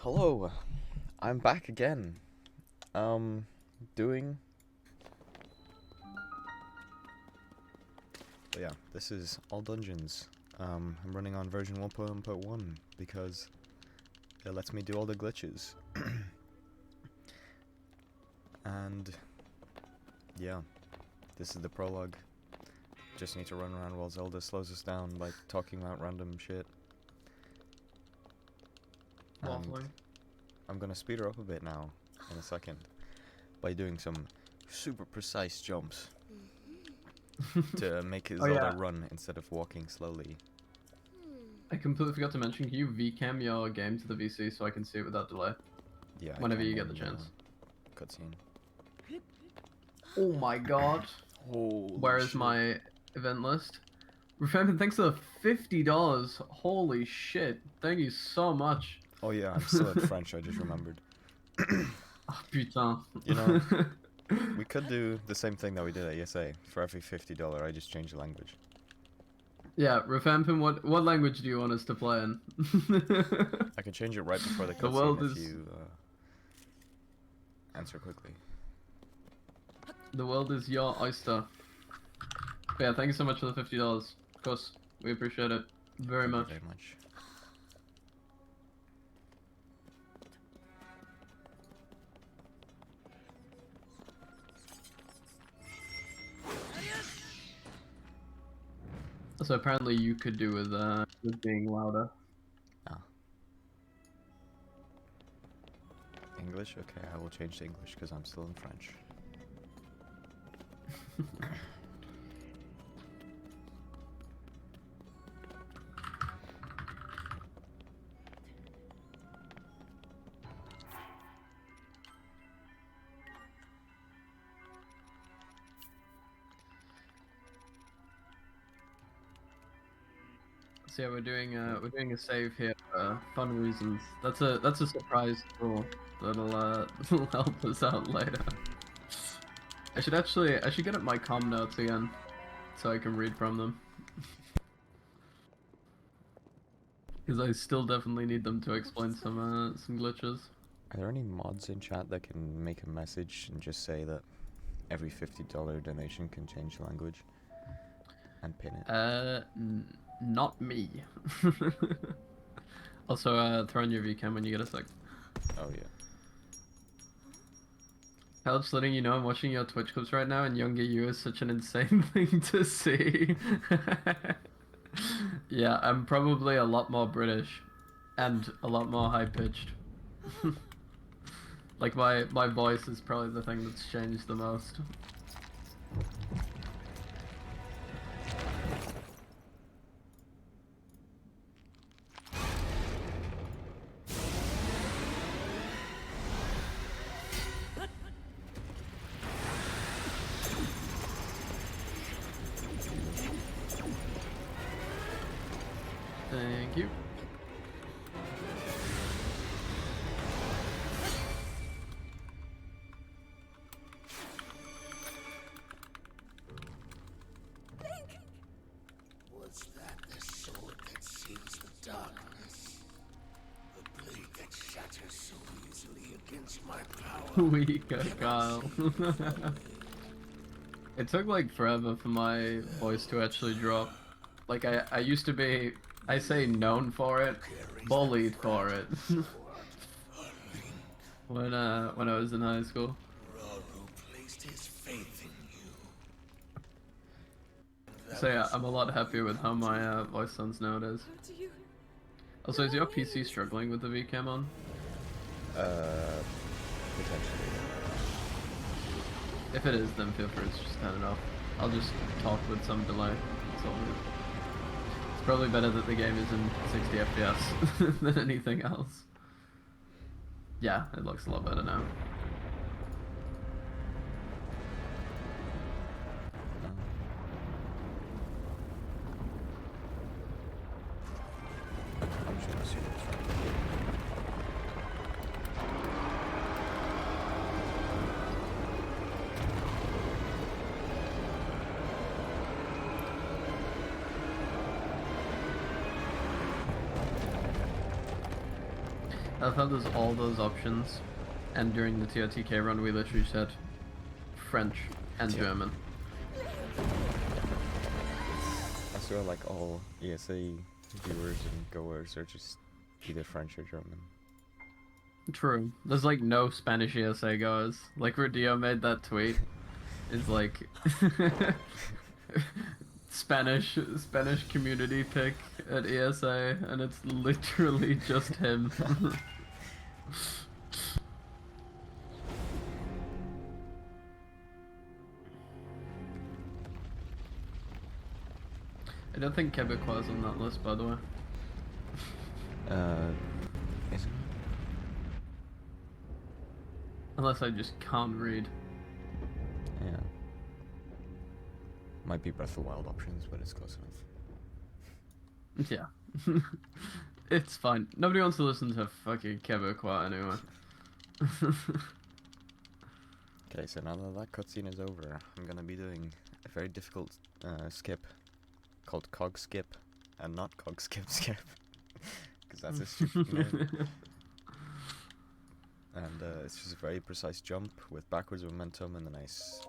Hello, I'm back again. Doing. But yeah, this is All Dungeons. I'm running on version 1.1.1 because it lets me do all the glitches. And yeah, this is the prologue. Just need to run around while Zelda slows us down by talking about random shit. Waffling. I'm gonna speed her up a bit now, in a second, by doing some super precise jumps to make Zelda run instead of walking slowly. I completely forgot to mention, can you VCam your game to the VC so I can see it without delay? Yeah, whenever you get the chance. Cutscene. Oh my god. Holy Where is shit. my event list? Remember, thanks for the $50. Holy shit. Thank you so much. Oh yeah, I'm still in French, I just remembered. Oh, putain. You know, we could do the same thing that we did at ESA. For every $50, I just change the language. Yeah, Revampin, what language do you want us to play in? I can change it right before the The world cutscene if is... you answer quickly. The world is your oyster. But yeah, thank you so much for the $50. Of course, we appreciate it very much. Thank you very much. So apparently you could do with being louder. Ah. English? Okay, I will change to English because I'm still in French. So yeah, we're doing a save here for fun reasons. That's a surprise tool that'll help us out later. I should get up my comm notes again, so I can read from them. Because I still definitely need them to explain some glitches. Are there any mods in chat that can make a message and just say that every $50 donation can change the language and pin it? Not me. Also, throw on your VCam when you get a sec. Oh yeah. Just letting you know I'm watching your Twitch clips right now, and younger you is such an insane thing to see. Yeah, I'm probably a lot more British, and a lot more high-pitched. Like, my voice is probably the thing that's changed the most. Thank you. Was that the sword that seals the darkness? The blade that shatters so easily against my power? Weaker Kyle. It took like forever for my voice to actually drop. Like I used to be, I say known for it, bullied for it. when I was in high school. Rauru placed his faith in you. So yeah, I'm a lot happier with how my voice sounds nowadays. Also, is your PC struggling with the VCam on? Potentially. If it is, then feel free to just turn it off. I'll just talk with some delay. That's all it is. It's probably better that the game is in 60 FPS than anything else. Yeah, it looks a lot better now. I'm just gonna see what's right. I thought there's all those options, and during the TRTK run we literally said French and Yeah. German. I swear like all ESA viewers and goers are just either French or German. True. There's like no Spanish ESA goers. Like Rodeo made that tweet. Is like Spanish community pick at ESA, and it's literally just him. I don't think Quebecois is on that list, by the way. Is it? Unless I just can't read. Yeah. Might be Breath of the Wild options, but it's close enough. Yeah. It's fine. Nobody wants to listen to fucking Quebecois anyway. Okay, so now that that cutscene is over, I'm gonna be doing a very difficult skip called Cog Skip, and not Cog Skip Skip, because that's a stupid name. And it's just a very precise jump with backwards momentum and a nice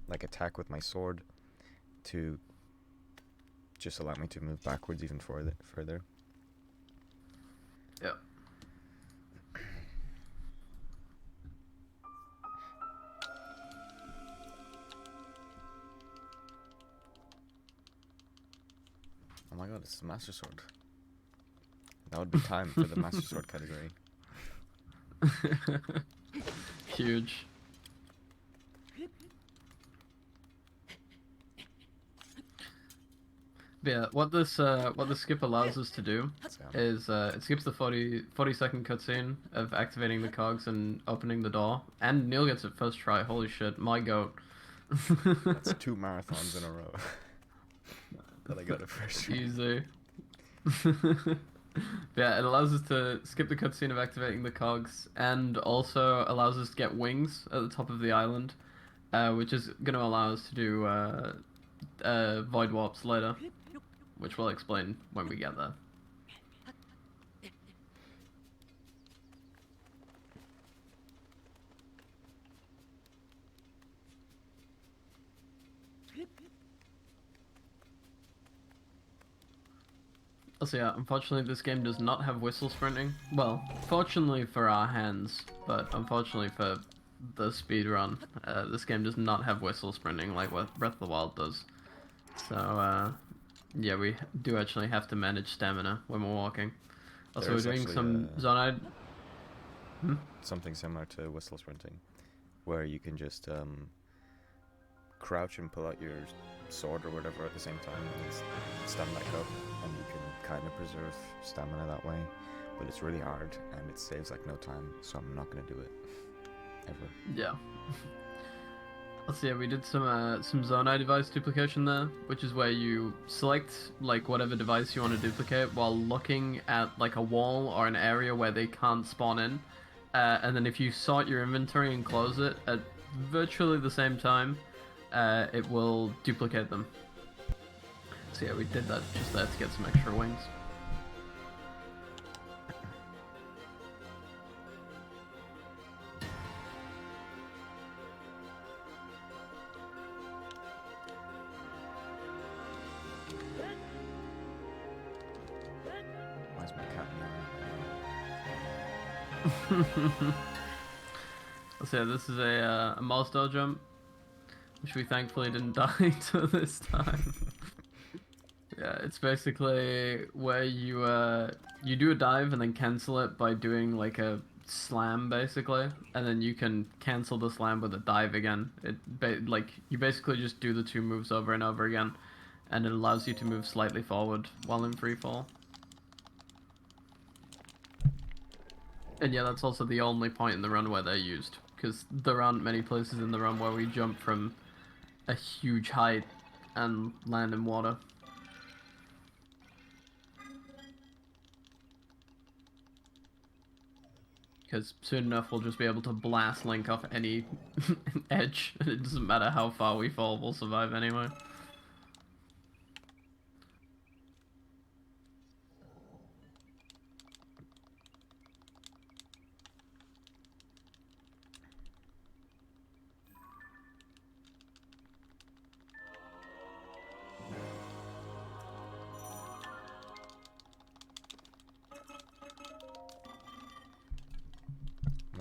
like attack with my sword to just allow me to move backwards even further. Yeah. Oh my god, it's the Master Sword. That would be time for the Master Sword category. Huge. But yeah, what this skip allows us to do So, is it skips the 40-second cutscene of activating the cogs and opening the door, and Neil gets it first try. Holy shit, my goat. that's 2 marathons in a row that I got it first try. Easy. Yeah, it allows us to skip the cutscene of activating the cogs, and also allows us to get wings at the top of the island, which is going to allow us to do void warps later, which we'll explain when we get there. So yeah, unfortunately this game does not have whistle sprinting. Well, fortunately for our hands, but unfortunately for the speedrun, this game does not have whistle sprinting like what Breath of the Wild does. So yeah, we do actually have to manage stamina when we're walking. Also, There's we're doing actually some Zonide. something similar to whistle sprinting, where you can just crouch and pull out your sword or whatever at the same time and stand back up, and you can kind of preserve stamina that way, but it's really hard and it saves like no time, so I'm not going to do it ever. Yeah. Let's see, we did some Zonai device duplication there, which is where you select like whatever device you want to duplicate while looking at like a wall or an area where they can't spawn in, and then if you sort your inventory and close it at virtually the same time, it will duplicate them. So yeah, we did that just there to get some extra wings. Where's my cat now? So yeah, this is a milestone jump, which we thankfully didn't die to this time. Yeah, it's basically where you you do a dive and then cancel it by doing like a slam basically, and then you can cancel the slam with a dive again. Like you basically just do the 2 moves over and over again, and it allows you to move slightly forward while in free fall. And yeah, that's also the only point in the run where they're used, because there aren't many places in the run where we jump from a huge height and land in water. Because soon enough we'll just be able to blast Link off any edge, and it doesn't matter how far we fall, we'll survive anyway.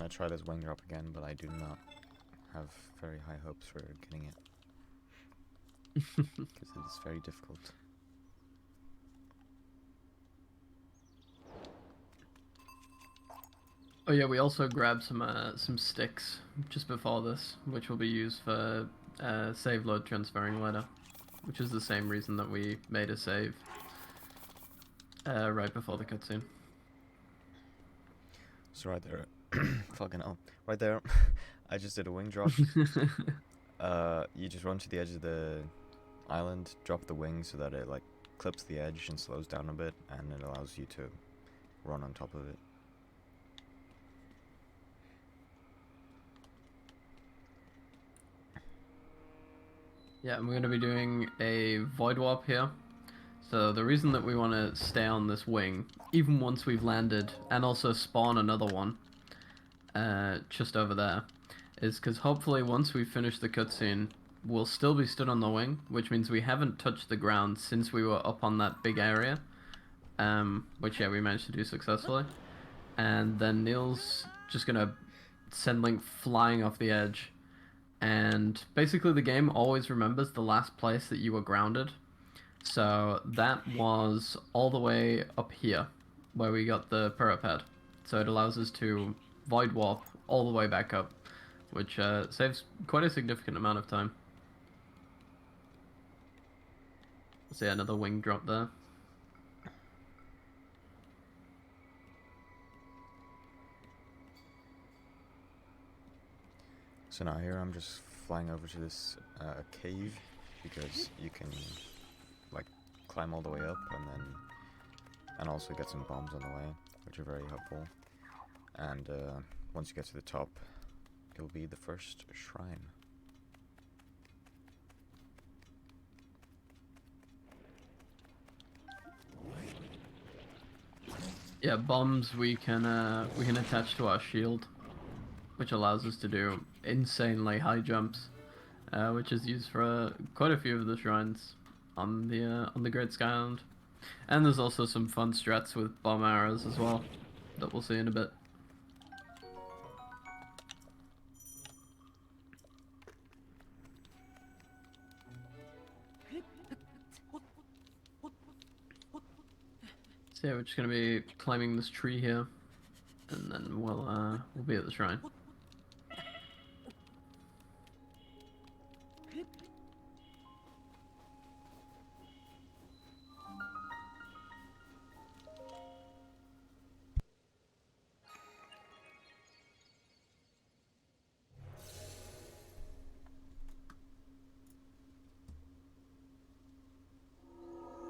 gonna try this wing drop again, but I do not have very high hopes for getting it. Because it is very difficult. Oh yeah, we also grabbed some sticks just before this, which will be used for save load transferring later, which is the same reason that we made a save right before the cutscene. So right there, fucking hell, right there, I just did a wing drop. You just run to the edge of the island, drop the wing so that it like clips the edge and slows down a bit, and it allows you to run on top of it. Yeah, and we're going to be doing a Void Warp here. So the reason that we want to stay on this wing, even once we've landed, and also spawn another one just over there, is because hopefully once we finish the cutscene, we'll still be stood on the wing, which means we haven't touched the ground since we were up on that big area, which yeah, we managed to do successfully. And then Neil's just going to send Link flying off the edge. And basically the game always remembers the last place that you were grounded. So that was all the way up here, where we got the parapet. So it allows us to Void Warp all the way back up, which saves quite a significant amount of time. See another wing drop there. So now here I'm just flying over to this cave, because you can like climb all the way up and also get some bombs on the way, which are very helpful. And once you get to the top, it'll be the first shrine. Yeah, bombs we can attach to our shield, which allows us to do insanely high jumps, which is used for quite a few of the shrines on the Great Sky Island. And there's also some fun strats with bomb arrows as well that we'll see in a bit. So yeah, we're just gonna be climbing this tree here, and then we'll be at the shrine.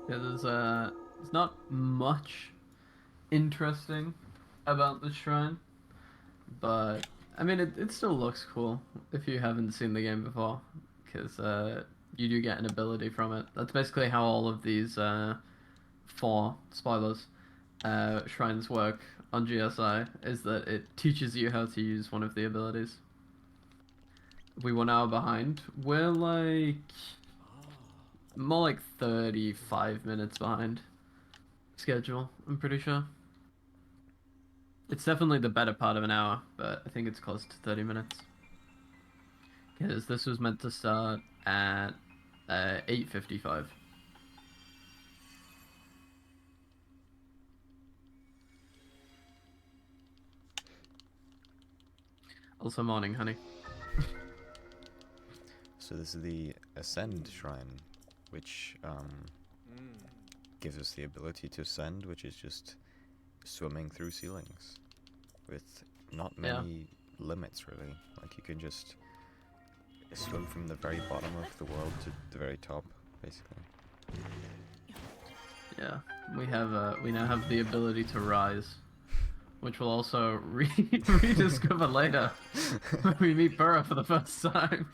Yeah, there's not much interesting about the shrine, but I mean it still looks cool if you haven't seen the game before, because you do get an ability from it. That's basically how all of these 4 spoilers shrines work on GSI, is that it teaches you how to use one of the abilities. We were now behind. We're like more like 35 minutes behind schedule, I'm pretty sure. It's definitely the better part of an hour, but I think it's close to 30 minutes. Because this was meant to start at 8:55. Also morning, honey. So this is the Ascend Shrine, which gives us the ability to ascend, which is just swimming through ceilings with not many limits, really. Like, you can just swim from the very bottom of the world to the very top, basically. Yeah, we now have the ability to rise, which we'll also rediscover later when we meet Burrow for the first time.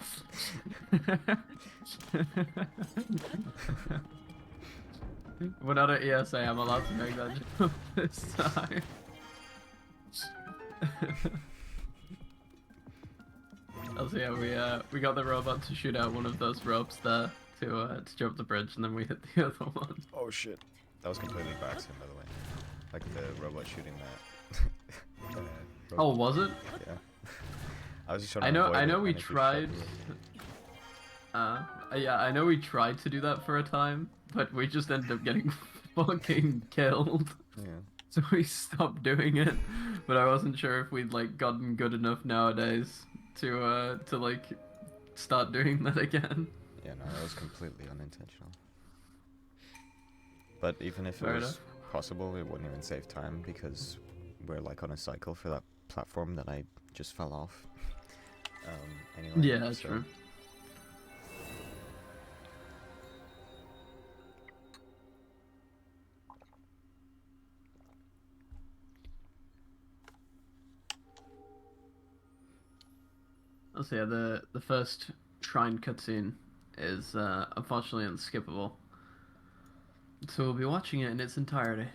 We're not at ESA, I'm allowed to make that joke this time. Also, yeah, we got the robot to shoot out one of those ropes there to jump the bridge, and then we hit the other one. Oh shit. That was completely by accident, by the way. Like, the robot shooting that broke. Oh, was it? Yeah. I was just trying I to know. avoid I it, know and we it just shot tried. me. Yeah, I know we tried to do that for a time, but we just ended up getting fucking killed. Yeah. So we stopped doing it. But I wasn't sure if we'd like gotten good enough nowadays to like start doing that again. Yeah, no, that was completely unintentional. But even if it Fair was enough. possible, it wouldn't even save time because we're like on a cycle for that platform that I just fell off. Anyway. Yeah, that's so true. So yeah, the first shrine cutscene is unfortunately unskippable. So we'll be watching it in its entirety.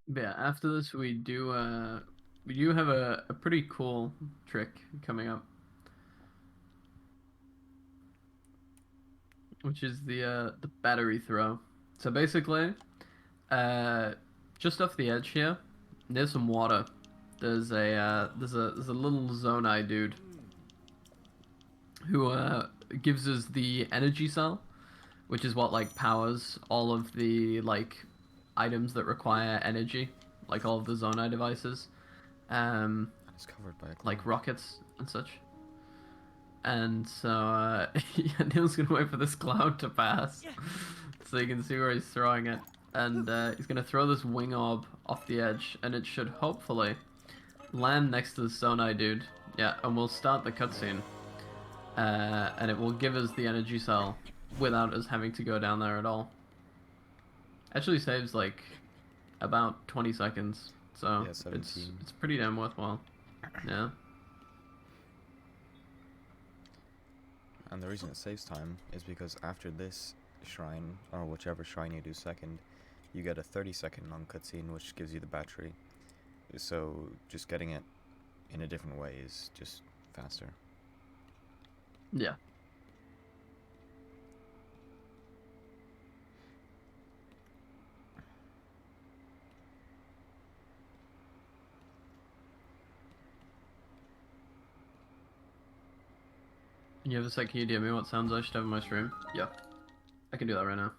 But yeah, after this we do have a pretty cool trick coming up. Which is the battery throw. So basically, uh just off the edge here, there's some water. There's a little Zonai dude who gives us the energy cell, which is what like powers all of the like items that require energy, like all of the Zonai devices, um, it's covered by a cloud. like rockets and such. And so yeah, Neil's gonna wait for this cloud to pass, so you can see where he's throwing it. And he's gonna throw this wing orb off the edge, and it should hopefully land next to the Zonai dude. Yeah, and we'll start the cutscene. And it will give us the energy cell without us having to go down there at all. Actually saves like about 20 seconds, so Yeah, 17. it's pretty damn worthwhile. Yeah. And the reason it saves time is because after this shrine, or whichever shrine you do second, you get a 30-second long cutscene which gives you the battery. So just getting it in a different way is just faster. Yeah. You have a sec, can you DM me what sounds I should have in my stream? Yeah. I can do that right now.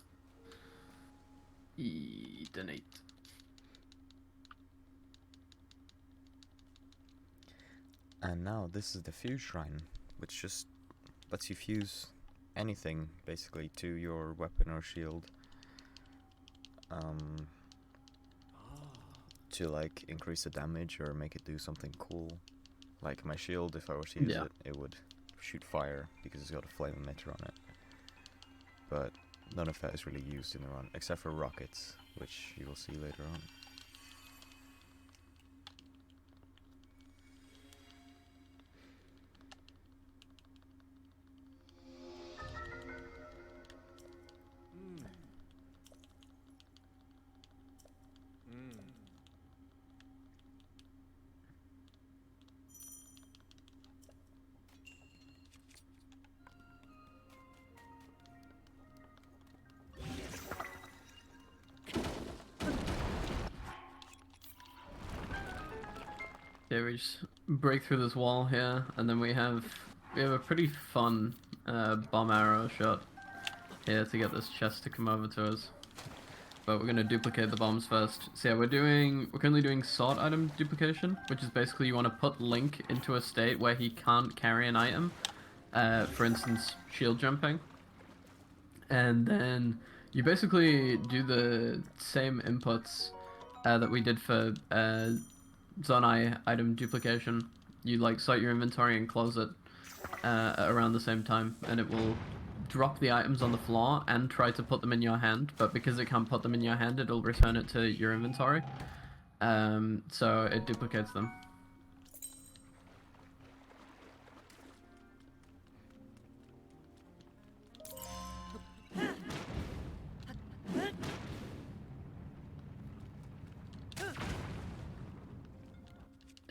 Donate. And now this is the fuse shrine, which just lets you fuse anything basically to your weapon or shield. To like increase the damage or make it do something cool. Like my shield, if I were to use Yeah. it, it would shoot fire because it's got a flame emitter on it. But none of that is really used in the run, except for rockets, which you will see later on. Yeah, we just break through this wall here, and then we have a pretty fun bomb arrow shot here to get this chest to come over to us. But we're gonna duplicate the bombs first. So yeah, we're currently doing sword item duplication, which is basically you want to put Link into a state where he can't carry an item. For instance, shield jumping. And then you basically do the same inputs that we did for Zonai item duplication. You like sort your inventory and close it around the same time, and it will drop the items on the floor and try to put them in your hand, but because it can't put them in your hand, it'll return it to your inventory. So it duplicates them.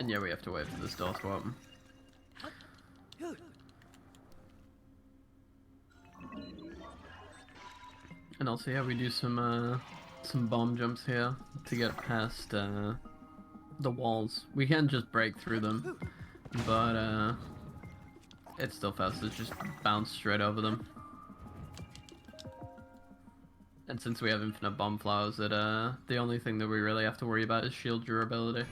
And yeah, we have to wait for this door to open. And also, yeah, we do some bomb jumps here to get past the walls. We can just break through them, but it's still fast to just bounce straight over them. And since we have infinite bomb flowers, the only thing that we really have to worry about is shield durability.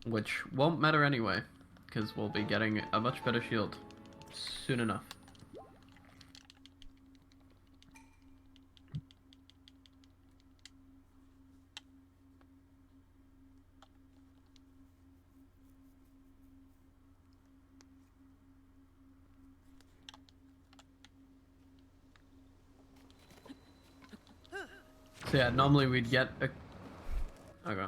Which won't matter anyway, because we'll be getting a much better shield soon enough. So yeah, normally we'd get a... Okay.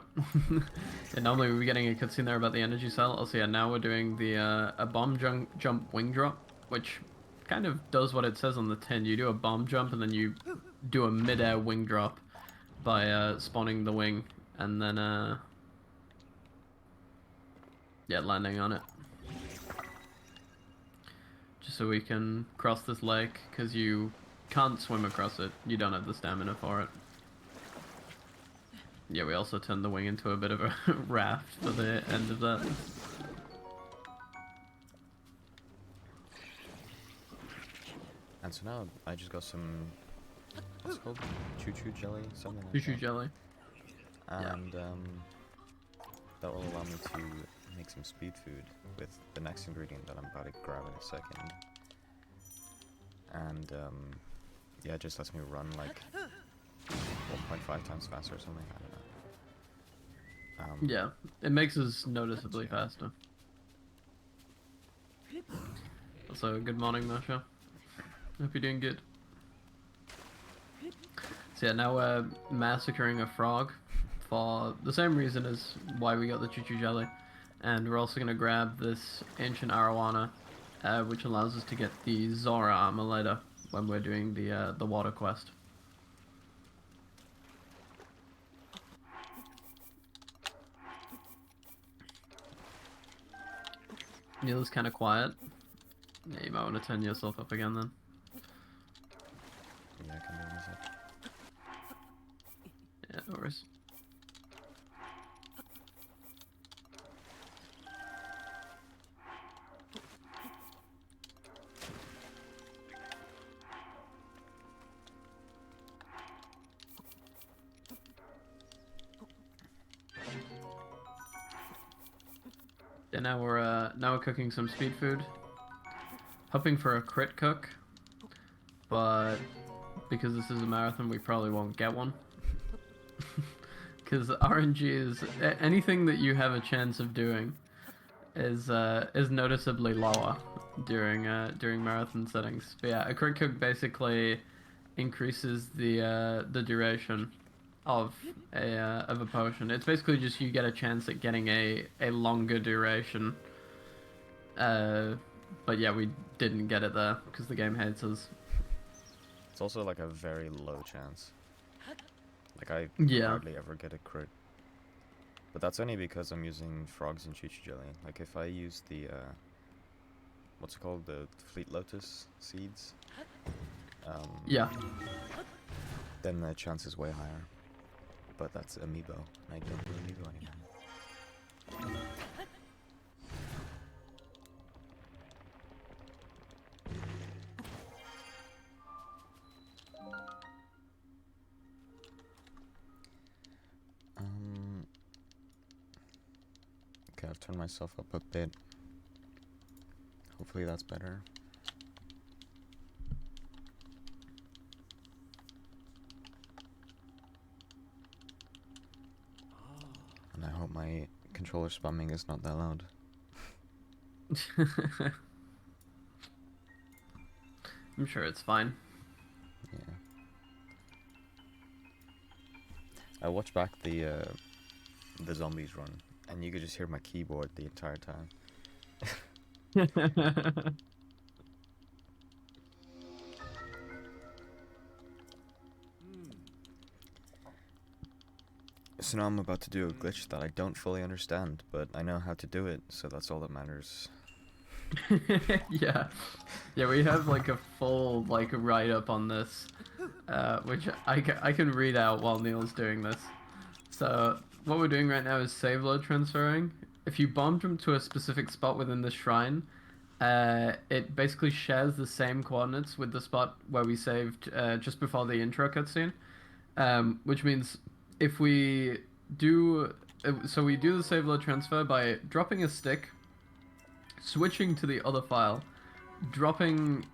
Yeah, normally we'd be getting a cutscene there about the energy cell. Also, yeah, now we're doing the a bomb jump wing drop, which kind of does what it says on the tin. You do a bomb jump and then you do a mid-air wing drop by spawning the wing and then yeah, landing on it. Just so we can cross this lake, because you can't swim across it. You don't have the stamina for it. Yeah, we also turned the wing into a bit of a raft for the end of that. And so now I just got some, what's it called? Choo-choo jelly? Something like Choo-choo that. jelly. And that will allow me to make some speed food with the next ingredient that I'm about to grab in a second. And yeah, it just lets me run like 1.5 times faster or something, I don't know. Yeah, it makes us noticeably faster. Also, good morning, Masha. Hope you're doing good. So yeah, now we're massacring a frog for the same reason as why we got the choo-choo jelly. And we're also going to grab this ancient arowana, which allows us to get the Zora armor later when we're doing the water quest. Neil's kind of quiet. Yeah, you might want to turn yourself up again then. Yeah, I can do it in a sec. Yeah, no worries. Yeah, now we're cooking some speed food. Hoping for a crit cook, but because this is a marathon, we probably won't get one. Because RNG is anything that you have a chance of doing is noticeably lower during marathon settings. But yeah, a crit cook basically increases the duration of a potion. It's basically just you get a chance at getting a longer duration. But yeah, we didn't get it there because the game hates us. It's also like a very low chance. Like I Yeah. hardly ever get a crit. But that's only because I'm using frogs and choo-choo jelly. Like if I use the what's it called? The Fleet Lotus seeds. Yeah. Then the chance is way higher. But that's amiibo. And I don't do amiibo anymore. Okay, I've turned myself up a bit. Hopefully that's better. And I hope my controller spamming is not that loud. I'm sure it's fine. Yeah. I watched back the zombies run, and you could just hear my keyboard the entire time. So now I'm about to do a glitch that I don't fully understand, but I know how to do it, so that's all that matters. Yeah. Yeah, we have like a full like write-up on this, which I can read out while Neil's doing this. So what we're doing right now is save load transferring. If you bomb jump to a specific spot within the shrine, it basically shares the same coordinates with the spot where we saved just before the intro cutscene. Which means if we do, so we do the save load transfer by dropping a stick, switching to the other file, dropping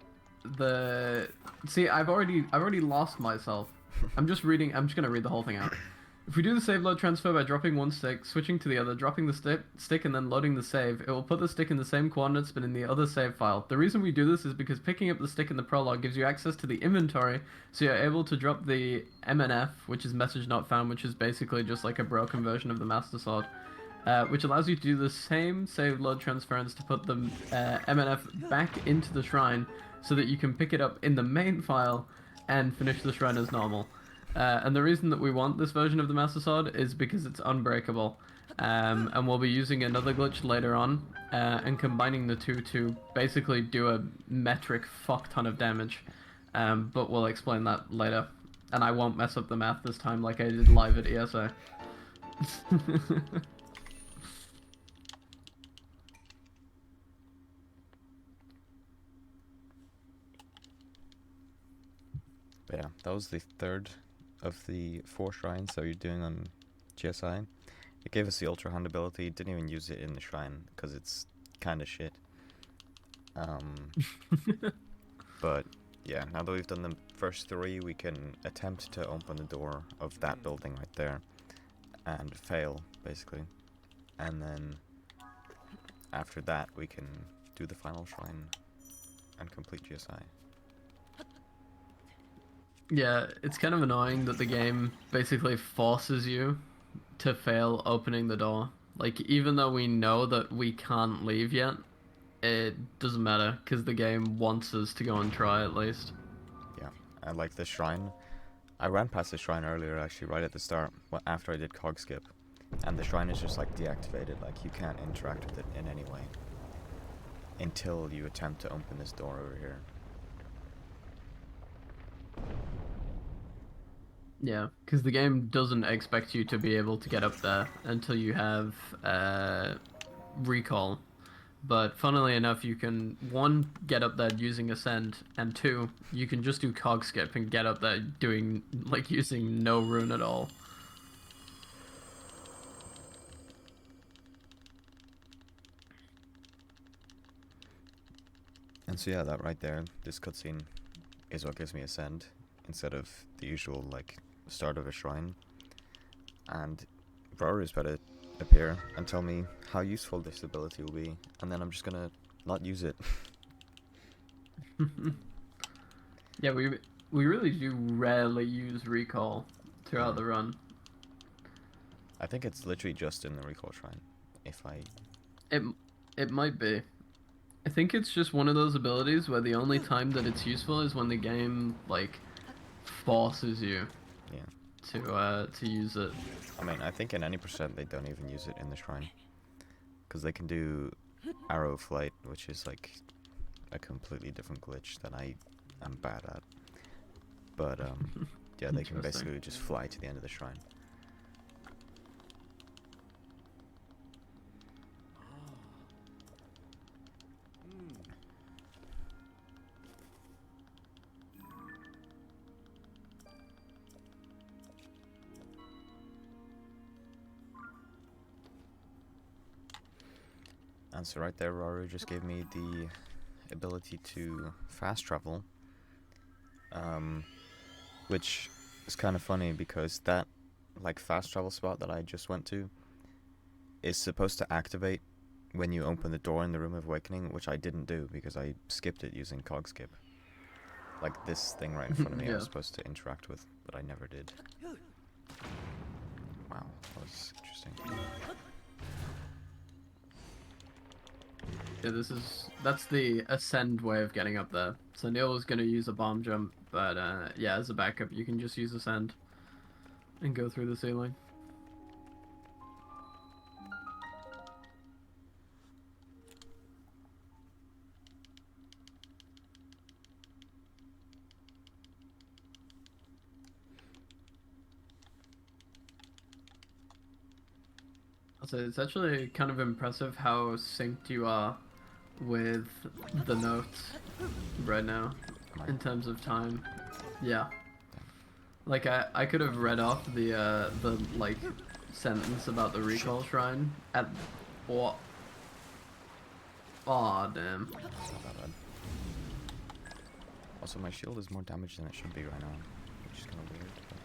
the. See, I've already lost myself. I'm just reading. I'm just gonna read the whole thing out. If we do the save load transfer by dropping one stick, switching to the other, dropping the stick, and then loading the save, it will put the stick in the same coordinates but in the other save file. The reason we do this is because picking up the stick in the prologue gives you access to the inventory, so you're able to drop the MNF, which is message not found, which is basically just like a broken version of the Master Sword, which allows you to do the same save load transference to put the MNF back into the shrine so that you can pick it up in the main file and finish the shrine as normal. And the reason that we want this version of the Master Sword is because it's unbreakable. And we'll be using another glitch later on and combining the two to basically do a metric fuck ton of damage. But we'll explain that later. And I won't mess up the math this time like I did live at ESA. But yeah, that was the third of the 4 shrines that you're doing on GSI. It gave us the Ultra Hand ability, didn't even use it in the shrine, because it's kind of shit. But yeah, now that we've done the first 3, we can attempt to open the door of that building right there, and fail, basically. And then, after that, we can do the final shrine, and complete GSI. Yeah, it's kind of annoying that the game basically forces you to fail opening the door. Like, even though we know that we can't leave yet, it doesn't matter, because the game wants us to go and try at least. Yeah, and like the shrine, I ran past the shrine earlier, actually, right at the start, after I did cog skip. And the shrine is just like deactivated, like you can't interact with it in any way. Until you attempt to open this door over here. Yeah, because the game doesn't expect you to be able to get up there until you have recall. But funnily enough, you can, 1, get up there using Ascend, and 2, you can just do cog skip and get up there doing, like, using no rune at all. And so yeah, that right there, this cutscene, is what gives me Ascend, instead of the usual, like, start of a shrine. And Brower is about to appear and tell me how useful this ability will be, and then I'm just gonna not use it. Yeah, we really do rarely use recall throughout the run. I think it's literally just in the recall shrine, if I... It might be. I think it's just one of those abilities where the only time that it's useful is when the game, like, forces you to use it. I mean, I think in any percent they don't even use it in the shrine. Because they can do arrow flight, which is like a completely different glitch that I am bad at. But yeah, they can basically just fly to the end of the shrine. And so right there, Rauru just gave me the ability to fast travel, which is kind of funny because that, like, fast travel spot that I just went to is supposed to activate when you open the door in the Room of Awakening, which I didn't do because I skipped it using cog skip. Like this thing right in front of me I was supposed to interact with, but I never did. Wow, that was interesting. Yeah, that's the Ascend way of getting up there. So Neil was gonna use a bomb jump, but yeah, as a backup, you can just use Ascend and go through the ceiling. So it's actually kind of impressive how synced you are with the notes right now Am I- in terms of time. Yeah. Like I could have read off the like sentence about the recall shrine at what. Aw, damn. It's not that bad. Also, my shield is more damage than it should be right now, which is kind of weird. But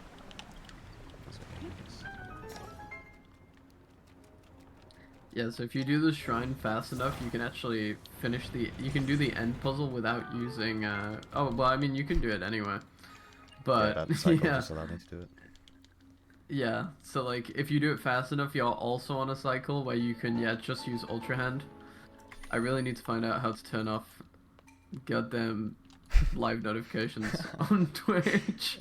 that's okay, I guess. Yeah, so if you do the shrine fast enough, you can actually finish you can do the end puzzle without using, oh, well, I mean, you can do it anyway. But, Yeah, that cycle yeah, just allowed me to do it. yeah, so, like, if you do it fast enough, you're also on a cycle where you can, yeah, just use Ultra Hand. I really need to find out how to turn off goddamn live notifications on Twitch.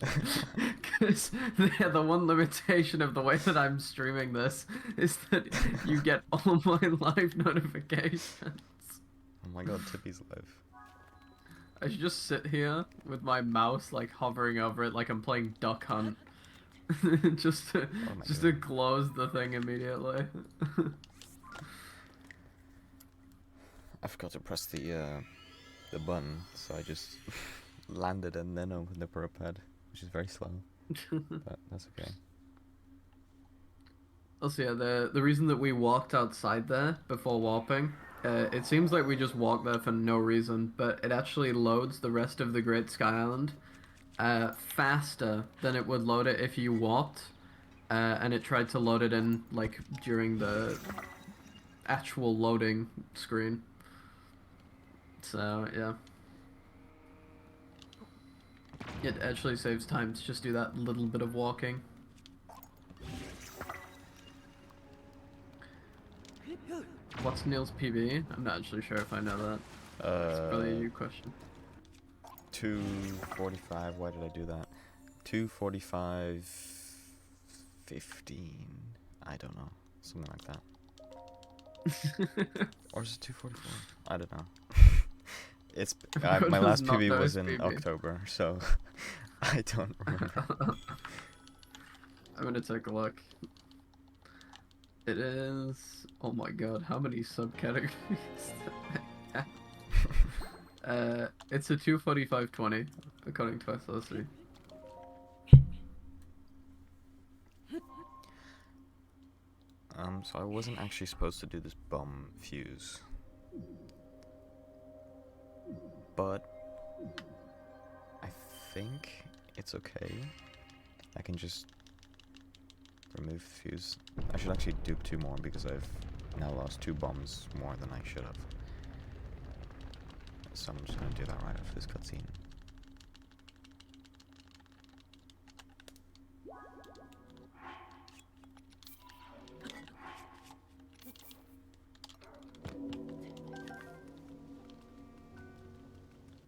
Because the one limitation of the way that I'm streaming this is that you get all my live notifications. Oh my god, Tippy's live. I should just sit here with my mouse like hovering over it like I'm playing Duck Hunt. just to, Oh my just God. to close the thing immediately. I forgot to press the button, so I just landed and then opened the pro pad, which is very slow, but that's okay. Also, yeah, the reason that we walked outside there before warping, it seems like we just walked there for no reason, but it actually loads the rest of the Great Sky Island faster than it would load it if you warped, and it tried to load it in like during the actual loading screen. So yeah, it actually saves time to just do that little bit of walking. What's Neil's PB? I'm not actually sure if I know that. It's probably a you question. 2:45. Why did I do that? 2:45. 15. I don't know, something like that. Or is it 2:44? I don't know. It's my last Not PB was those in PB. October, so I don't remember. I'm gonna take a look. It is. Oh my god, how many subcategories? It's a 2:45:20 according to SLC. So I wasn't actually supposed to do this bomb fuse, but I think it's okay. I can just remove fuse. I should actually dupe 2 more because I've now lost 2 bombs more than I should have. So I'm just gonna do that right after this cutscene.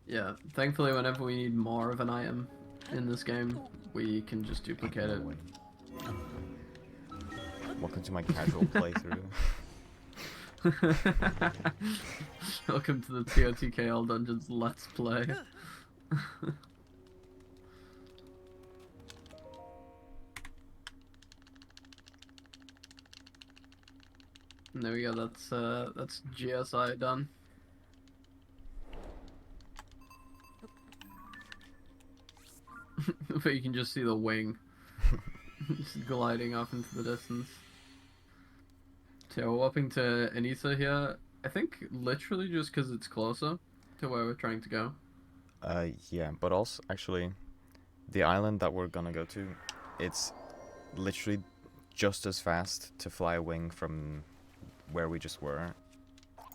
Yeah, thankfully whenever we need more of an item in this game, we can just duplicate it. Welcome to my casual playthrough. Welcome to the TOTKL Dungeons Let's Play. And there we go, that's GSI done. But you can just see the wing just gliding off into the distance. So we're warping to Anissa here. I think literally just because it's closer to where we're trying to go. Yeah, but also, actually, the island that we're gonna go to, it's literally just as fast to fly a wing from where we just were,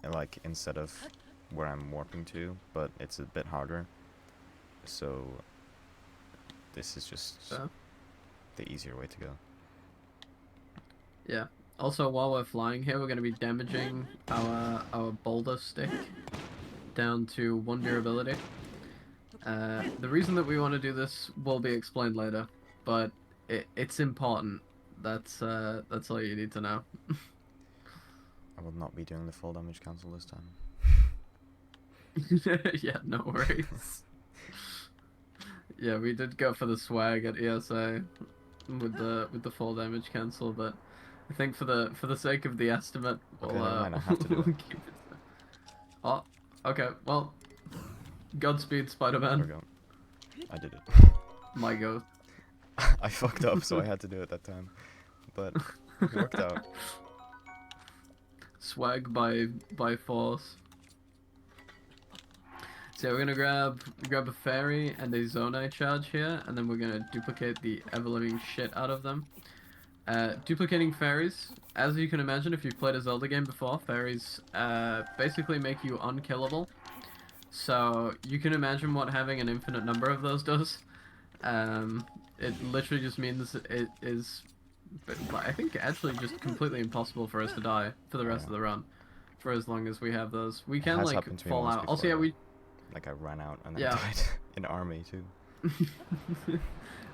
like, instead of where I'm warping to, but it's a bit harder. So, this is just the easier way to go. Yeah. Also, while we're flying here, we're going to be damaging our boulder stick down to 1 durability. The reason that we want to do this will be explained later, but it's important. That's all you need to know. I will not be doing the full damage cancel this time. Yeah, no worries. Yeah, we did go for the swag at ESA with the full damage cancel, but I think for the sake of the estimate, Okay, never mind, I have to do we'll it. keep it. Oh, okay. Well, Godspeed, There Spider-Man. we go. I did it. My go. I fucked up, so I had to do it that time. But it worked out. Swag by force. So we're gonna grab a fairy and a Zonai charge here, and then we're gonna duplicate the ever-living shit out of them. Duplicating fairies, as you can imagine, if you've played a Zelda game before, fairies basically make you unkillable. So you can imagine what having an infinite number of those does. It literally just means it is, I think, actually just completely impossible for us to die for the rest of the run, for as long as we have those. We It can has like happened to me fall once out. before, Also, yeah, though. we Like I ran out and then Yeah. died in army too.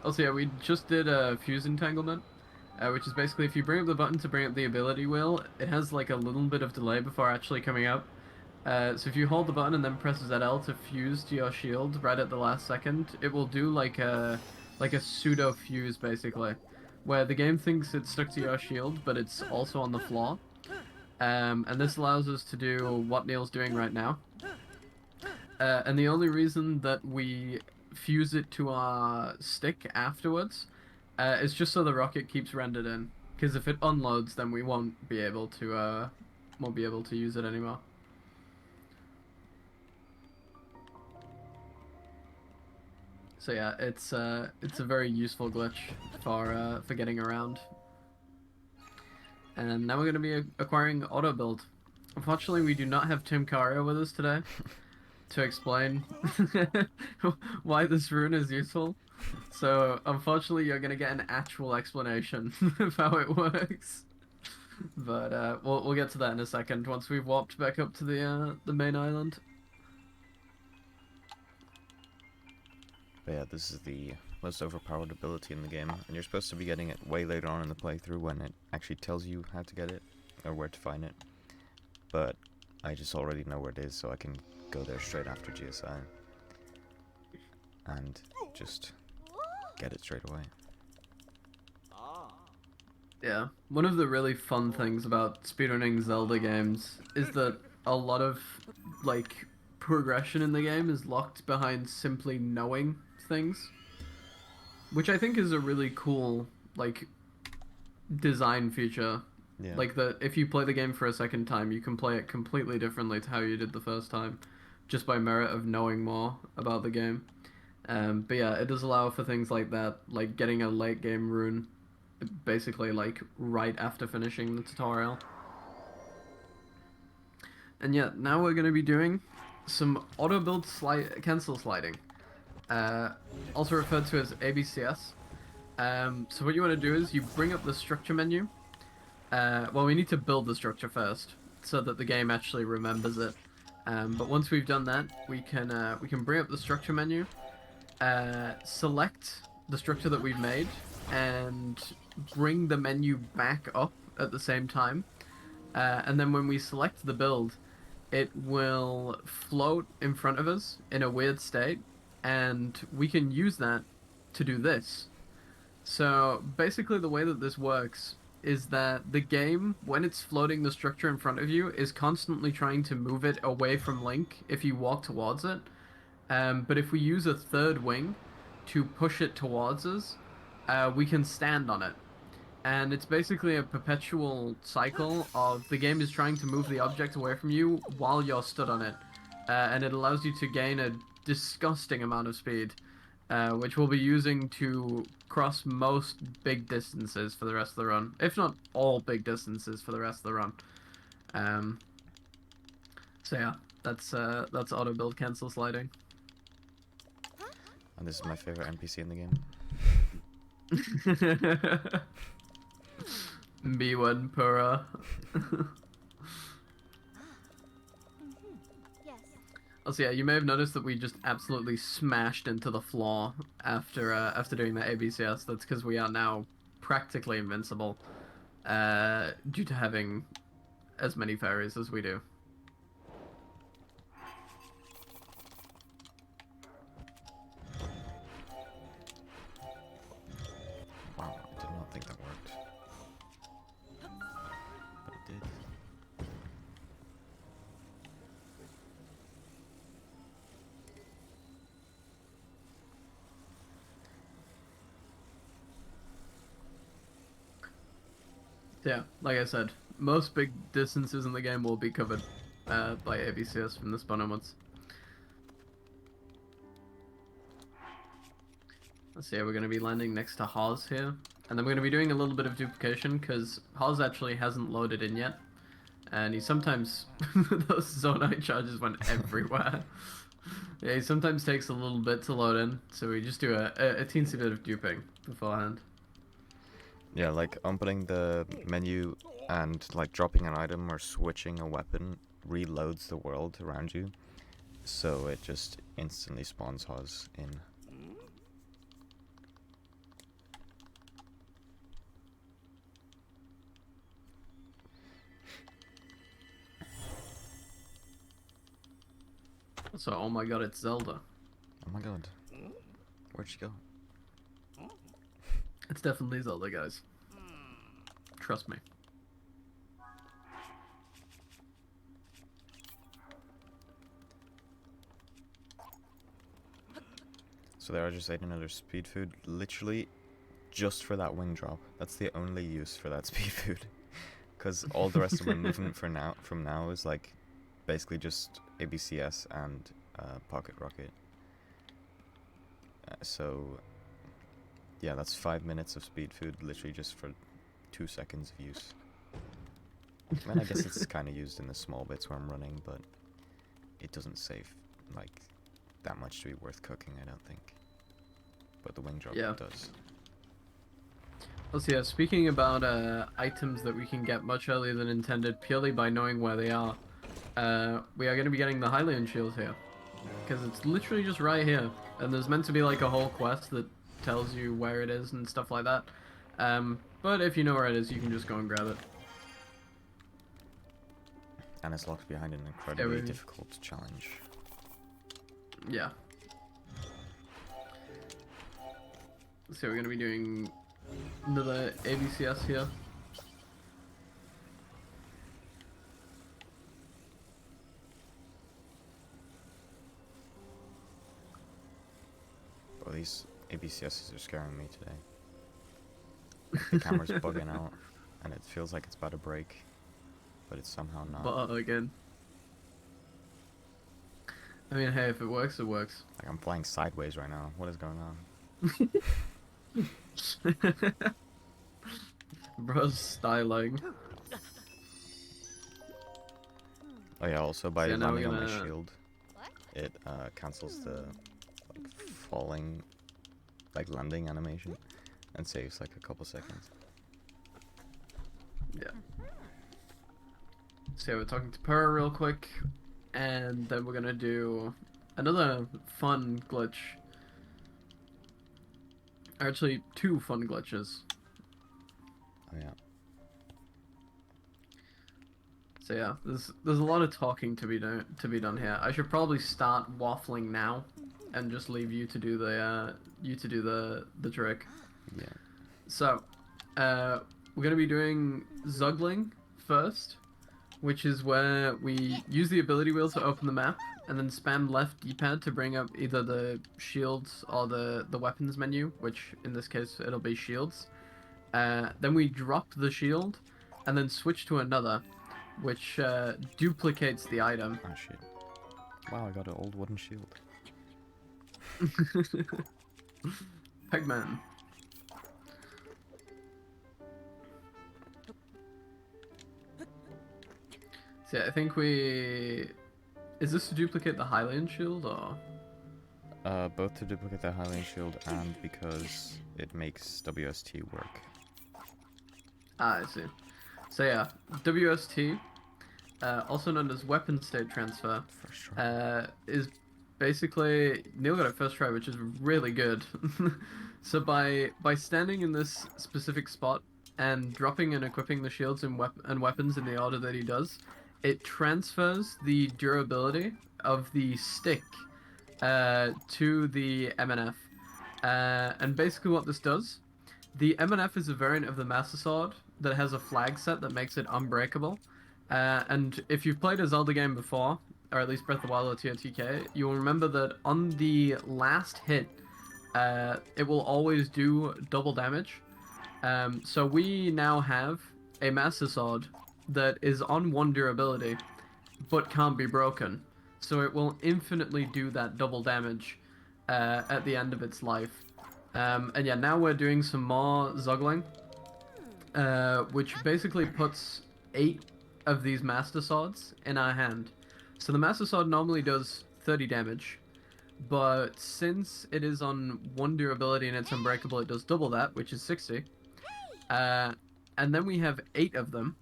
Also, yeah, we just did a fuse entanglement, which is basically if you bring up the button to bring up the ability wheel, it has like a little bit of delay before actually coming up. So if you hold the button and then press ZL to fuse to your shield right at the last second, it will do like a pseudo fuse basically, where the game thinks it's stuck to your shield, but it's also on the floor. And this allows us to do what Neil's doing right now. And the only reason that we fuse it to our stick afterwards is just so the rocket keeps rendered in. Because if it unloads, then we won't be able to use it anymore. So yeah, it's a very useful glitch for getting around. And now we're going to be acquiring auto build. Unfortunately, we do not have Tim Cario with us today to explain why this rune is useful. So unfortunately, you're gonna get an actual explanation of how it works. But we'll get to that in a second once we've warped back up to the main island. But yeah, this is the most overpowered ability in the game, and you're supposed to be getting it way later on in the playthrough when it actually tells you how to get it, or where to find it. But I just already know where it is, so I can go there straight after GSI. And just get it straight away. Yeah, one of the really fun things about speedrunning Zelda games is that a lot of like progression in the game is locked behind simply knowing things, which I think is a really cool like design feature. Yeah. Like that if you play the game for a second time, you can play it completely differently to how you did the first time, just by merit of knowing more about the game. But yeah, it does allow for things like that, like getting a late game rune, basically like right after finishing the tutorial. And yeah, now we're going to be doing some auto build cancel sliding, also referred to as ABCS. So what you want to do is you bring up the structure menu. Well, we need to build the structure first so that the game actually remembers it. But once we've done that, we can bring up the structure menu, select the structure that we've made, and bring the menu back up at the same time. And then when we select the build, it will float in front of us in a weird state, and we can use that to do this. So basically the way that this works is that the game, when it's floating the structure in front of you, is constantly trying to move it away from Link if you walk towards it. But if we use a third wing to push it towards us, we can stand on it. And it's basically a perpetual cycle of the game is trying to move the object away from you while you're stood on it. And it allows you to gain a disgusting amount of speed, which we'll be using to cross most big distances for the rest of the run. If not all big distances for the rest of the run. So yeah, that's auto build cancel sliding. And this is my favorite NPC in the game. B1 Pura. Yes. Also, yeah, you may have noticed that we just absolutely smashed into the floor after doing that ABCS. That's because we are now practically invincible, due to having as many fairies as we do. Wow, I did not think that worked. Yeah, like I said, most big distances in the game will be covered by ABCS from this point onwards. Let's see, we're going to be landing next to Haas here. And then we're going to be doing a little bit of duplication, because Haas actually hasn't loaded in yet. And he sometimes... those Zonite charges went everywhere. Yeah, he sometimes takes a little bit to load in, so we just do a teensy bit of duping beforehand. Yeah, like opening the menu and like dropping an item or switching a weapon reloads the world around you, so it just instantly spawns Haas in. So, oh my god, it's Zelda. Oh my god. Where'd she go? It's definitely Zelda, guys. Trust me. So there, I just ate another speed food, literally just for that wing drop. That's the only use for that speed food. Because all the rest of my movement from now is like basically just ABCS and Pocket Rocket. So yeah, that's 5 minutes of speed food, literally just for 2 seconds of use. I mean, I guess it's kind of used in the small bits where I'm running, but it doesn't save like that much to be worth cooking, I don't think. But the wing drop does. Well, so yeah, speaking about items that we can get much earlier than intended purely by knowing where they are, we are going to be getting the Hylian shield here. Because it's literally just right here. And there's meant to be like a whole quest that tells you where it is and stuff like that. But if you know where it is, you can just go and grab it. And it's locked behind an incredibly difficult challenge. Yeah. So we're going to be doing another ABCS here. Well, these ABCSs are scaring me today. The camera's bugging out, and it feels like it's about to break, but it's somehow not. But again. I mean, hey, if it works, it works. Like, I'm flying sideways right now. What is going on? Bro's styling. Oh yeah, also by So landing on my shield, it cancels the falling, landing animation, and saves like a couple seconds. Yeah. So we're talking to Purr real quick, and then we're gonna do another fun glitch. Actually, 2 fun glitches. Oh yeah. So yeah, there's a lot of talking to be done here. I should probably start waffling now, and just leave you to do the trick. Yeah. So, we're gonna be doing Zugling first, which is where we use the ability wheel to open the map, and then spam left D-pad to bring up either the shields or the weapons menu, which in this case it'll be shields. Then we drop the shield, and then switch to another, which duplicates the item. Oh shit. Wow, I got an old wooden shield. Pegman. So yeah, I think we... Is this to duplicate the Hylian shield, or...? Both to duplicate the Hylian shield and because it makes WST work. Ah, I see. So yeah, WST, also known as weapon state transfer, First try. is basically... Neil got it first try, which is really good. So by standing in this specific spot and dropping and equipping the shields and weapons in the order that he does, it transfers the durability of the stick to the MNF. And basically what this does, the MNF is a variant of the Master Sword that has a flag set that makes it unbreakable. And if you've played a Zelda game before, or at least Breath of the Wild or TOTK, you will remember that on the last hit, it will always do double damage. So we now have a Master Sword that is on 1 durability, but can't be broken. So it will infinitely do that double damage at the end of its life. And yeah, now we're doing some more Zuggling, which basically puts 8 of these Master Swords in our hand. So the Master Sword normally does 30 damage, but since it is on 1 durability and it's unbreakable, it does double that, which is 60. And then we have 8 of them,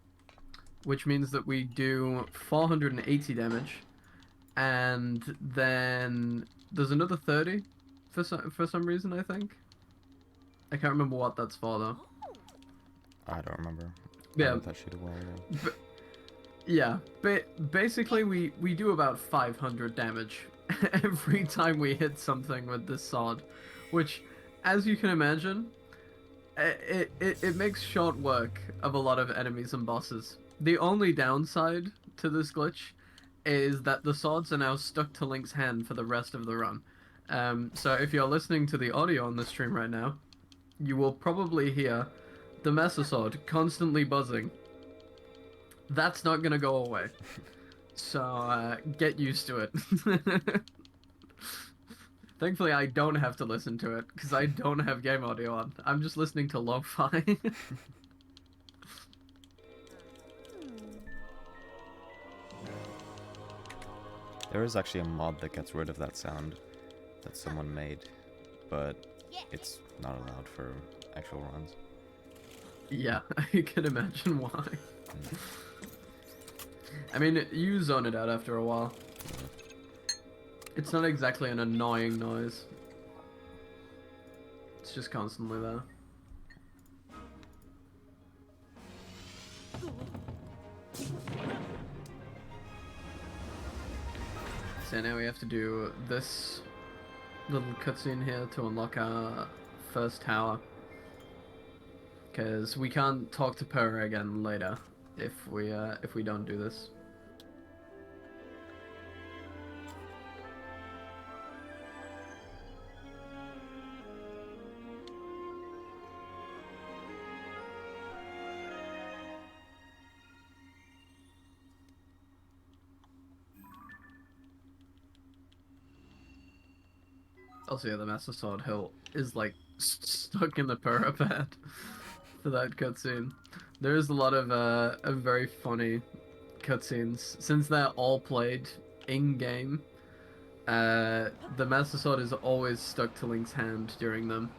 which means that we do 480 damage, and then there's another 30 for some reason, I think. I can't remember what that's for though. I don't remember. Yeah. I read that shit a while ago. Yeah, basically we do about 500 damage every time we hit something with this sword, which, as you can imagine, it makes short work of a lot of enemies and bosses. The only downside to this glitch is that the swords are now stuck to Link's hand for the rest of the run. So if you're listening to the audio on the stream right now, you will probably hear the Master Sword constantly buzzing. That's not gonna go away. So get used to it. Thankfully, I don't have to listen to it because I don't have game audio on. I'm just listening to lo-fi. There is actually a mod that gets rid of that sound that someone made, but it's not allowed for actual runs. Yeah, I can imagine why. I mean, you zone it out after a while. It's not exactly an annoying noise. It's just constantly there. So now we have to do this little cutscene here to unlock our first tower. Because we can't talk to Purah again later if we don't do this. Also, yeah, the Master Sword hilt is like stuck in the parapet for that cutscene. There is a lot of very funny cutscenes since they're all played in game. The Master Sword is always stuck to Link's hand during them,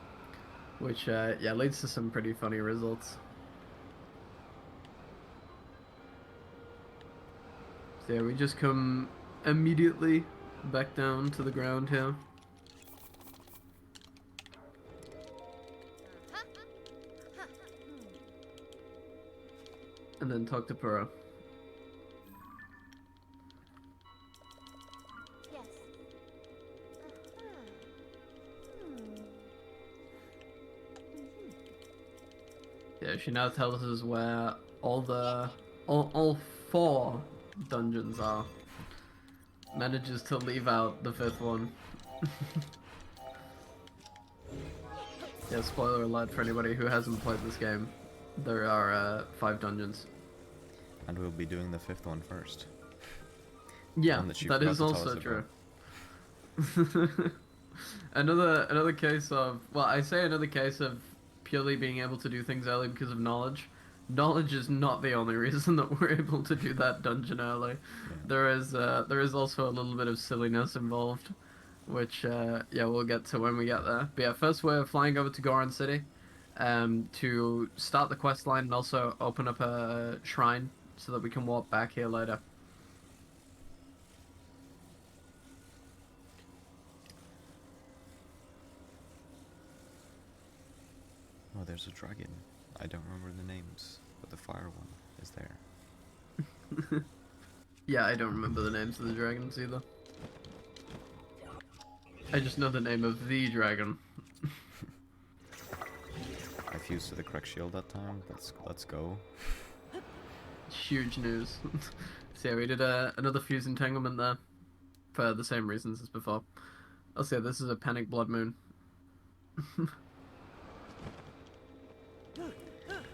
which yeah leads to some pretty funny results. So yeah, we just come immediately back down to the ground here. And then talk to Purah. Yes. Yeah, she now tells us where all 4 dungeons are. Manages to leave out the 5th one. Yeah, spoiler alert for anybody who hasn't played this game. There are 5 dungeons. And we'll be doing the 5th one first. Yeah, One that you that forgot is to tell also us true. another case of, well, I say another case of purely being able to do things early because of knowledge. Knowledge is not the only reason that we're able to do that dungeon early. Yeah. There is also a little bit of silliness involved, which yeah we'll get to when we get there. But yeah, first we're flying over to Goron City, to start the quest line and also open up a shrine so that we can walk back here later. Oh, there's a dragon. I don't remember the names, but the fire one is there. Yeah, I don't remember the names of the dragons either. I just know the name of the dragon. I fused to the correct shield that time. Let's go. Huge news. So yeah, we did another fuse entanglement there for the same reasons as before. Also, yeah, this is a panic blood moon.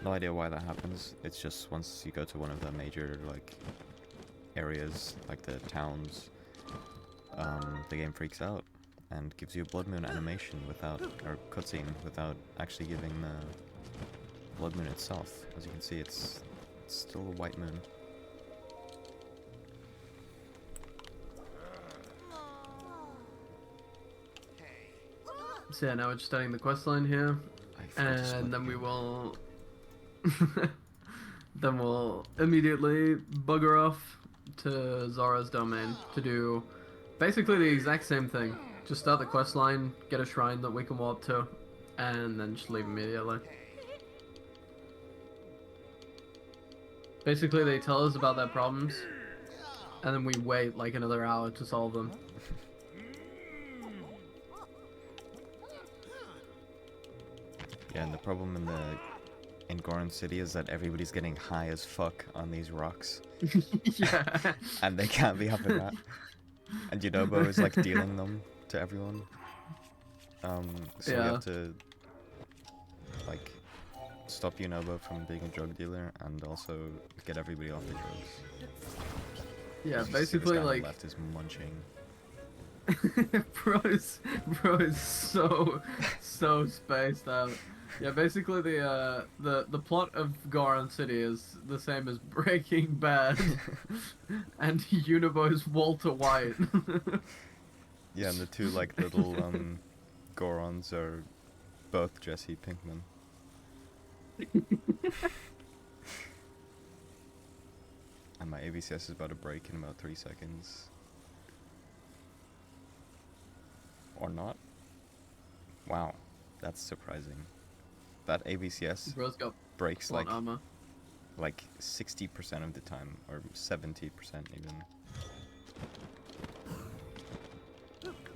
no idea why that happens. It's just once you go to one of the major like areas, like the towns, the game freaks out and gives you a blood moon animation without, or cutscene without actually giving the blood moon itself. As you can see, it's still a white moon. So yeah, now we're just starting the quest line here, I forgot to split and then the we game. will, then we'll immediately bugger off to Zora's domain to do basically the exact same thing. Just start the quest line, get a shrine that we can warp to, and then just leave immediately. Basically, they tell us about their problems, and then we wait like another hour to solve them. Yeah, and the problem in Goron City is that everybody's getting high as fuck on these rocks, Yeah. and they can't be having that. And Yunobo is like dealing them to everyone. So we Yeah. have to like stop Yunobo from being a drug dealer, and also get everybody off the drugs. Yeah, As you see, this basically guy on the like left is munching. bro is so spaced out. Yeah, basically the plot of Goron City is the same as Breaking Bad, and Unibo's Walter White. Yeah, and the two like little Gorons are both Jesse Pinkman. And my ABCS is about to break in about 3 seconds. Or not? Wow, that's surprising. That ABCS Bro's got breaks plot like armor. 60% of the time, or 70% even.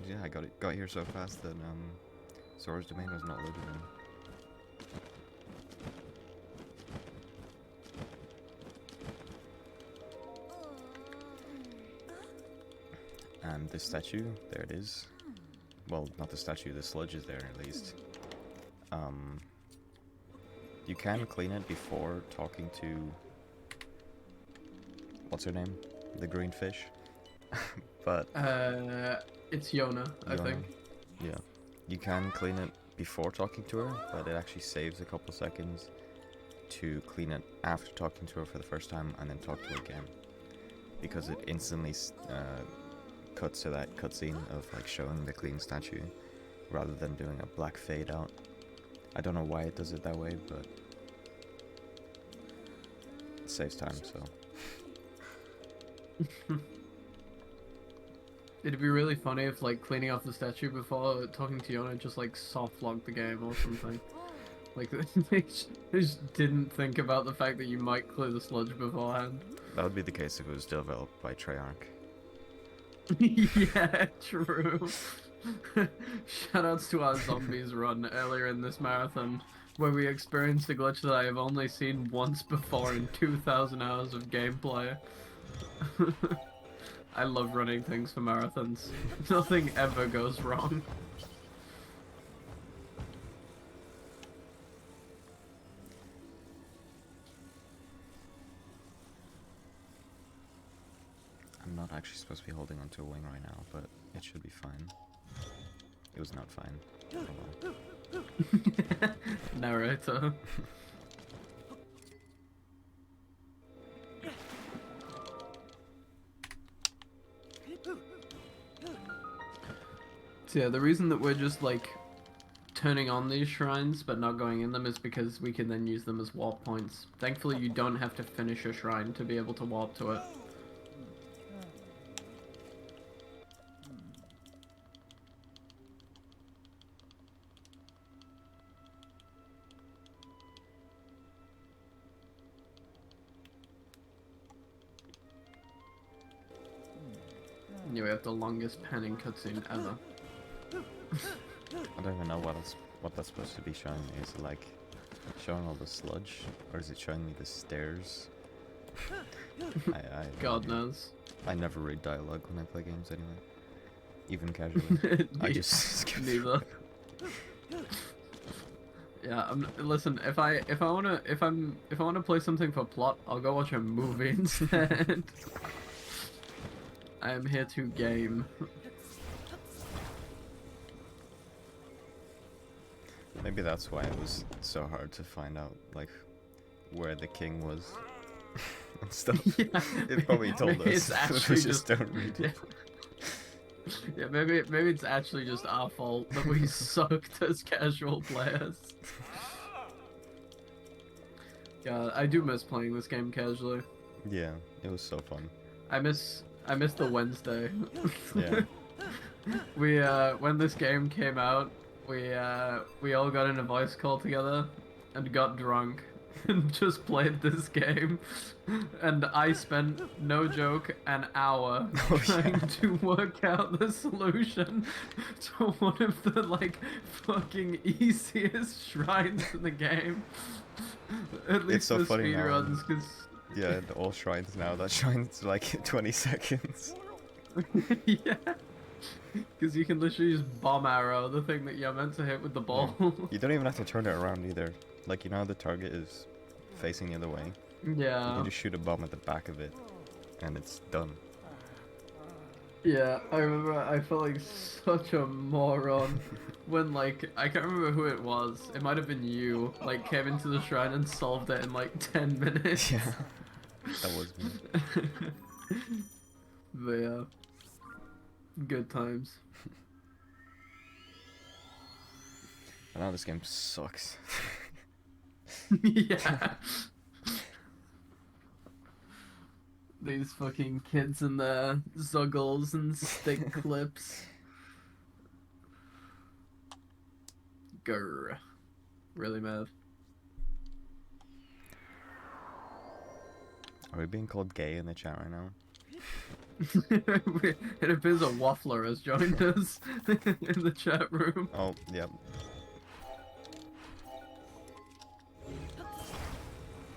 Yeah, I got here so fast that Zora's domain was not loaded in. And this statue, there it is. Well, not the statue, the sludge is there at least. You can clean it before talking to... What's her name? The green fish? But... It's Yona, I Yona. think. Yeah. You can clean it before talking to her, but it actually saves a couple seconds to clean it after talking to her for the first time and then talk to her again. Because it instantly cuts to that cutscene of like showing the clean statue rather than doing a black fade out. I don't know why it does it that way, but it saves time, so. It'd be really funny if like cleaning off the statue before talking to Yona just like soft locked the game or something. Like they just didn't think about the fact that you might clear the sludge beforehand. That would be the case if it was developed by Treyarch. Yeah, true. Shoutouts to our zombies run earlier in this marathon, where we experienced a glitch that I have only seen once before in 2,000 hours of gameplay. I love running things for marathons. Nothing ever goes wrong. I'm not actually supposed to be holding onto a wing right now, but it should be fine. It was not fine. Oh well. Narrator. So yeah, the reason that we're just like turning on these shrines but not going in them is because we can then use them as warp points. Thankfully you don't have to finish a shrine to be able to warp to it. Yeah, we have the longest panning cutscene ever. I don't even know what that's supposed to be showing me. Is it like showing all the sludge, or is it showing me the stairs? I have no God idea. knows. I never read dialogue when I play games anyway, even casually. I just skip through. Neither. Yeah, listen, if I wanna play something for plot, I'll go watch a movie instead. I am here to game. Maybe that's why it was so hard to find out, like, where the king was and stuff. Yeah, It probably told maybe us. it's actually We just don't read it. Yeah, maybe it's actually just our fault that we sucked as casual players. Yeah, I do miss playing this game casually. Yeah, it was so fun. I miss the Wednesday. Yeah. We when this game came out, we all got in a voice call together and got drunk and just played this game. And I spent, no joke, an hour trying to work out the solution to one of the like fucking easiest shrines in the game. At least so the funny now. speedruns, because Yeah, all shrines now. That shrine's like 20 seconds. yeah. Because you can literally just bomb arrow the thing that you're meant to hit with the ball. You don't even have to turn it around either. Like, you know how the target is facing the other way? You Yeah. can just shoot a bomb at the back of it, and it's done. Yeah, I remember I felt like such a moron when, like, I can't remember who it was. It might have been you, like, came into the shrine and solved it in like 10 minutes. Yeah. That was me. But yeah. Good times. And now this game sucks. Yeah. These fucking kids and their zuggles and stick clips. Grr. Really mad. Are we being called gay in the chat right now? It appears a waffler has joined us in the chat room. Oh, yep.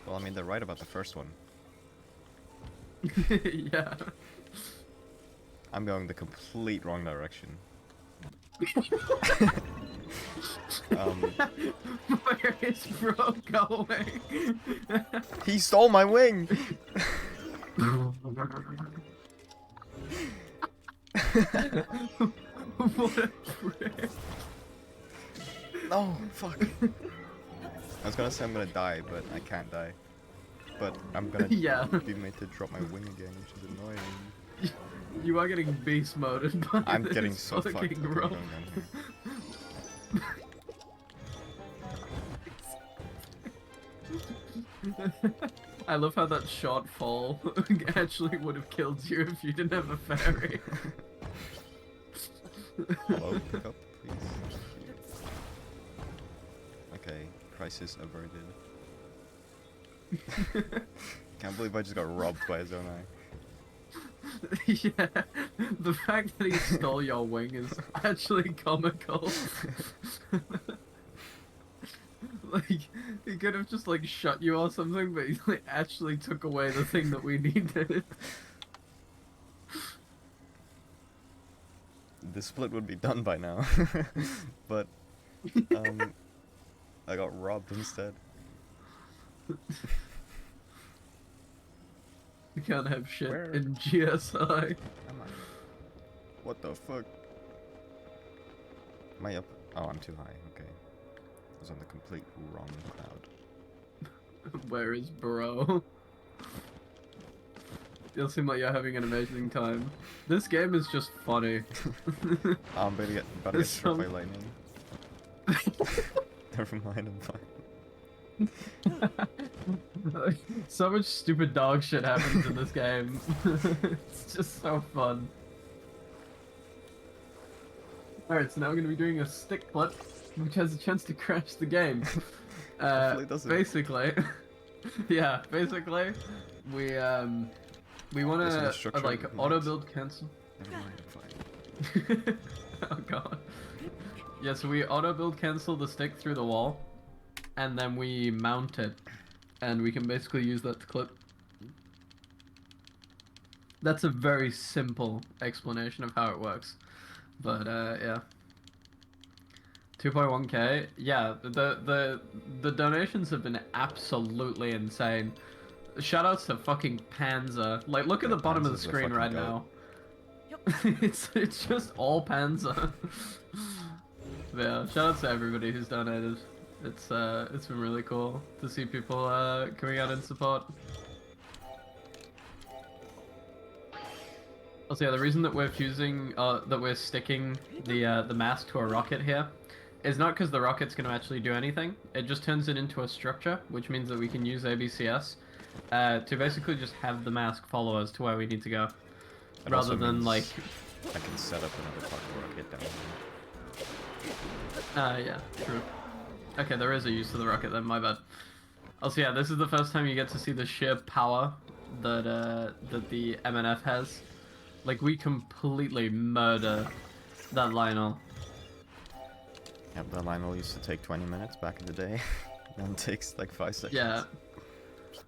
Well, I mean, they're right about the first one. Yeah. I'm going the complete wrong direction. Where is bro going? He stole my wing! What a prick. No, fuck. I was gonna say I'm gonna die, but I can't die. But I'm gonna Yeah. be made to drop my wing again, which is annoying. You are getting beast moded by I'm this getting so fucked. fucking Okay, rope. going down here. I love how that short fall actually would have killed you if you didn't have a fairy. Hello, pick up, please. Okay, crisis averted. Can't believe I just got robbed by his own eye. Yeah, the fact that he stole your wing is actually comical. Like, he could have just like shot you or something, but he like actually took away the thing that we needed. The split would be done by now, but I got robbed instead. You can't have shit Where? in GSI. Am I? What the fuck? Am I up? Oh, I'm too high. Okay, I was on the complete wrong cloud. Where is bro? You'll seem like you're having an amazing time. This game is just funny. I'm about to get There's struck by some- lightning. Never mind, I'm fine. So much stupid dog shit happens in this game. It's just so fun. Alright, so now we're gonna be doing a stick flip, which has a chance to crash the game. Hopefully it doesn't. Basically, yeah, basically, we There's wanna an instruction like in auto that. build cancel. Never mind, I'm fine. Oh god. Yeah, so we auto build cancel the stick through the wall, and then we mount it, and we can basically use that to clip. That's a very simple explanation of how it works, but yeah. 2.1k. Yeah, the donations have been absolutely insane. Shoutouts to fucking Panzer. Like, look at Yeah, the bottom of the Panzer's the screen fucking right goat. now. it's just all Panzer. But yeah, shoutouts to everybody who's donated. It's been really cool to see people coming out in support. Also, yeah, the reason that we're sticking the mask to a rocket here is not because the rocket's going to actually do anything. It just turns it into a structure, which means that we can use ABCS to basically just have the mask follow us to where we need to go, It rather also than means like. I can set up another part of the rocket down here. Yeah, true. Okay, there is a use to the rocket then. My bad. Also, yeah, this is the first time you get to see the sheer power that that the MNF has. Like, we completely murder that Lionel. Yeah, the Lionel used to take 20 minutes back in the day. Now it takes like 5 seconds. Yeah.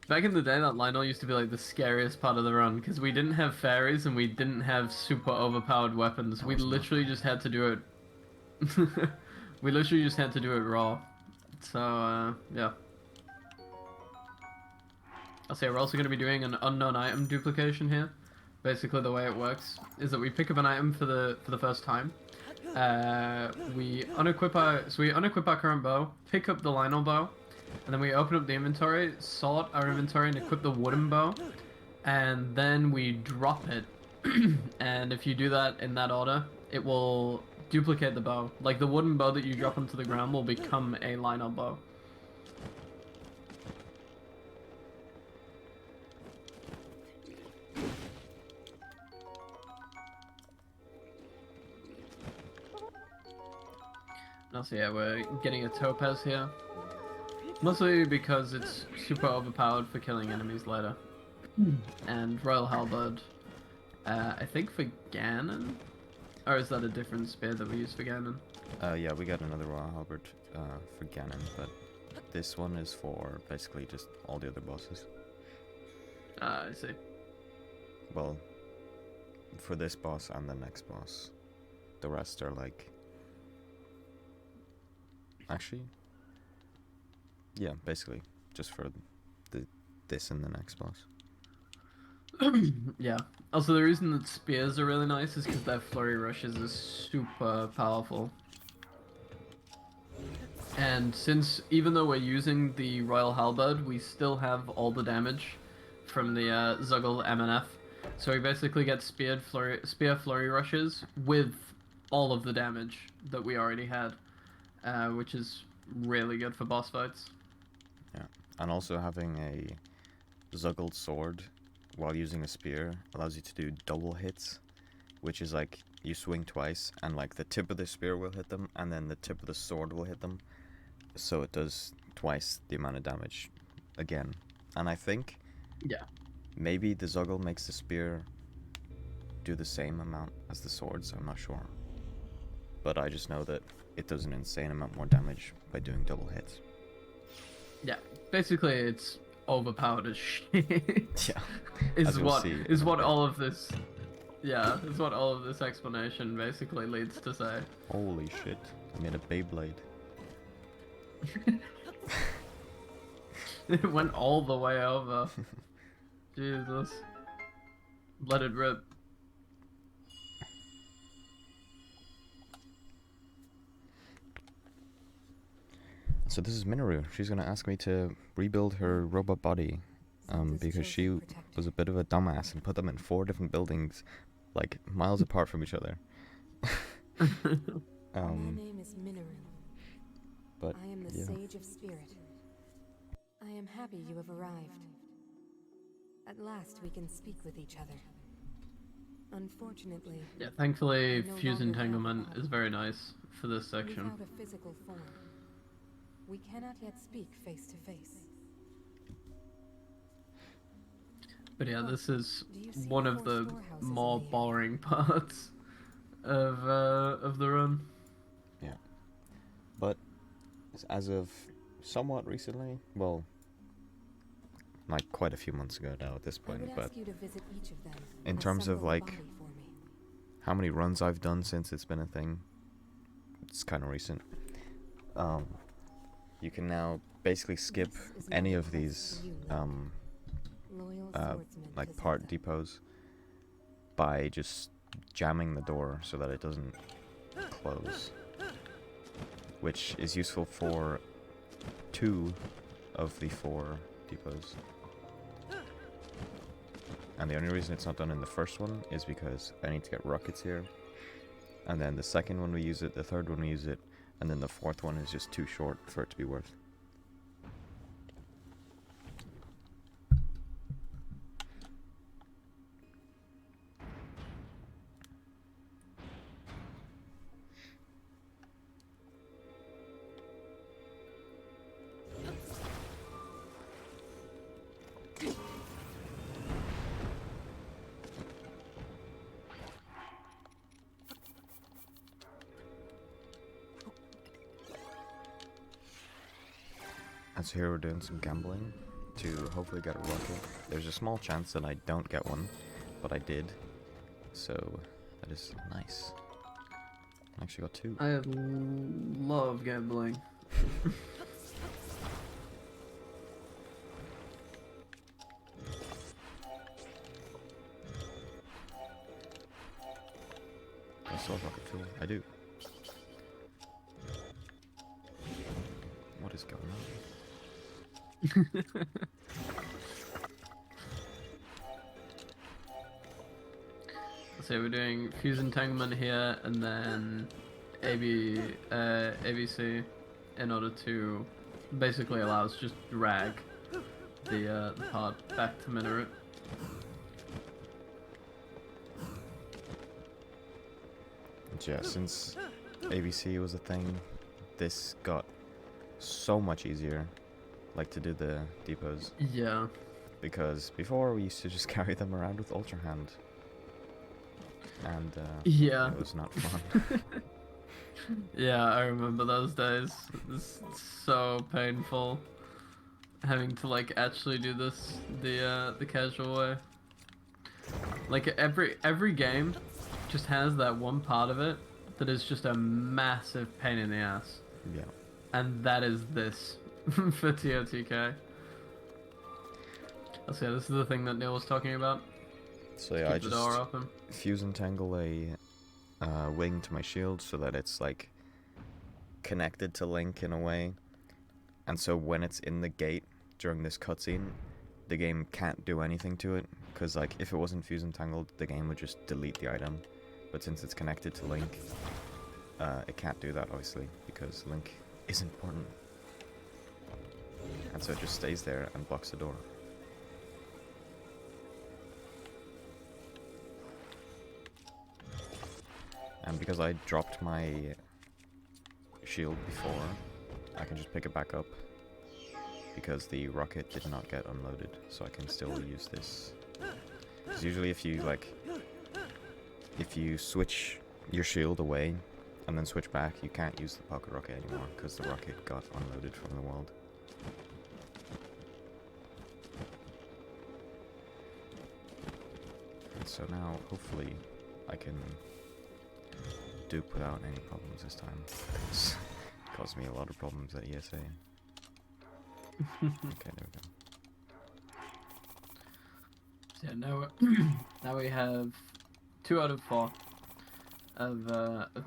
Back in the day, that Lionel used to be like the scariest part of the run, because we didn't have fairies and we didn't have super overpowered weapons. We literally just had to do it. We literally just had to do it raw. So, yeah. I'll say we're also going to be doing an unknown item duplication here. Basically, the way it works is that we pick up an item for the first time. We unequip our current bow, pick up the Lionel bow, and then we open up the inventory, sort our inventory, and equip the wooden bow, and then we drop it. And if you do that in that order, it will duplicate the bow. Like, the wooden bow that you drop onto the ground will become a Lionel bow. Also, yeah, we're getting a topaz here. Mostly because it's super overpowered for killing enemies later. And Royal Halberd, I think for Ganon? Or is that a different spear that we use for Ganon? Yeah, we got another Royal Halberd for Ganon, but this one is for basically just all the other bosses. I see. Well, for this boss and the next boss. The rest are like... Actually... Yeah, basically, just for this and the next boss. Yeah. Also, the reason that spears are really nice is because their flurry rushes are super powerful. And since, even though we're using the Royal Halberd, we still have all the damage from the Zuggle MNF. So we basically get spear flurry rushes with all of the damage that we already had, which is really good for boss fights. Yeah, and also having a Zuggled sword while using a spear allows you to do double hits, which is like you swing twice and like the tip of the spear will hit them and then the tip of the sword will hit them, so it does twice the amount of damage again. And I think maybe the Zuggle makes the spear do the same amount as the sword, so I'm not sure, but I just know that it does an insane amount more damage by doing double hits. Yeah, basically it's overpowered as shit. Yeah, is what all of this. Yeah, is what all of this explanation basically leads to say. Holy shit! I made a Beyblade. It went all the way over. Jesus. Let it rip. So this is Minoru. She's gonna ask me to rebuild her robot body, because she was a bit of a dumbass and put them in 4 different buildings, like miles apart from each other. My name is Minoru. But I am the yeah. Sage of Spirit. I am happy you have arrived. At last we can speak with each other. Unfortunately, Yeah, thankfully no Fuse longer have Entanglement body. is very nice for this section. Without a physical form, we cannot yet speak face to face. But yeah, this is Do you see one the of 4 the storehouses more in the air? boring parts of the run. Yeah. But as of somewhat recently, well, like quite a few months ago now at this I point, would but ask you to visit each of them in and terms of assemble a like body for me. how many runs I've done since it's been a thing, it's kind of recent. you can now basically skip This is any no of quest these for you, Loyal swordsman like to part Zeta. depots by just jamming the door so that it doesn't close, which is useful for 2 of the 4 depots. And the only reason it's not done in the first one is because I need to get rockets here, and then the second one we use it, the third one we use it, and then the fourth one is just too short for it to be worth. And so here we're doing some gambling to hopefully get a rocket. There's a small chance that I don't get one, but I did. So that is nice. I actually got 2. I love gambling. I still have rocket fuel. I do. What is going on? So we're doing fuse entanglement here, and then ABC in order to basically allow us to just drag the part back to Minaret. Yeah, since ABC was a thing, this got so much easier, like to do the depots, Yeah. because before we used to just carry them around with Ultra Hand, and Yeah. it was not fun. Yeah, I remember those days. It's so painful having to like actually do this the casual way. Like every game just has that one part of it that is just a massive pain in the ass. Yeah. And that is this for TOTK. Let's see, this is the thing that Neil was talking about. So yeah, Keep I the just door open. fuse entangle a wing to my shield so that it's like connected to Link in a way, and so when it's in the gate during this cutscene, the game can't do anything to it, because like if it wasn't fuse entangled, the game would just delete the item, but since it's connected to Link, it can't do that obviously because Link is important, and so it just stays there and blocks the door. And because I dropped my shield before, I can just pick it back up because the rocket did not get unloaded, so I can still use this. Because usually if you switch your shield away and then switch back, you can't use the pocket rocket anymore because the rocket got unloaded from the world. And so now, hopefully, I can dupe without any problems this time. It's caused me a lot of problems at ESA. Okay, there we go. So yeah, now we have 2 out of 4 of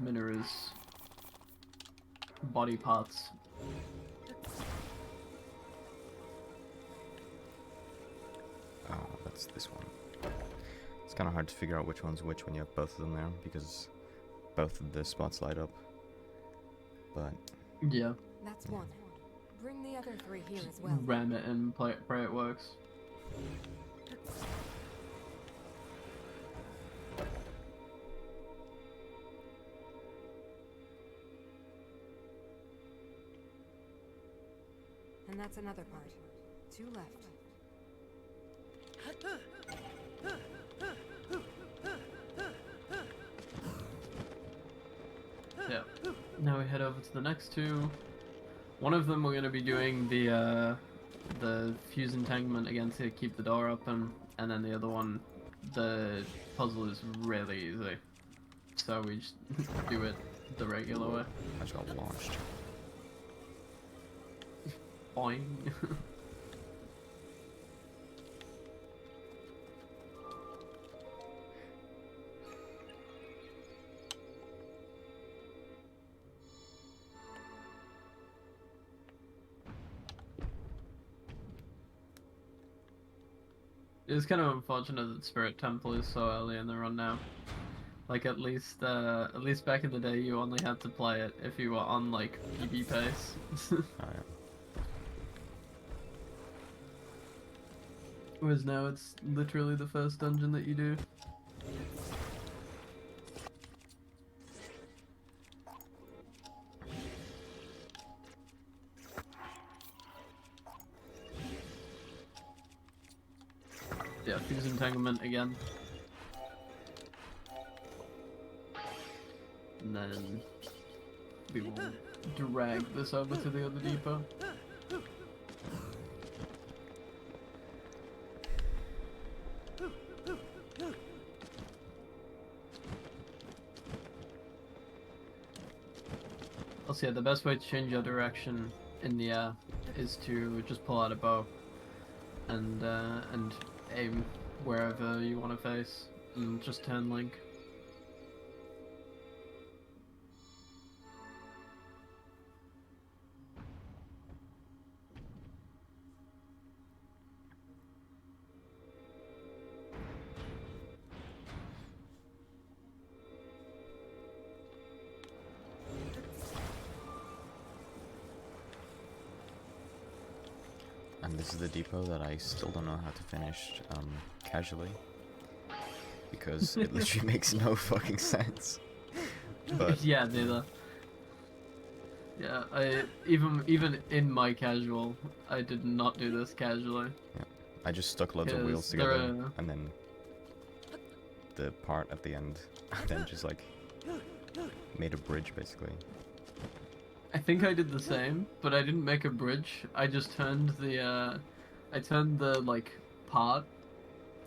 Minaru's body parts. Oh, that's this one. It's kind of hard to figure out which one's which when you have both of them there, because both of the spots light up. But Yeah. That's one. Bring the other 3 here as well. Ram it and pray it works. And that's another part. 2 left. Yeah. Now we head over to the next 2. One of them we're going to be doing the fuse entanglement again to keep the door open, and then the other one, the puzzle is really easy. So we just do it the regular way. I just got launched. boing. It's kind of unfortunate that Spirit Temple is so early in the run now. Like at least back in the day, you only had to play it if you were on like PB pace. Oh, yeah. Whereas now it's literally the first dungeon that you do. Yeah, Fuse Entanglement again. And then we will drag this over to the other depot. Also, yeah, the best way to change your direction in the air is to just pull out a bow and aim wherever you want to face and just turn Link. And this is the depot that I still don't know how to finish casually. Because it literally makes no fucking sense. But Yeah, neither. Yeah, I even in my casual, I did not do this casually. I just stuck loads of wheels Because there together are- and then the part at the end, and then just like made a bridge basically. I think I did the same, but I didn't make a bridge. I just turned the like part.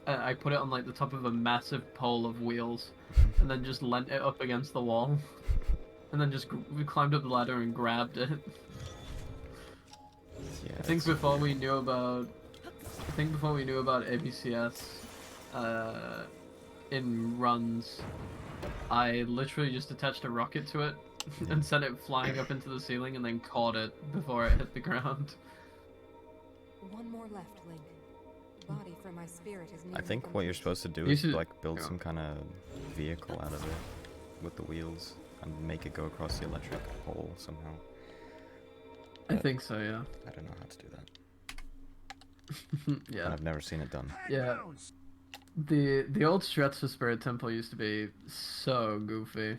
I put it on like the top of a massive pole of wheels, and then just leant it up against the wall, and then just we climbed up the ladder and grabbed it. Yeah, I think it's- before we knew about ABCS, in runs, I literally just attached a rocket to it and sent it flying up into the ceiling and then caught it before it hit the ground. One more left, Link. Body for my spirit is near I think what you're supposed to do You is should- like build yeah. some kind of vehicle out of it with the wheels and make it go across the electric pole somehow. I think so, yeah. I don't know how to do that. And Yeah. I've never seen it done. Yeah. The old strats for Spirit Temple used to be so goofy.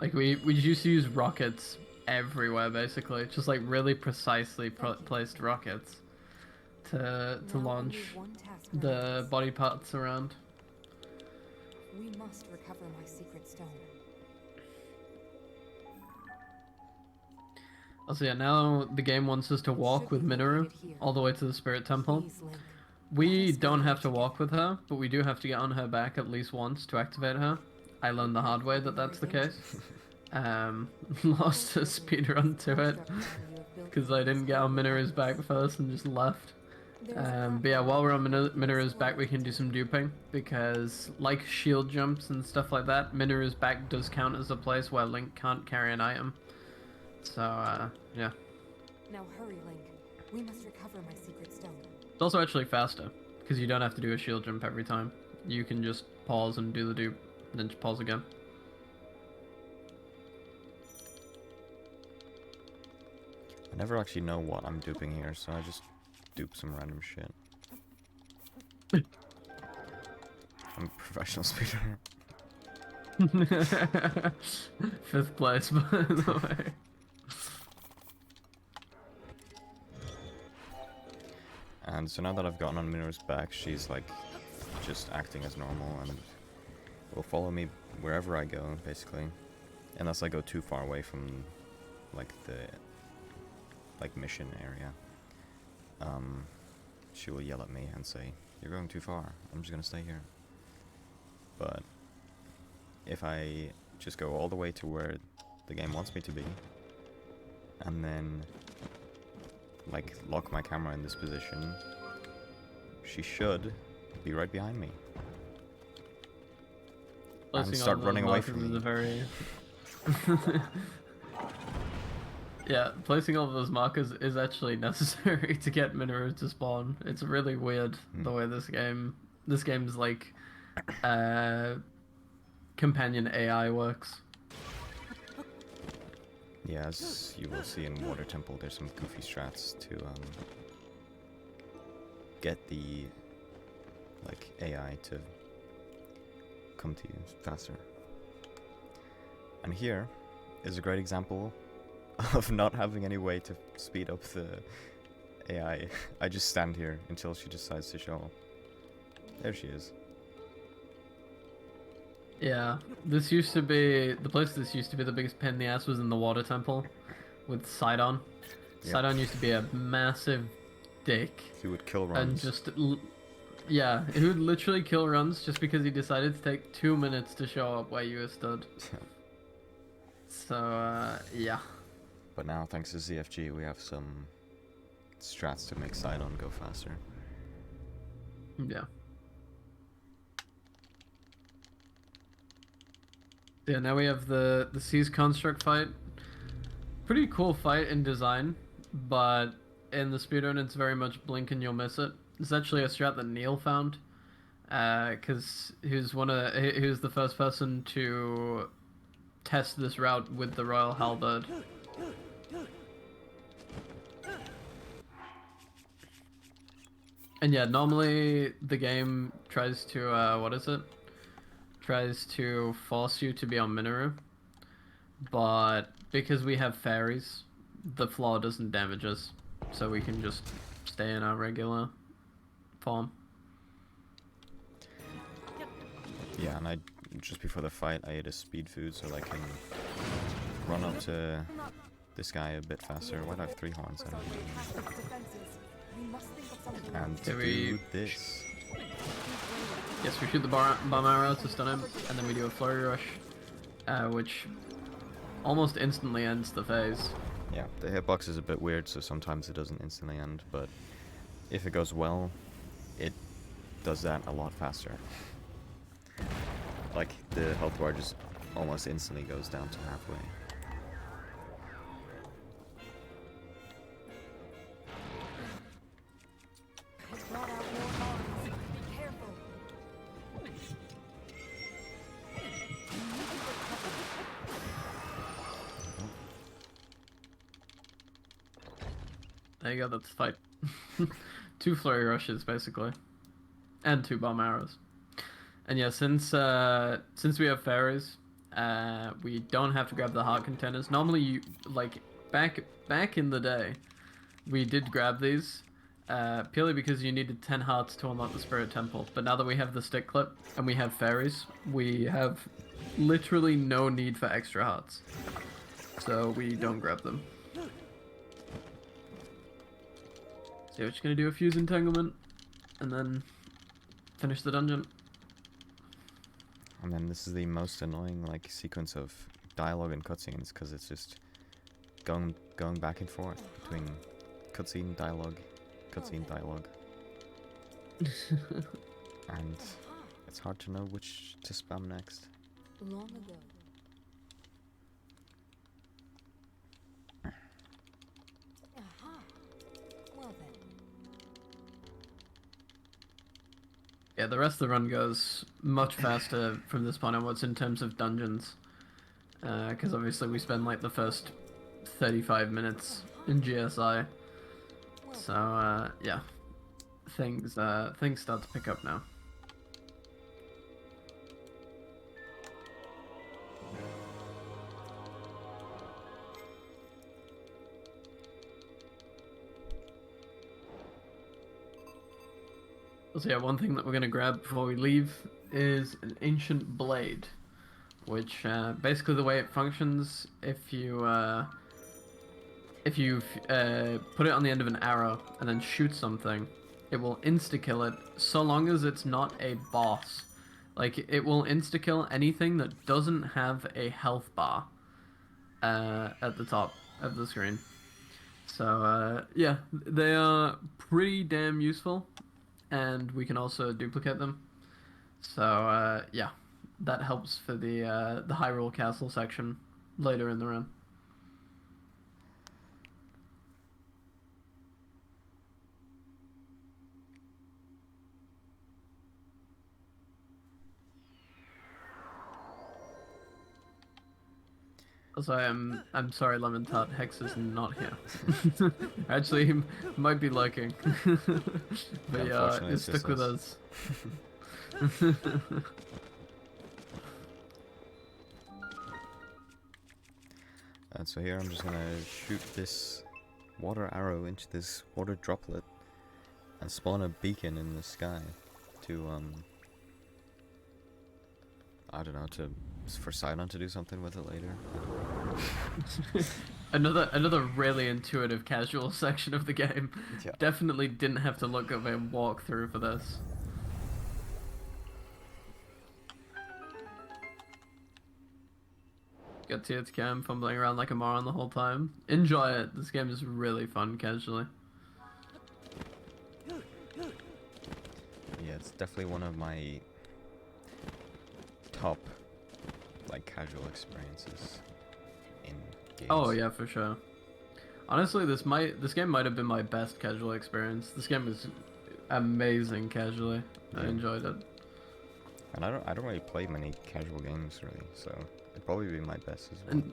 Like we used to use rockets everywhere basically, just like really precisely placed rockets to Now launch only one task the remains. body parts around. We must recover my secret stone. Also, yeah, now the game wants us to walk Should with be Minoru located here. all the way to the Spirit Temple. Please, Link. We Let us don't go have to together. walk with her, but we do have to get on her back at least once to activate her. I learned the hard way that that's the case. Lost a speedrun to it because I didn't get on Minoru's back first and just left. But yeah, while we're on Minoru's back, we can do some duping because, like shield jumps and stuff like that, Minoru's back does count as a place where Link can't carry an item. So yeah, Now hurry, Link. We must recover my secret stone. it's also actually faster because you don't have to do a shield jump every time. You can just pause and do the dupe, and then just pause again. I never actually know what I'm duping here, so I just dupe some random shit. I'm a professional speedrunner. 5th place, by the way. And so now that I've gotten on Minoru's back, she's like just acting as normal and will follow me wherever I go, basically. Unless I go too far away from like the mission area. She will yell at me and say, "You're going too far. I'm just gonna stay here." But if I just go all the way to where the game wants me to be, and then like lock my camera in this position, she should be right behind me. And Placing all start those running away markers from is me. a very yeah, placing all of those markers is actually necessary to get Minoru to spawn. It's really weird the way this game's like companion AI works. Yeah, as you will see in Water Temple, there's some goofy strats to get the like AI to come to you faster. And here is a great example of not having any way to speed up the AI. I just stand here until she decides to show up. There she is. Yeah, this used to be the place. This used to be the biggest pain in the ass was in the Water Temple, with Sidon. Yep. Sidon used to be a massive dick, He would kill and runs. just yeah, he would literally kill runs just because he decided to take 2 minutes to show up where you were stood. So yeah. But now, thanks to ZFG, we have some strats to make Sidon go faster. Yeah. Yeah, now we have the Seas Construct fight. Pretty cool fight in design, but in the speedrun it's very much blink and you'll miss it. It's actually a strat that Neil found, because he was the first person to test this route with the Royal Halberd. And yeah, normally the game tries to tries to force you to be on Minoru, but because we have fairies, the floor doesn't damage us, so we can just stay in our regular form. Yeah, and just before the fight, I ate a speed food so I can run up to this guy a bit faster. Why do I have 3 horns? And to do this. Yes, we shoot the bomb arrow to stun him, and then we do a flurry rush, which almost instantly ends the phase. Yeah, the hitbox is a bit weird, so sometimes it doesn't instantly end, but if it goes well, it does that a lot faster. Like, the health bar just almost instantly goes down to halfway. There you go, that's the fight. 2 flurry rushes, basically. And 2 bomb arrows. And yeah, since we have fairies, we don't have to grab the heart containers. Normally, you like back in the day, we did grab these purely because you needed 10 hearts to unlock the Spirit Temple. But now that we have the stick clip and we have fairies, we have literally no need for extra hearts. So we don't grab them. So we're just gonna do a fuse entanglement, and then finish the dungeon. And then this is the most annoying like sequence of dialogue and cutscenes because it's just going back and forth between cutscene dialogue, and it's hard to know which to spam next. Long ago. Aha. Well then. Yeah, the rest of the run goes much faster from this point onwards in terms of dungeons. Because obviously we spend like the first 35 minutes in GSI. So, yeah. Things start to pick up now. So yeah, one thing that we're gonna grab before we leave is an ancient blade, which basically the way it functions, if you put it on the end of an arrow and then shoot something, it will insta-kill it so long as it's not a boss. Like, it will insta-kill anything that doesn't have a health bar at the top of the screen. So yeah, they are pretty damn useful, and we can also duplicate them. So yeah, that helps for the Hyrule Castle section later in the run. Also, I'm sorry, Lemon Tart. Hex is not here. Actually, he might be lurking. But yeah, Unfortunately, he's it's just stuck with us. us. And so here I'm just gonna shoot this water arrow into this water droplet and spawn a beacon in the sky to I don't know, for Sidon to do something with it later. Another really intuitive casual section of the game. Yeah. Definitely didn't have to look at a walkthrough for this. Got TF Cam fumbling around like a moron the whole time. Enjoy it. This game is really fun casually. Yeah, it's definitely one of my top like casual experiences in games. Oh yeah, for sure. Honestly, this game might have been my best casual experience. This game was amazing casually. I Yeah. enjoyed it. And I don't really play many casual games really, so it'd probably be my best as well. And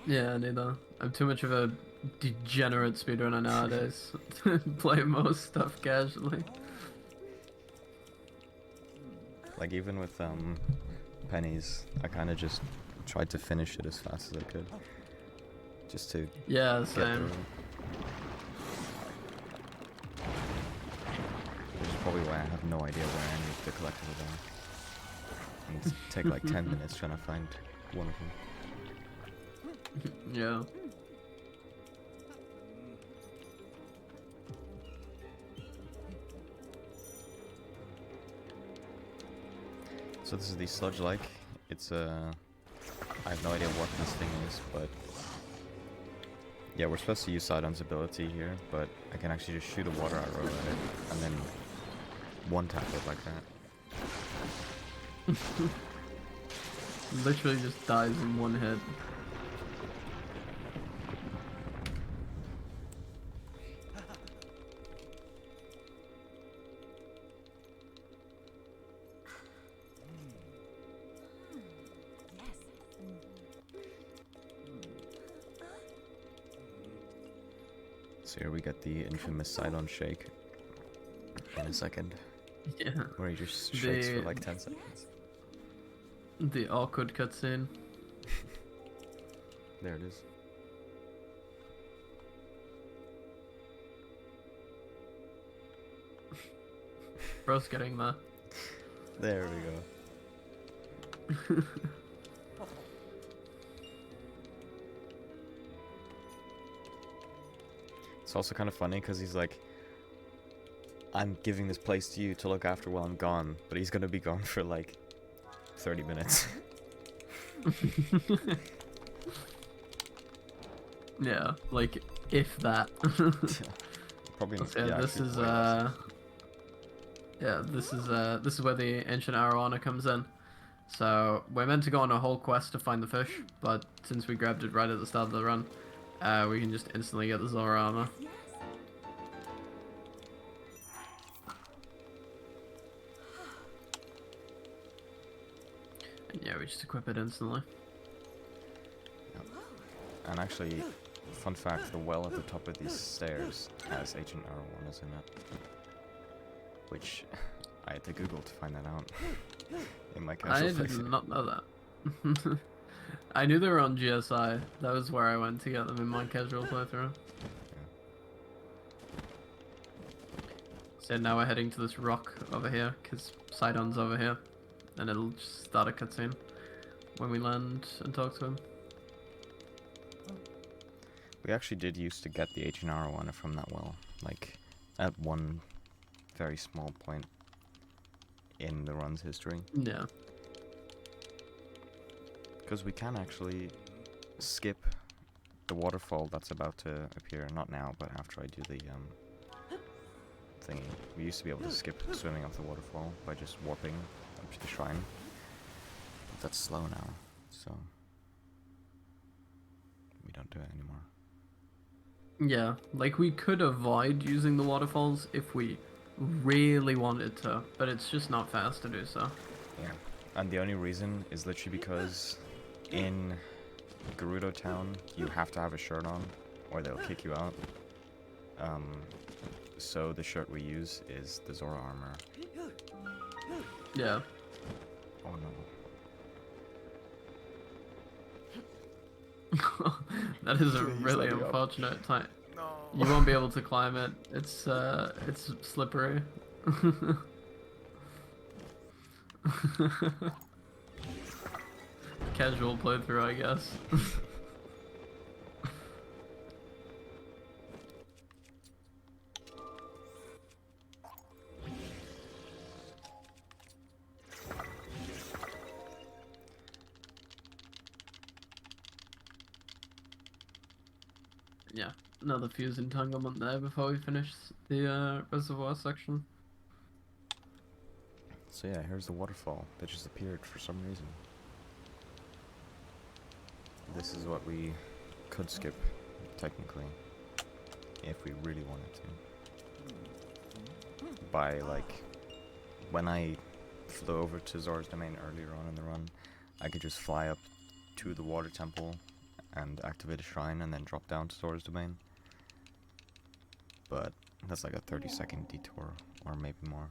yeah, neither. I'm too much of a degenerate speedrunner nowadays to play most stuff casually. Like even with pennies, I kind of just tried to finish it as fast as I could, just to Yeah, get same. through. Which is probably why I have no idea where any of the collectibles are. And it's take like 10 minutes trying to find one of them. Yeah. So this is the Sludge Like. It's I have no idea what this thing is, but yeah, we're supposed to use Sidon's ability here, but I can actually just shoot a water arrow at it and then one tap it like that. Literally just dies in one hit. So here we get the infamous Sidon shake in a second, Yeah. where he just shakes for The- like 10 seconds. The awkward cutscene. There it is. Bro's getting there. There we go. It's also kind of funny because he's like, I'm giving this place to you to look after while I'm gone, but he's gonna be gone for like 30 minutes. Yeah, like if that. Probably not. Yeah, Yeah, this actually is way less. yeah, this is where the ancient arowana comes in. So we're meant to go on a whole quest to find the fish, but since we grabbed it right at the start of the run, we can just instantly get the Zora armor. And yeah, we just equip it instantly. And actually, fun fact, the well at the top of these stairs has Ancient Arowanas in it. Which I had to Google to find that out in my I casual did playthrough. not know that. I knew they were on GSI. That was where I went to get them in my casual playthrough. So now we're heading to this rock over here, because Sidon's over here. And it'll just start a cutscene when we land and talk to him. We actually did used to get the Ancient Arowana from that well, like at one very small point in the run's history. Yeah. Because we can actually skip the waterfall that's about to appear, not now, but after I do the thingy. We used to be able to skip swimming up the waterfall by just warping up to the shrine. But that's slow now, so we don't do it anymore. Yeah, like we could avoid using the waterfalls if we really wanted to, but it's just not fast to do so. Yeah, and the only reason is literally because in Gerudo Town you have to have a shirt on or they'll kick you out. So the shirt we use is the Zora armor. Yeah. Oh no. That is a Please really let me up. unfortunate time. No. You won't be able to climb it. It's slippery. Casual playthrough, I guess. Yeah, another fuse entanglement there before we finish the reservoir section. So yeah, here's the waterfall that just appeared for some reason. This is what we could skip, technically, if we really wanted to. By, like, when I flew over to Zora's Domain earlier on in the run, I could just fly up to the water temple and activate a shrine and then drop down to Zora's Domain. But that's like a 30-second detour, or maybe more.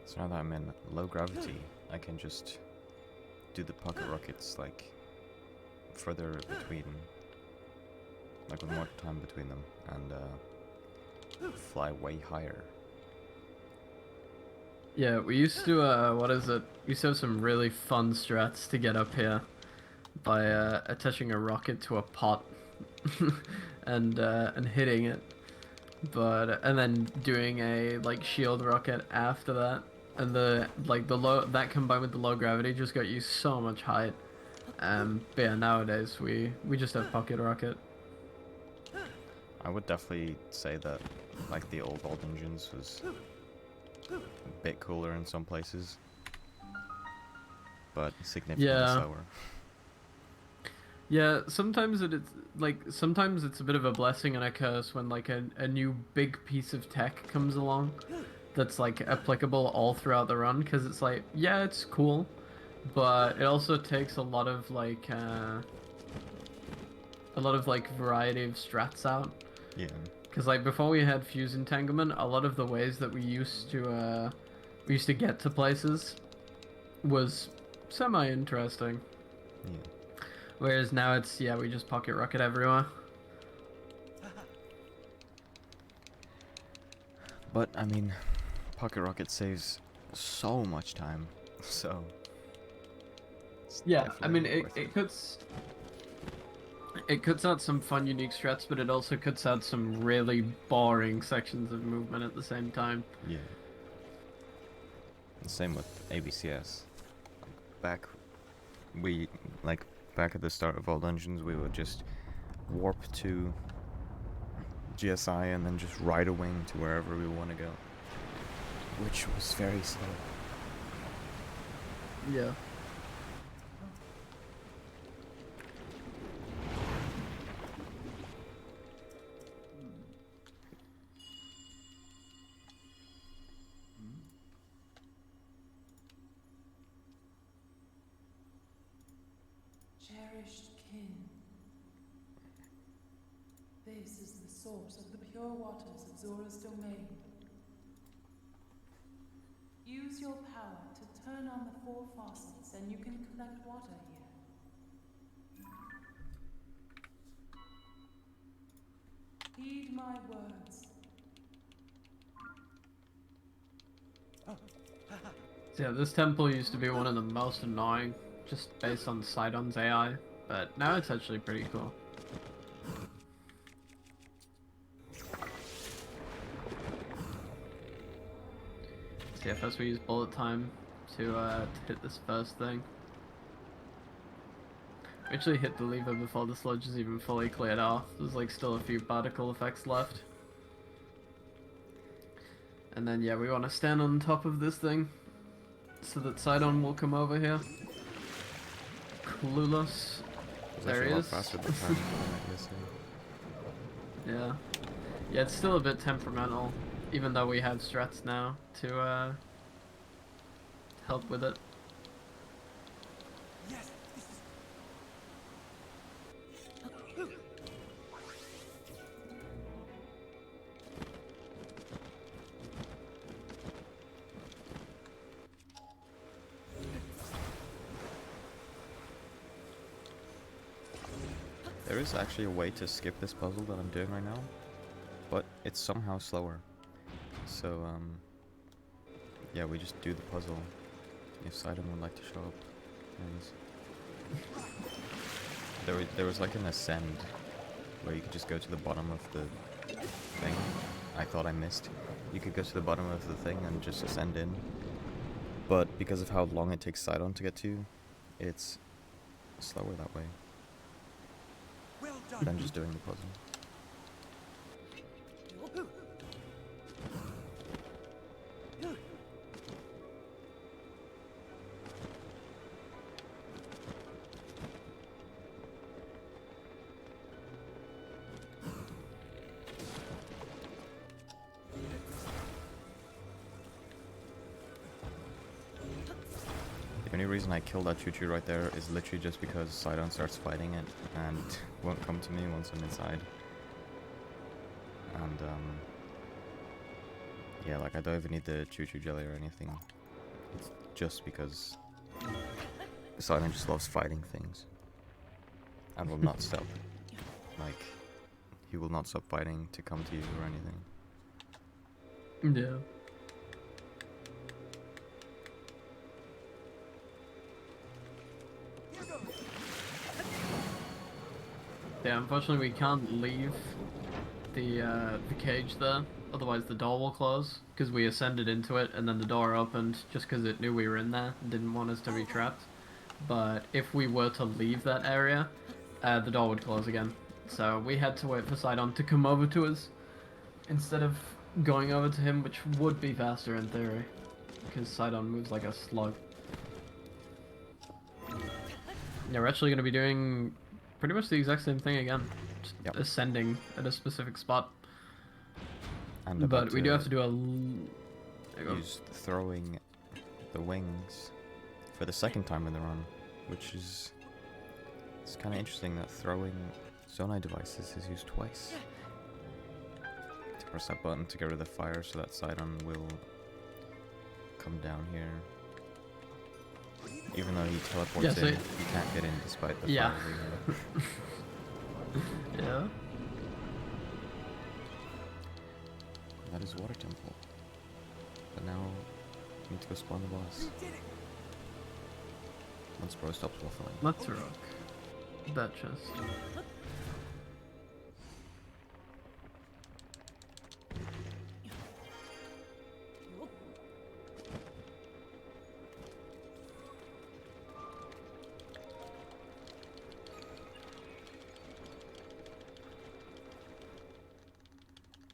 So now that I'm in low gravity, I can just do the pocket rockets, like, further between, like with more time between them, and fly way higher. Yeah, we used to, what is it? We used to have some really fun strats to get up here by attaching a rocket to a pot and hitting it. But and then doing a like shield rocket after that, and the low that combined with the low gravity just got you so much height. But yeah, nowadays we just have pocket rocket. I would definitely say that, like, the old engines was a bit cooler in some places, but significantly Yeah. slower. Yeah, sometimes sometimes it's a bit of a blessing and a curse when like a new big piece of tech comes along that's like applicable all throughout the run, because it's like, yeah, it's cool, but it also takes a lot of variety of strats out. Yeah. Because like before we had fuse entanglement, a lot of the ways that we used to get to places was semi-interesting. Yeah. Whereas now it's, yeah, we just pocket rocket everywhere. But, I mean, pocket rocket saves so much time, so... it's Yeah, I mean, definitely worth it cuts out some fun, unique strats, but it also cuts out some really boring sections of movement at the same time. Yeah. The same with ABCS. Back at the start of all dungeons, we would just warp to GSI and then just ride a wing to wherever we want to go, which was very slow. Yeah. Cherished kin, this is the source of the pure waters of Zora's Domain. Use your power to turn on the 4 faucets and you can collect water here. Heed my words. So yeah, this temple used to be one of the most annoying, just based on Sidon's AI, but now it's actually pretty cool. So yeah, first we use bullet time to hit this first thing. We actually hit the lever before the sludge is even fully cleared off. There's like still a few particle effects left. And then yeah, we want to stand on top of this thing so that Sidon will come over here. Clueless. It's There actually he a lot is. faster than time yesterday. Yeah. Yeah, it's still a bit temperamental, even though we have strats now to help with it. There is actually a way to skip this puzzle that I'm doing right now, but it's somehow slower. So, yeah, we just do the puzzle if Sidon would like to show up. There was like an ascend where you could just go to the bottom of the thing. I thought I missed. You could go to the bottom of the thing and just ascend in. But because of how long it takes Sidon to get to, it's slower that way than just doing the puzzle. The only reason I killed that choo-choo right there is literally just because Sidon starts fighting it and won't come to me once I'm inside. And yeah, like I don't even need the choo-choo jelly or anything. It's just because Sidon just loves fighting things and will not stop. Like, he will not stop fighting to come to you or anything. Yeah. Yeah, unfortunately we can't leave the cage there, otherwise the door will close, because we ascended into it and then the door opened just because it knew we were in there and didn't want us to be trapped. But if we were to leave that area, the door would close again. So we had to wait for Sidon to come over to us instead of going over to him, which would be faster in theory, because Sidon moves like a slug. Yeah, we're actually going to be doing pretty much the exact same thing again, just Yep. ascending at a specific spot. And But about we do have to do a... There you go. use throwing the wings for the second time in the run, which is... It's kind of interesting that throwing Zonai devices is used twice. To press that button to get rid of the fire so that Sidon will come down here. Even though he teleports Yeah, so in, he can't get in despite the Yeah. fire being there. Yeah. That is Water Temple. But now, we need to go spawn the boss. Once bro stops waffling. Let's rock that chest.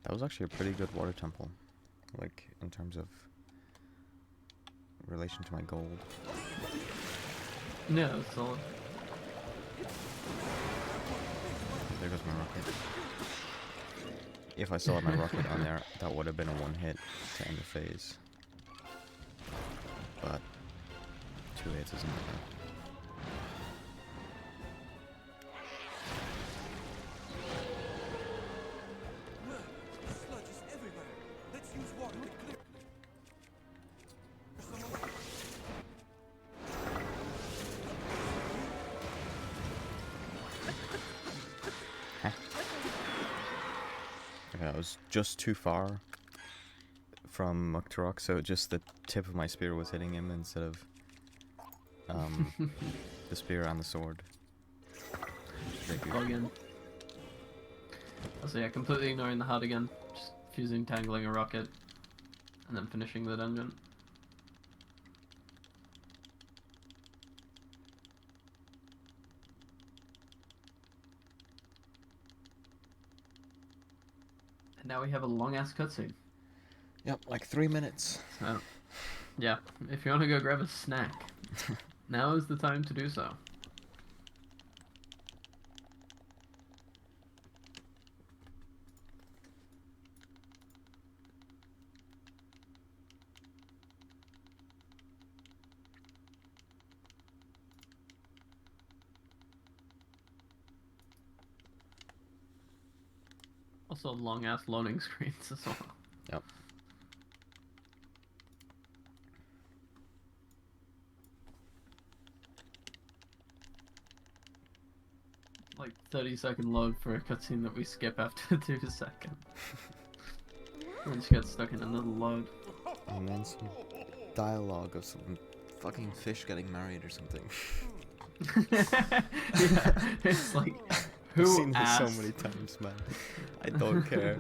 That was actually a pretty good water temple. Like, in terms of relation to my gold. Yeah, that's solid. There goes my rocket. If I still had my rocket on there, that would have been a one hit to end the phase. But 2 hits isn't enough. Sludge is everywhere. Let's use water to clear. I was just too far from Muktarok, so just the tip of my spear was hitting him instead of the spear and the sword. Very good. Again. So yeah, completely ignoring the HUD again. Just fusing, tangling a rocket, and then finishing the dungeon. And now we have a long ass cutscene. Yep, like 3 minutes. So, yeah, if you want to go grab a snack, now is the time to do so. Also, long ass loading screens as well. Yep. Like 30-second load for a cutscene that we skip after 2 seconds. Once you get stuck in another load. And then some dialogue of some fucking fish getting married or something. Yeah, it's like, who I've seen this asked? so many times, man. I don't care.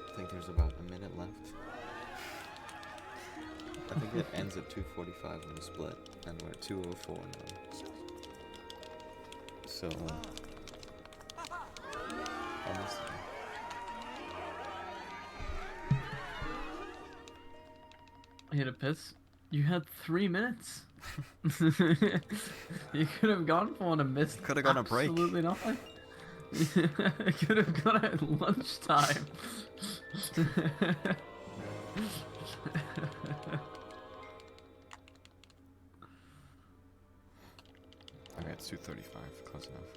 I think there's about a minute left. I think it ends at 2:45 on the split, and we're at 2:04 now. So, almost there. I hit a piss. You had 3 minutes. You could have gone for one and missed. Could have gone a break. Absolutely nothing. Could have gone at lunchtime. Okay, it's 2:35, close enough.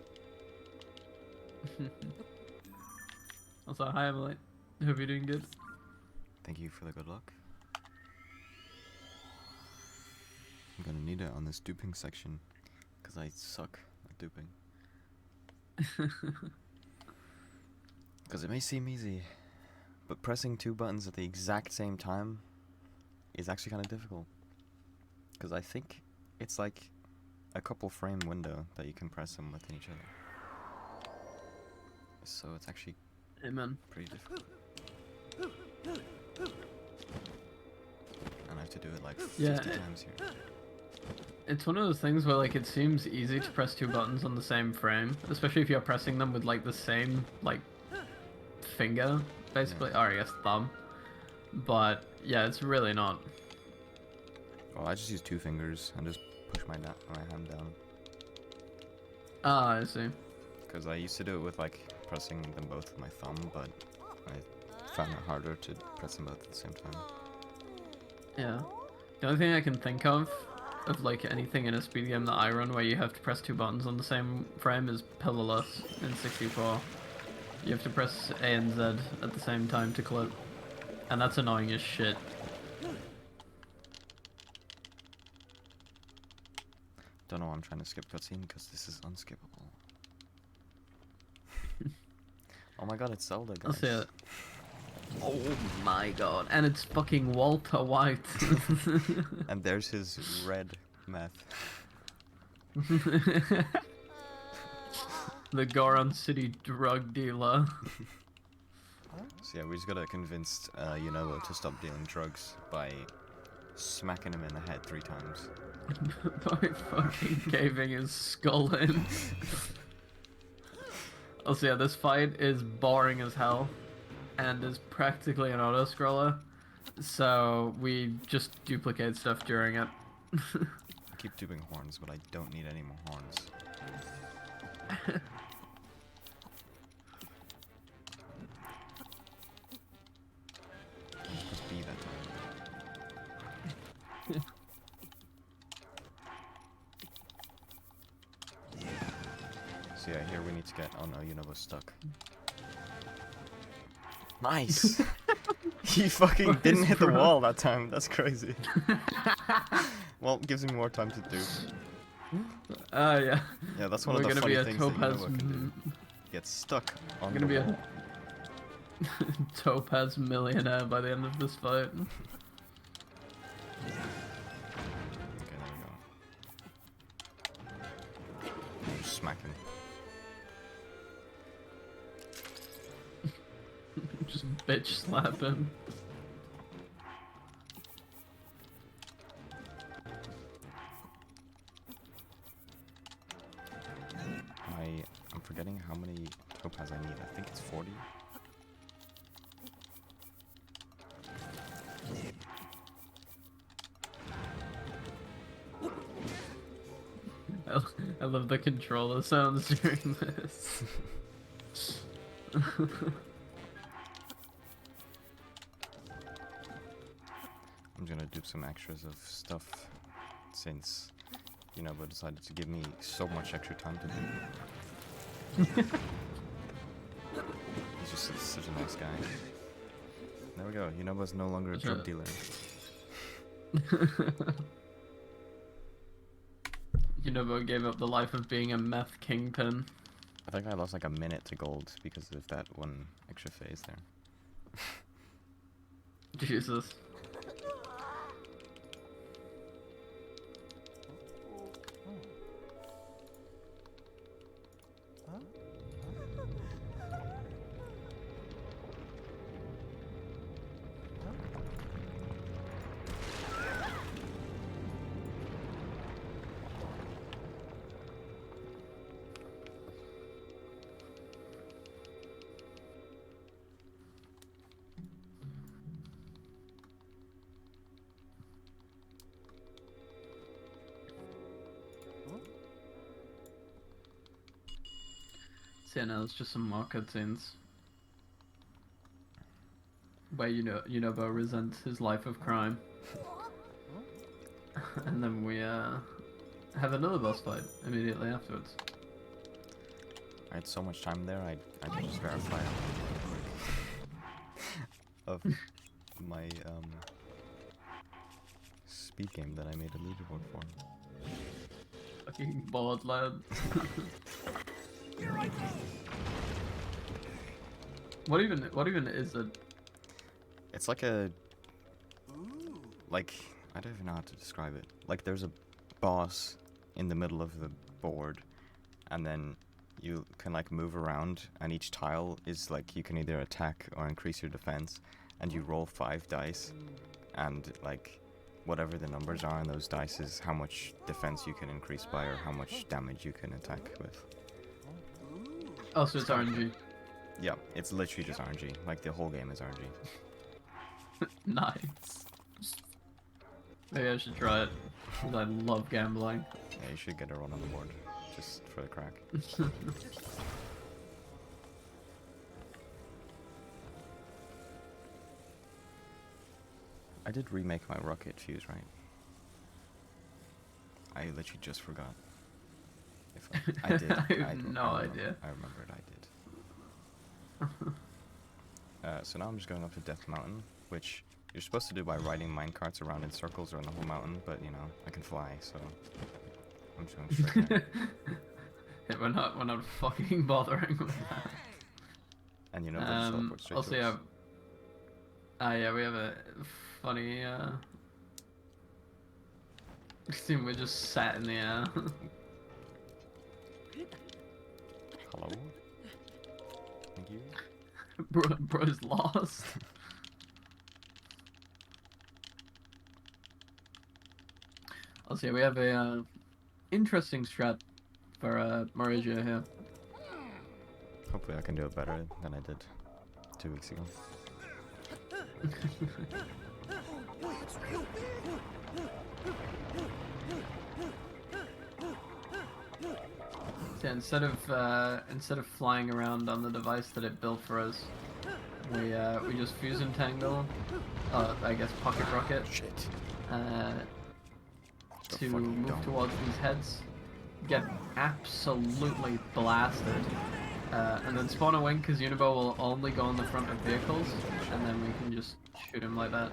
Also, hi Emily. Hope you're doing good. Thank you for the good luck. I'm gonna need it on this duping section, because I suck at duping. Because it may seem easy, but pressing 2 buttons at the exact same time is actually kind of difficult. Because I think it's like a couple frame window that you can press them within each other. So it's actually Amen. pretty difficult. And I have to do it like 50 Yeah, times here. It's one of those things where like it seems easy to press 2 buttons on the same frame, especially if you're pressing them with like the same like finger, basically, or I guess thumb. But yeah, it's really not. Well, I just use 2 fingers and just push my hand down. Ah, I see. Because I used to do it with like pressing them both with my thumb, but I found it harder to press them both at the same time. Yeah. The only thing I can think of like anything in a speed game that I run where you have to press 2 buttons on the same frame is Pillarless in 64. You have to press A and Z at the same time to clip. And that's annoying as shit. Don't know why I'm trying to skip cutscene, because this is unskippable. Oh my god, it's Zelda, guys. I'll see it. Oh my god. And it's fucking Walter White. And there's his red meth. The Goron City drug dealer. So yeah, we just gotta convince Yunobo to stop dealing drugs by smacking him in the head 3 times. By fucking caving his skull in. Also, yeah, this fight is boring as hell. and is practically an auto scroller, so we just duplicate stuff during it. I keep doing horns, but I don't need any more horns. Just be that time. So yeah, here we need to get. Oh no, Yunobo's stuck. Nice. He fucking didn't hit the bro. wall that time. That's crazy. Well, gives me more time to do. Yeah. Yeah, that's one We're of the gonna funny be a things Topaz. that Yunobo can do. Get stuck on Gonna the be wall. a Topaz millionaire by the end of this fight. Okay, there we go. Just smack him. Just bitch slap him. I'm forgetting how many topaz I need. I think it's 40. I love the controller sounds during this. I'm gonna do some extras of stuff since Yunobo decided to give me so much extra time to do. He's just such a nice guy. There we go. Yunobo's no longer a drug dealer. Yunobo gave up the life of being a meth kingpin. I think I lost like a minute to gold because of that one extra phase there. Jesus. So yeah, no, it's just some more cutscenes where Yunobo resents his life of crime, and then we have another boss fight immediately afterwards. I had so much time there, I could just verify of my speed game that I made a leaderboard for. Fucking bored lad. What even is it? It's like a I don't even know how to describe it. Like there's a boss in the middle of the board, and then you can like move around, and each tile is like you can either attack or increase your defense, and you roll 5 dice, and like whatever the numbers are on those dice is how much defense you can increase by or how much damage you can attack with. Oh, so it's RNG. Yeah, it's literally just RNG. Like the whole game is RNG. Nice. Maybe I should try it. 'Cause I love gambling. Yeah, you should get a run on the board just for the crack. I did remake my rocket fuse, right? I literally just forgot. If I did. I have no idea. I remembered I did. So now I'm just going up to Death Mountain, which you're supposed to do by riding minecarts around in circles around the whole mountain, but you know, I can fly, so I'm just going straight there. Yeah, we're not fucking bothering with that. And you know, just teleport straight Also, to us. yeah, we have a funny scene. We're just sat in the air. Hello? Thank you. Bro's lost. Also, yeah, we have a interesting strat for Marizia here. Hopefully I can do it better than I did. 2 weeks ago. Yeah, instead of flying around on the device that it built for us, we just fuse entangle, I guess pocket rocket, Shit. So to fucking move dumb. towards these heads, get absolutely blasted, and then spawn a wing because Unibo will only go on the front of vehicles, and then we can just shoot him like that.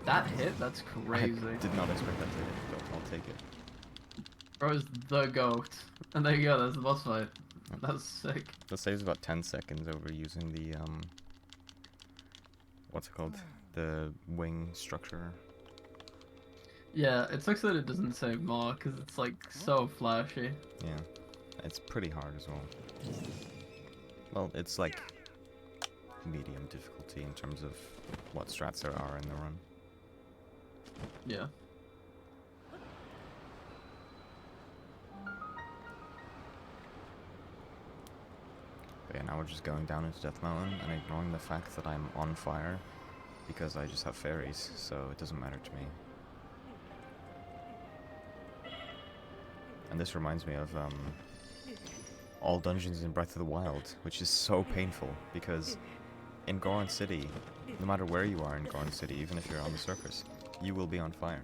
That hit? That's crazy. I did not expect that to hit, but I'll take it. Bro is the goat. And there you go, that's the boss fight. That's sick. That saves about 10 seconds over using the, what's it called? The wing structure. Yeah, it sucks that it doesn't save more, because it's like so flashy. Yeah. It's pretty hard as well. Well, it's like medium difficulty in terms of what strats there are in the run. Yeah. But yeah, now we're just going down into Death Mountain and ignoring the fact that I'm on fire because I just have fairies, so it doesn't matter to me. And this reminds me of all dungeons in Breath of the Wild, which is so painful because in Goron City, no matter where you are in Goron City, even if you're on the surface, you will be on fire.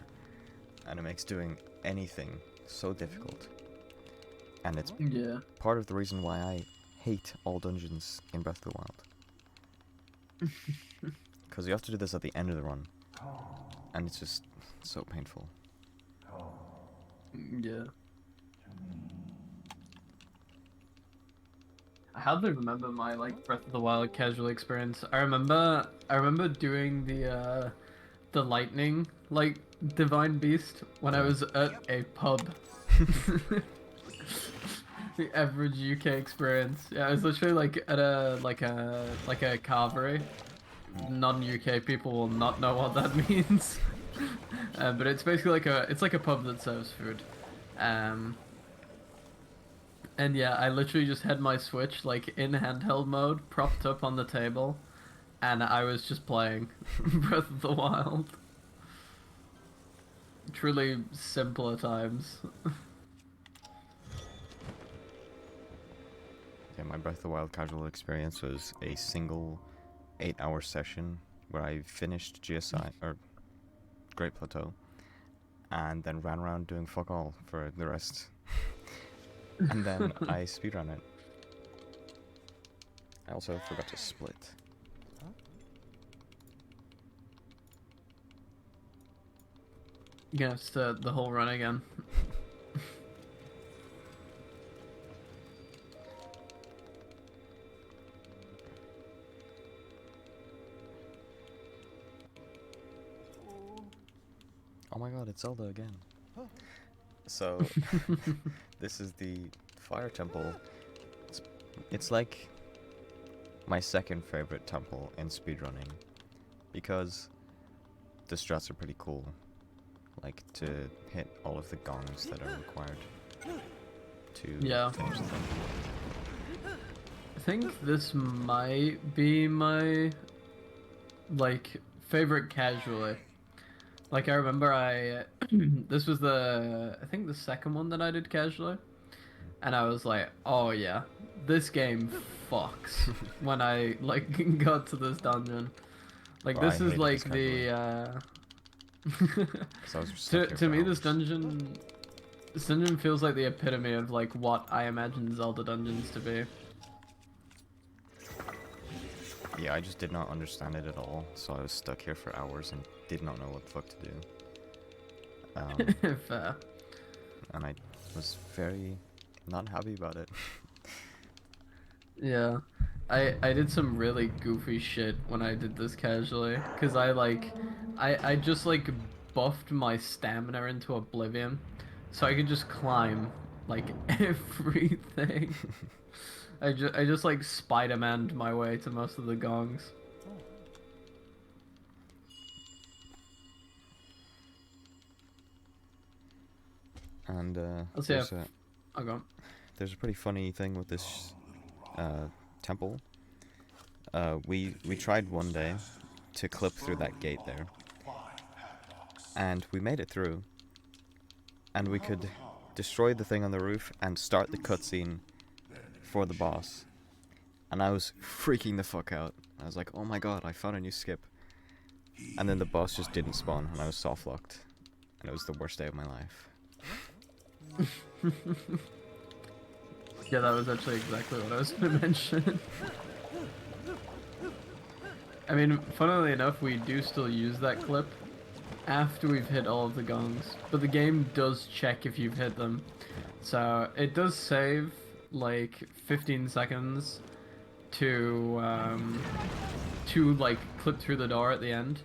And it makes doing anything so difficult. And it's Yeah. part of the reason why I hate all dungeons in Breath of the Wild. Because you have to do this at the end of the run. And it's just so painful. Yeah. I hardly remember my like Breath of the Wild casual experience. I remember doing the lightning like divine beast when I was at a pub. The average UK experience. Yeah, I was literally like at a carvery. Non-UK people will not know what that means. But it's basically like a pub that serves food. And yeah, I literally just had my Switch like in handheld mode, propped up on the table, and I was just playing Breath of the Wild. Truly simpler times. Yeah, my Breath of the Wild casual experience was a single 8-hour session where I finished GSI, or Great Plateau, and then ran around doing fuck all for the rest. And then I speedrun it. I also forgot to split. You're gonna have to start the whole run again. Oh my god, it's Zelda again. So, this is the Fire Temple. It's like my second favorite temple in speedrunning, because the strats are pretty cool. Like, to hit all of the gongs that are required to Yeah. finish the thing. I think this might be my like favorite casually. Like I remember this was I think the second one that I did casually, and I was like, oh yeah, this game fucks when I like got to this dungeon. Like Well, this I is hated like this the 'Cause I was just stuck here to for me hours. this dungeon feels like the epitome of like what I imagine Zelda dungeons to be. Yeah, I just did not understand it at all, so I was stuck here for hours and did not know what the fuck to do. Fair. And I was very not happy about it. Yeah, I did some really goofy shit when I did this casually, cause I just like buffed my stamina into oblivion, so I could just climb like everything. I just like Spider-Man'd my way to most of the gongs. And Let's see there's if- Oh, go on. there's a pretty funny thing with this temple. We tried one day to clip through that gate there, and we made it through, and we could destroy the thing on the roof and start the cutscene for the boss. And I was freaking the fuck out. I was like, oh my god, I found a new skip. And then the boss just didn't spawn, and I was soft locked, and it was the worst day of my life. Yeah, that was actually exactly what I was going to mention. I mean, funnily enough, we do still use that clip after we've hit all of the gongs, but the game does check if you've hit them. So it does save like 15 seconds to like clip through the door at the end.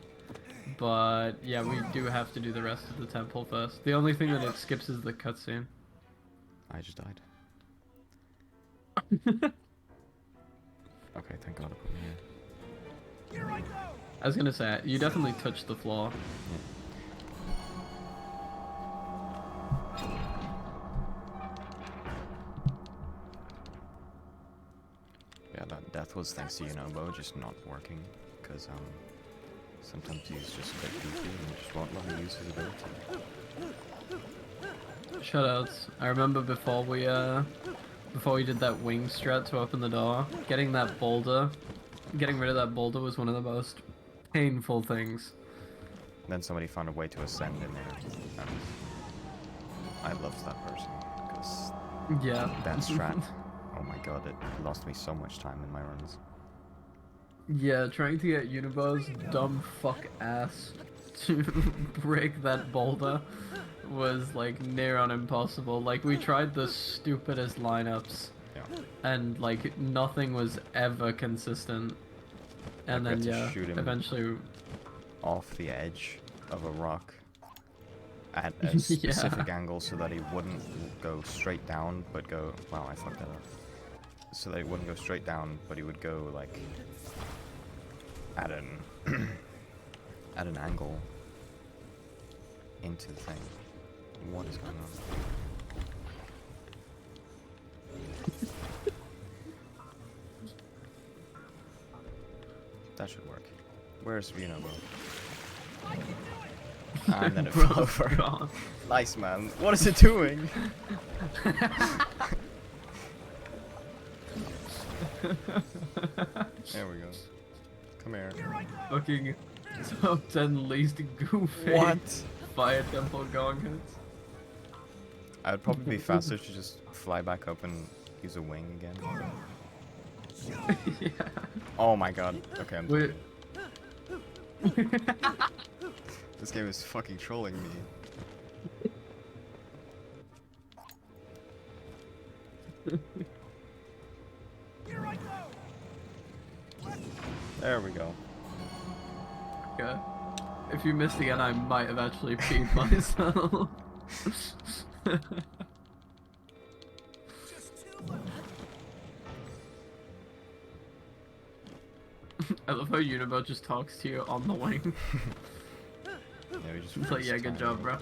But yeah, we do have to do the rest of the temple first. The only thing that it skips is the cutscene. I just died. Okay, thank god it put me in. I was gonna say, you definitely touched the floor. Yeah, that death was thanks to Yunobo just not working, because sometimes he's just a bit goofy and he just won't let me use his ability. Shutouts. I remember before we did that wing strat to open the door, getting rid of that boulder was one of the most painful things. Then somebody found a way to ascend in there, and I loved that person, because Yeah. that strat, oh my god, it lost me so much time in my runs. Yeah, trying to get Unibo's dumb fuck ass to break that boulder was like near on impossible. Like, we tried the stupidest lineups, Yeah. and like nothing was ever consistent. And I then got to yeah, shoot him eventually. off the edge of a rock at a specific angle so that he wouldn't go straight down, but go... Wow, I fucked that up. So that he wouldn't go straight down, but he would go, like, at an... at an angle into the thing. What is going on? That should work. Where's Yunobo? And then it fell over. God. Nice, man. What is it doing? There we go. Come here. Fucking top 10 least goofy What? fire temple gong hits. I would probably be faster to just fly back up and use a wing again. Yeah. Oh my god. Okay, I'm Wait. This game is fucking trolling me. There we go. Okay. If you missed again, I might have actually peed myself. I love how Unibo just talks to you on the wing. Yeah, we just It's like, yeah, good time. job, bro.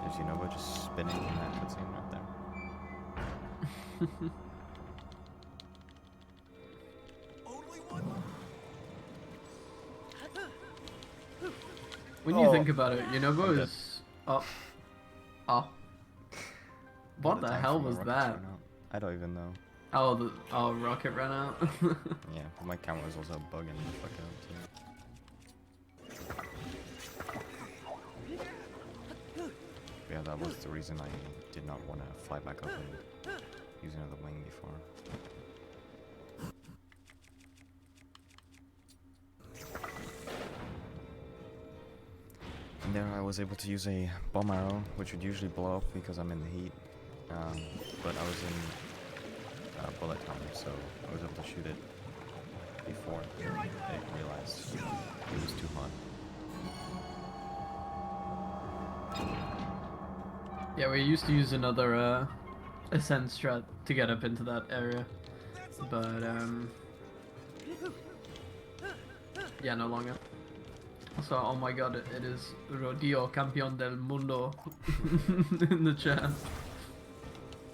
There's Yunobo just spinning in that cutscene right there. When you Oh. think about it, Yunobo I'm dead. is... Oh. Oh. What the time hell for my was rocket to that? run out. I don't even know. Oh, rocket ran out? Yeah, but my camera was also bugging the fuck out too. Yeah, that was the reason I did not want to fly back up and use another wing before. And there I was able to use a bomb arrow, which would usually blow up because I'm in the heat. But I was in bullet time, so I was able to shoot it before I realized it was too hot. Yeah, we used to use another ascent strat to get up into that area, but yeah, no longer. So, oh my god, it is Rodeo Campeón del Mundo in the chat.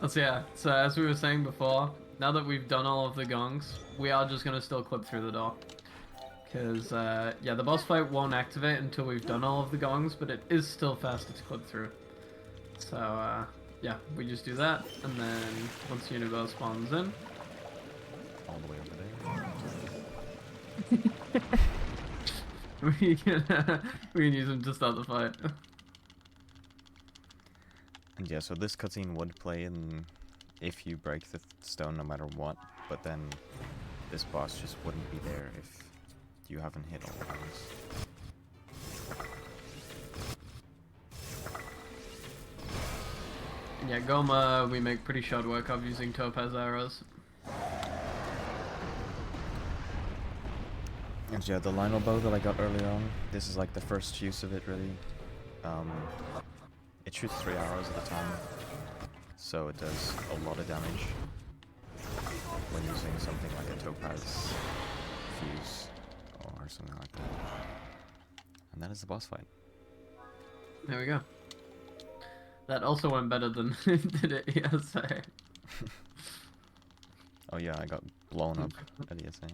So yeah, so as we were saying before, now that we've done all of the gongs, we are just gonna still clip through the door. Because, yeah, the boss fight won't activate until we've done all of the gongs, but it is still faster to clip through. So, yeah, we just do that, and then once Universe spawns in, All the way over there. we can use him to start the fight. And yeah, so this cutscene would play in if you break the stone no matter what, but then this boss just wouldn't be there if you haven't hit all the ones. Yeah, Goma, we make pretty short work of using topaz arrows. And yeah, the Lionel bow that I got earlier on, this is like the first use of it really. It shoots 3 arrows at a time, so it does a lot of damage when using something like a topaz fuse or something like that. And that is the boss fight. There we go. That also went better than did it ESA. Oh yeah, I got blown up at ESA.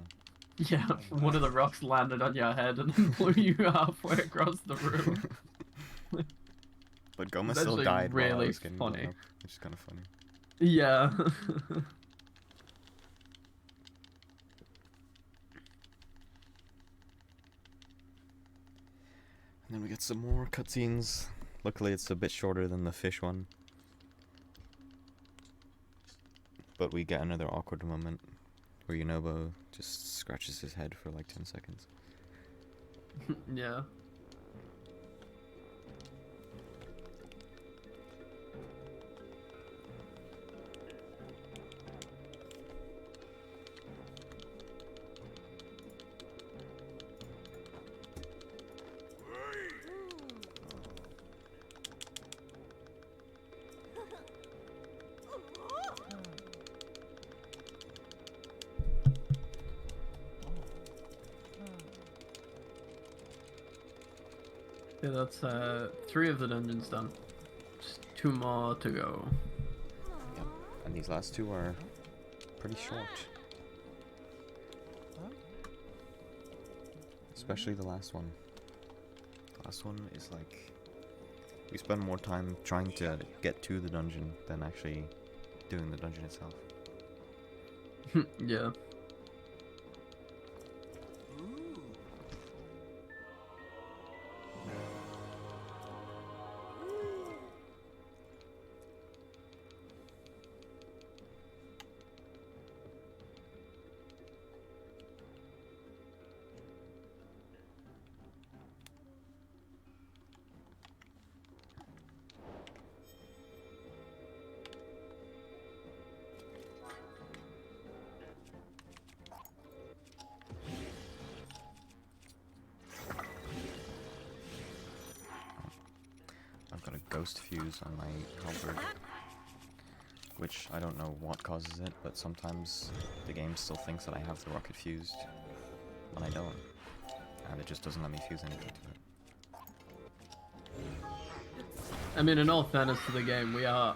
Yeah, one of the rocks landed on your head and then blew you halfway across the room. But Goma It's still actually died while I really was getting blown funny. up, which is kind of funny. Yeah. And then we get some more cutscenes. Luckily it's a bit shorter than the fish one. But we get another awkward moment where Yunobo just scratches his head for like 10 seconds. Yeah. Yeah, that's 3 of the dungeons done. Just 2 more to go. Yep. And these last 2 are pretty short. Especially the last one. The last one is like... We spend more time trying to get to the dungeon than actually doing the dungeon itself. Yeah. I've got a ghost fuse on my halberd, which I don't know what causes it, but sometimes the game still thinks that I have the rocket fused when I don't, and it just doesn't let me fuse anything to it. I mean, in all fairness to the game, we are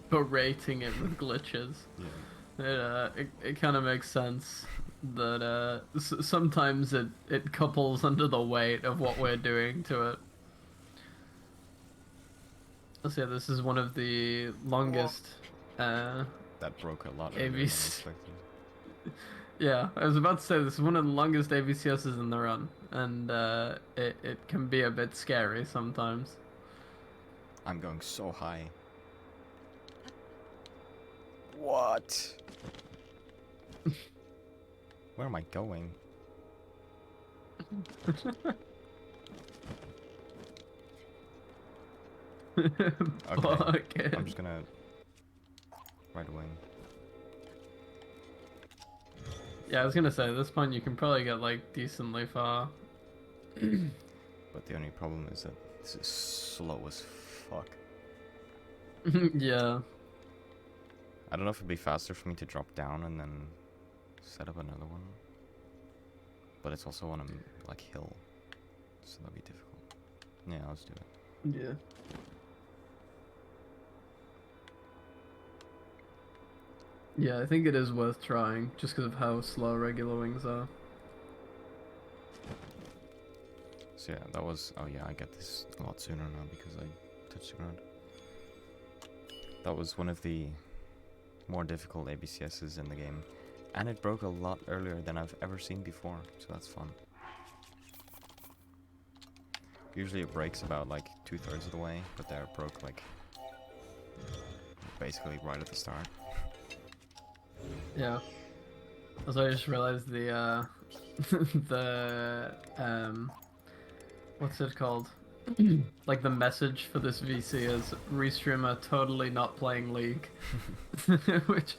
berating it with glitches. Yeah. It kind of makes sense that sometimes it couples under the weight of what we're doing to it. Let's see, this is one of the longest. That broke a lot earlier than I AVs. expected. Yeah, I was about to say this is one of the longest AVCSs in the run, and it can be a bit scary sometimes. I'm going so high. What? Where am I going? Okay, Fuck I'm just gonna... Right away. Yeah, I was gonna say, at this point you can probably get, like, decently far. But the only problem is that this is slow as fuck. Yeah. I don't know if it'd be faster for me to drop down and then set up another one. But it's also on a, like, hill. so that'll be difficult. Yeah, let's do it. Yeah. Yeah, I think it is worth trying, just because of how slow regular wings are. So yeah, that was. Oh yeah, I get this a lot sooner now because I touched the ground. That was one of the more difficult ABCSs in the game, and it broke a lot earlier than I've ever seen before, so that's fun. Usually it breaks about like 2/3 of the way, but there it broke like basically right at the start. Yeah. Also, I just realized the the what's it called? Like the message for this VC is restreamer totally not playing League, which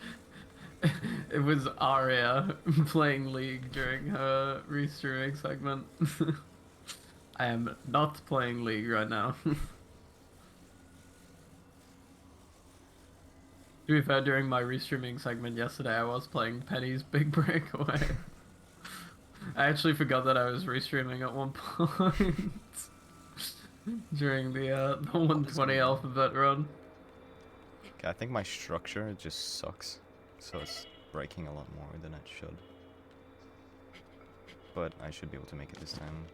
it was Aria playing League during her restreaming segment. I am not playing League right now. To be fair, during my restreaming segment yesterday, I was playing Penny's Big Breakaway. I actually forgot that I was restreaming at one point during the 120 alphabet run. Okay, I think my structure just sucks, so it's breaking a lot more than it should. But I should be able to make it this time.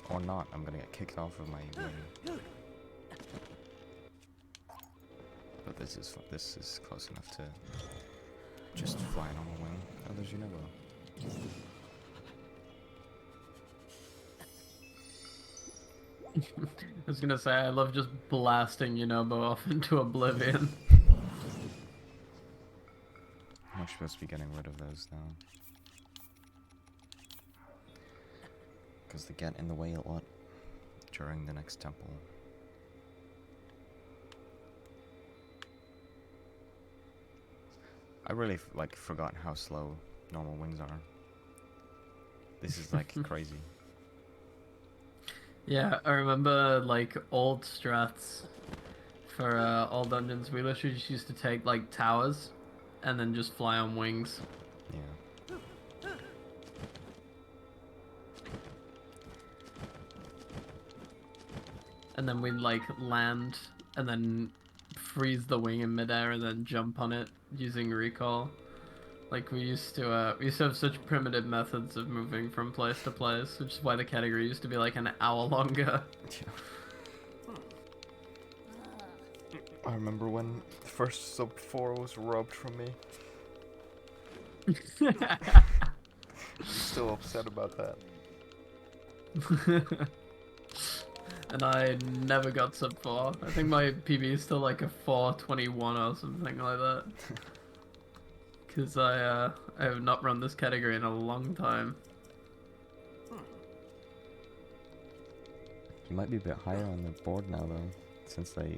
Or not, I'm gonna get kicked off of my wing. But this is close enough to just fly on a wing. Oh, there's Unebo. I was gonna say, I love just blasting Yunobo off into oblivion. I'm supposed to be getting rid of those now. Because they get in the way a lot during the next temple. I really forgot how slow normal wings are. This is like crazy. Yeah, I remember like old strats for all dungeons. We literally just used to take like towers and then just fly on wings. Yeah. And then we'd like land and then freeze the wing in midair and then jump on it using recall. Like we used to have such primitive methods of moving from place to place, which is why the category used to be like an hour longer. I remember when the first sub 4 was robbed from me. I'm still upset about that. And I never got sub 4. I think my PB is still like a 421 or something like that. Because I have not run this category in a long time. You might be a bit higher on the board now though, since they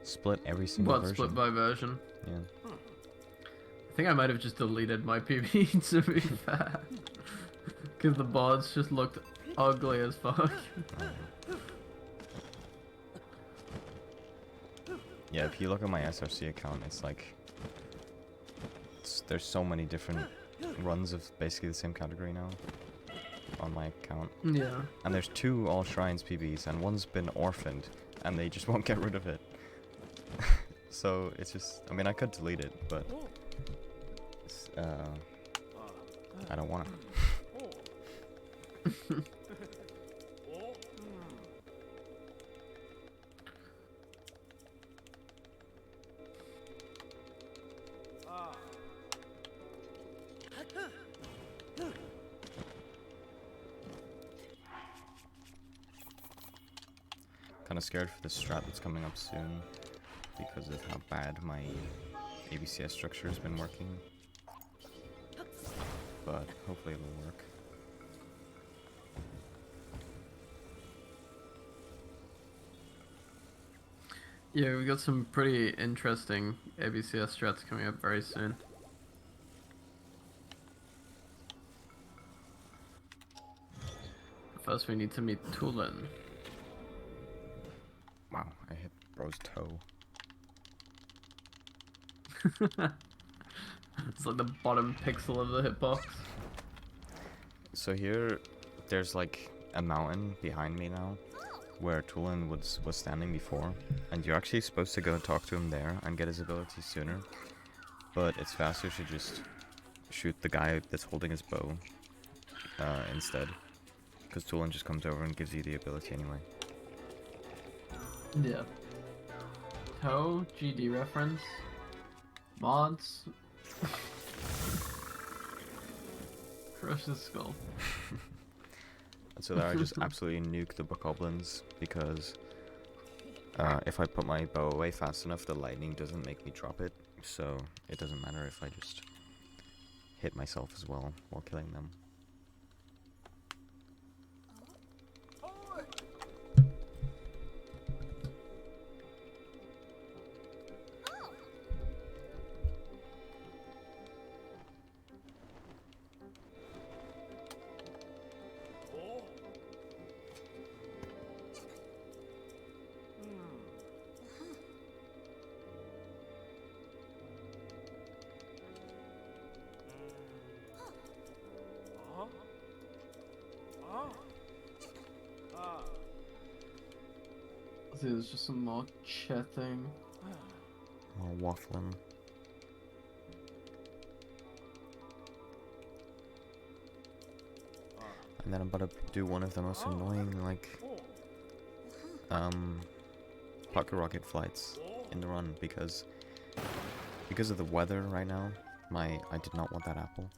split every single version. Split by version? Yeah. I think I might have just deleted my PB to be fair. Because the boards just looked ugly as fuck. Yeah, if you look at my SRC account, it's like there's so many different runs of basically the same category now on my account. Yeah. And there's 2 All Shrines PBs, and one's been orphaned, and they just won't get rid of it. So it's just, I mean, I could delete it, but it's, I don't want to. Kind of scared for the strat that's coming up soon because of how bad my ABCS structure has been working. But hopefully it'll work. Yeah, we got some pretty interesting ABCS strats coming up very soon. First we need to meet Tulin. Wow, I hit bro's toe. It's like the bottom pixel of the hitbox. So here, there's like a mountain behind me now, where Tulin was standing before, and you're actually supposed to go talk to him there and get his ability sooner, but it's faster to just shoot the guy that's holding his bow instead, because Tulin just comes over and gives you the ability anyway. Yeah. Toe, GD reference, mods. Crush his skull. So there I just absolutely nuke the bokoblins, because if I put my bow away fast enough, the lightning doesn't make me drop it, so it doesn't matter if I just hit myself as well while killing them. See, there's just some more chatting. More waffling. And then I'm about to do one of the most annoying, like, pocket rocket flights in the run, because of the weather right now. I did not want that apple.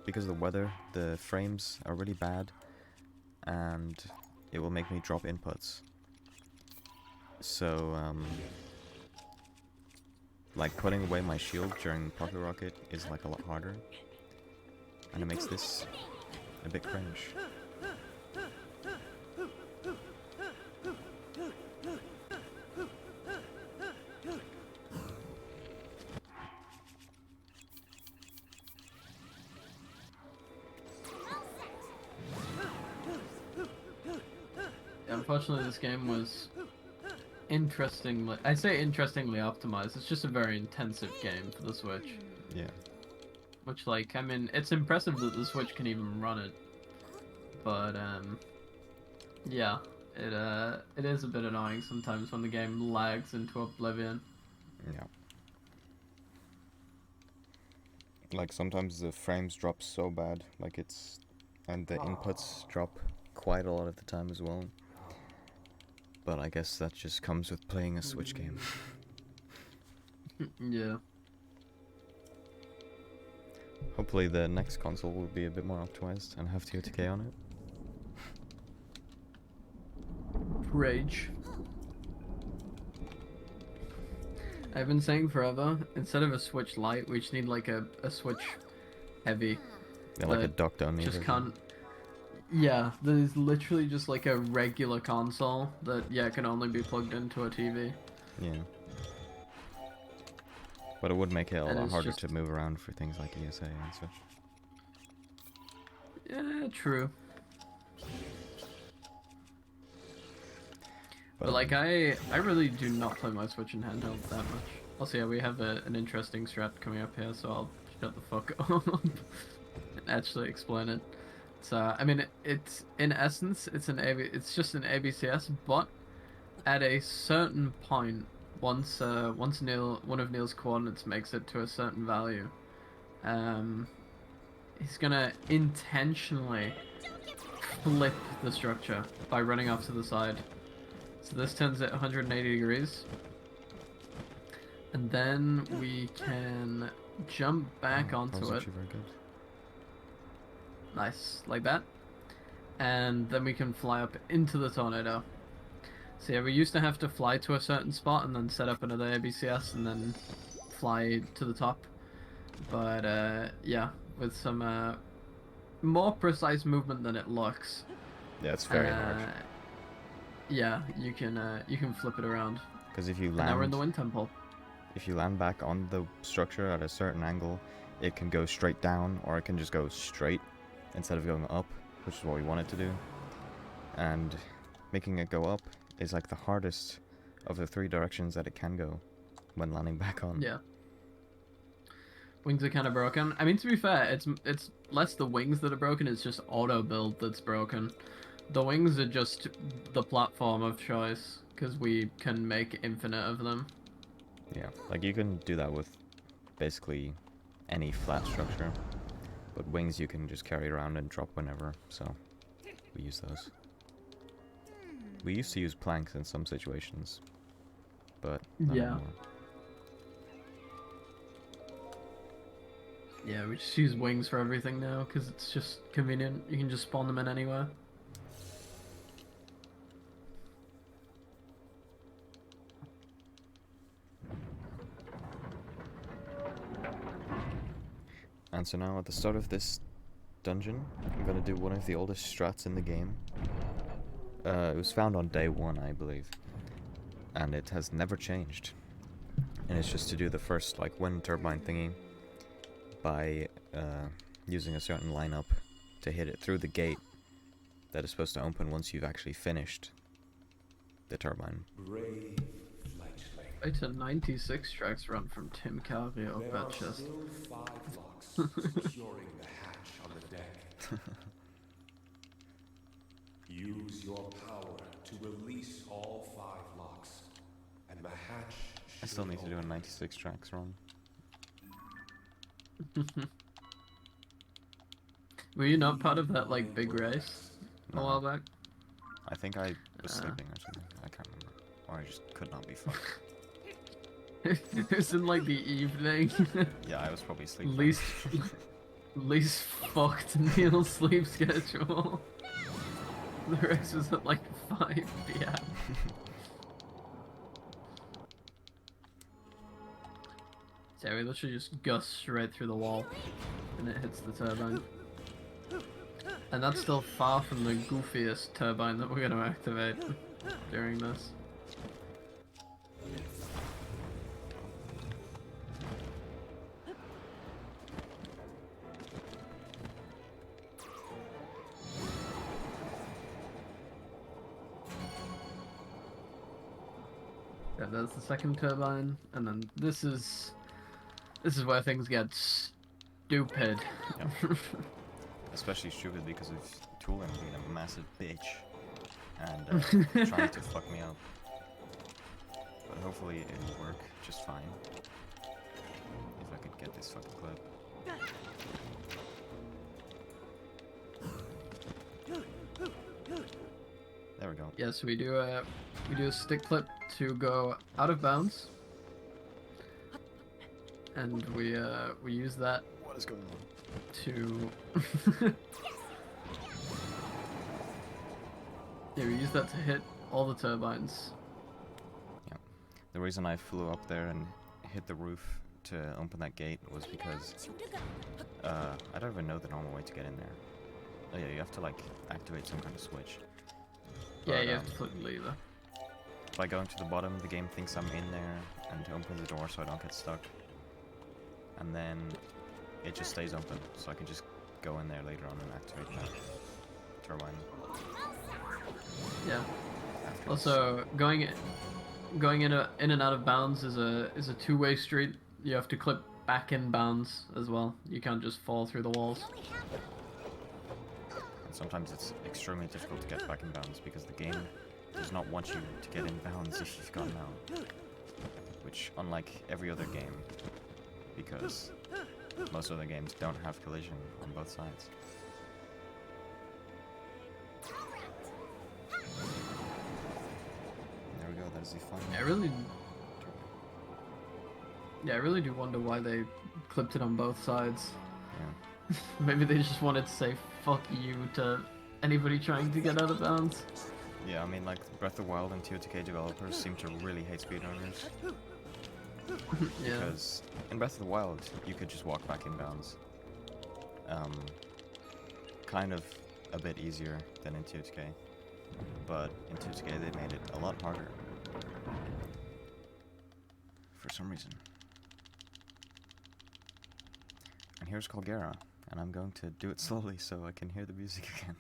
Because of the weather, the frames are really bad, and it will make me drop inputs. So, like, putting away my shield during Pocket Rocket is, like, a lot harder. And it makes this a bit cringe. Unfortunately, this game was I say interestingly optimized. It's just a very intensive game for the Switch. Yeah. Which, like, I mean, it's impressive that the Switch can even run it. But, yeah, it is a bit annoying sometimes when the game lags into oblivion. Yeah. Like, sometimes the frames drop so bad, like and the inputs drop quite a lot of the time as well. But I guess that just comes with playing a Switch game. Yeah. Hopefully the next console will be a bit more optimized and have TOTK on it. Rage. I've been saying forever, instead of a Switch Lite, we just need like a Switch Heavy. Yeah, like a that docked only Just version. can't. Yeah, there's literally just like a regular console that, yeah, can only be plugged into a TV. Yeah. But it would make it a And lot it's harder just- to move around for things like ESA and such. Yeah, true. But like, I really do not play my Switch in handheld that much. Also, yeah, we have an interesting strat coming up here, so I'll shut the fuck up and actually explain it. So, I mean, it's in essence, it's just an ABCS, but at a certain point, once one of Neil's coordinates makes it to a certain value, he's gonna intentionally flip the structure by running off to the side. So this turns it 180 degrees. And then we can jump back Oh, that was onto it. actually very good. Nice, like that. And then we can fly up into the tornado. So yeah, we used to have to fly to a certain spot and then set up another ABCS and then fly to the top. But yeah, with some more precise movement than it looks. Yeah, it's very hard. Yeah, you can flip it around. Because if you And now we're in land, the Wind Temple. if you land back on the structure at a certain angle, it can go straight down, or it can just go straight instead of going up, which is what we want it to do. And making it go up is like the hardest of the three directions that it can go when landing back on. Yeah. Wings are kind of broken. I mean, to be fair, it's less the wings that are broken. It's just auto build that's broken. The wings are just the platform of choice because we can make infinite of them. Yeah, like you can do that with basically any flat structure, but wings you can just carry around and drop whenever, so we use those. We used to use planks in some situations, but not Yeah. anymore. Yeah, we just use wings for everything now because it's just convenient. You can just spawn them in anywhere. And so now at the start of this dungeon, I'm gonna do one of the oldest strats in the game. It was found on day 1, I believe, and it has never changed. And it's just to do the first like wind turbine thingy by using a certain lineup to hit it through the gate that is supposed to open once you've actually finished the turbine. Brave fledgling. It's a 96 tracks run from Tim Cario There are Betchest. still 5 locks securing the hatch on the deck. Use your power to release all 5 locks, and the hatch I still should need to do a open. 96 tracks run. Were you not part of that like big race a No. while back? I think I was Ah. sleeping or something. I can't remember. Or I just could not be fucked. It was in like the evening. Yeah, I was probably sleeping. least fucked Neil sleep schedule. The race was at like 5 p.m. So we literally just gust straight through the wall and it hits the turbine. And that's still far from the goofiest turbine that we're going to activate during this. Yeah, that's the second turbine, and then this is where things get stupid. Especially stupid because of Tulin being a massive bitch and trying to fuck me up. But hopefully it'll work just fine. If I could get this fucking clip. There we go. Yes, we do a stick clip to go out of bounds, and we use that What is going on? to yeah, we use that to hit all the turbines. The reason I flew up there and hit the roof to open that gate was because I don't even know the normal way to get in there. Oh yeah, you have to like activate some kind of switch. Yeah, But, you have to flip the lever. by going to the bottom, the game thinks I'm in there and opens the door so I don't get stuck. And then it just stays open, so I can just go in there later on and activate that turbine. Yeah. Afterwards. Also, going in and out of bounds is a two-way street. You have to clip back in bounds as well. You can't just fall through the walls. And sometimes it's extremely difficult to get back in bounds because the game does not want you to get in bounds if you've gotten out. Which, unlike every other game, because most other games don't have collision on both sides. There we go, that is the final. I really do wonder why they clipped it on both sides. Yeah. Maybe they just wanted to say fuck you to anybody trying to get out of bounds. Yeah, I mean, like, Breath of the Wild and TOTK developers seem to really hate speedrunners. Yeah. Because in Breath of the Wild, you could just walk back in bounds. Kind of a bit easier than in TOTK. But in TOTK, they made it a lot harder. For some reason. And here's Colgera, and I'm going to do it slowly so I can hear the music again.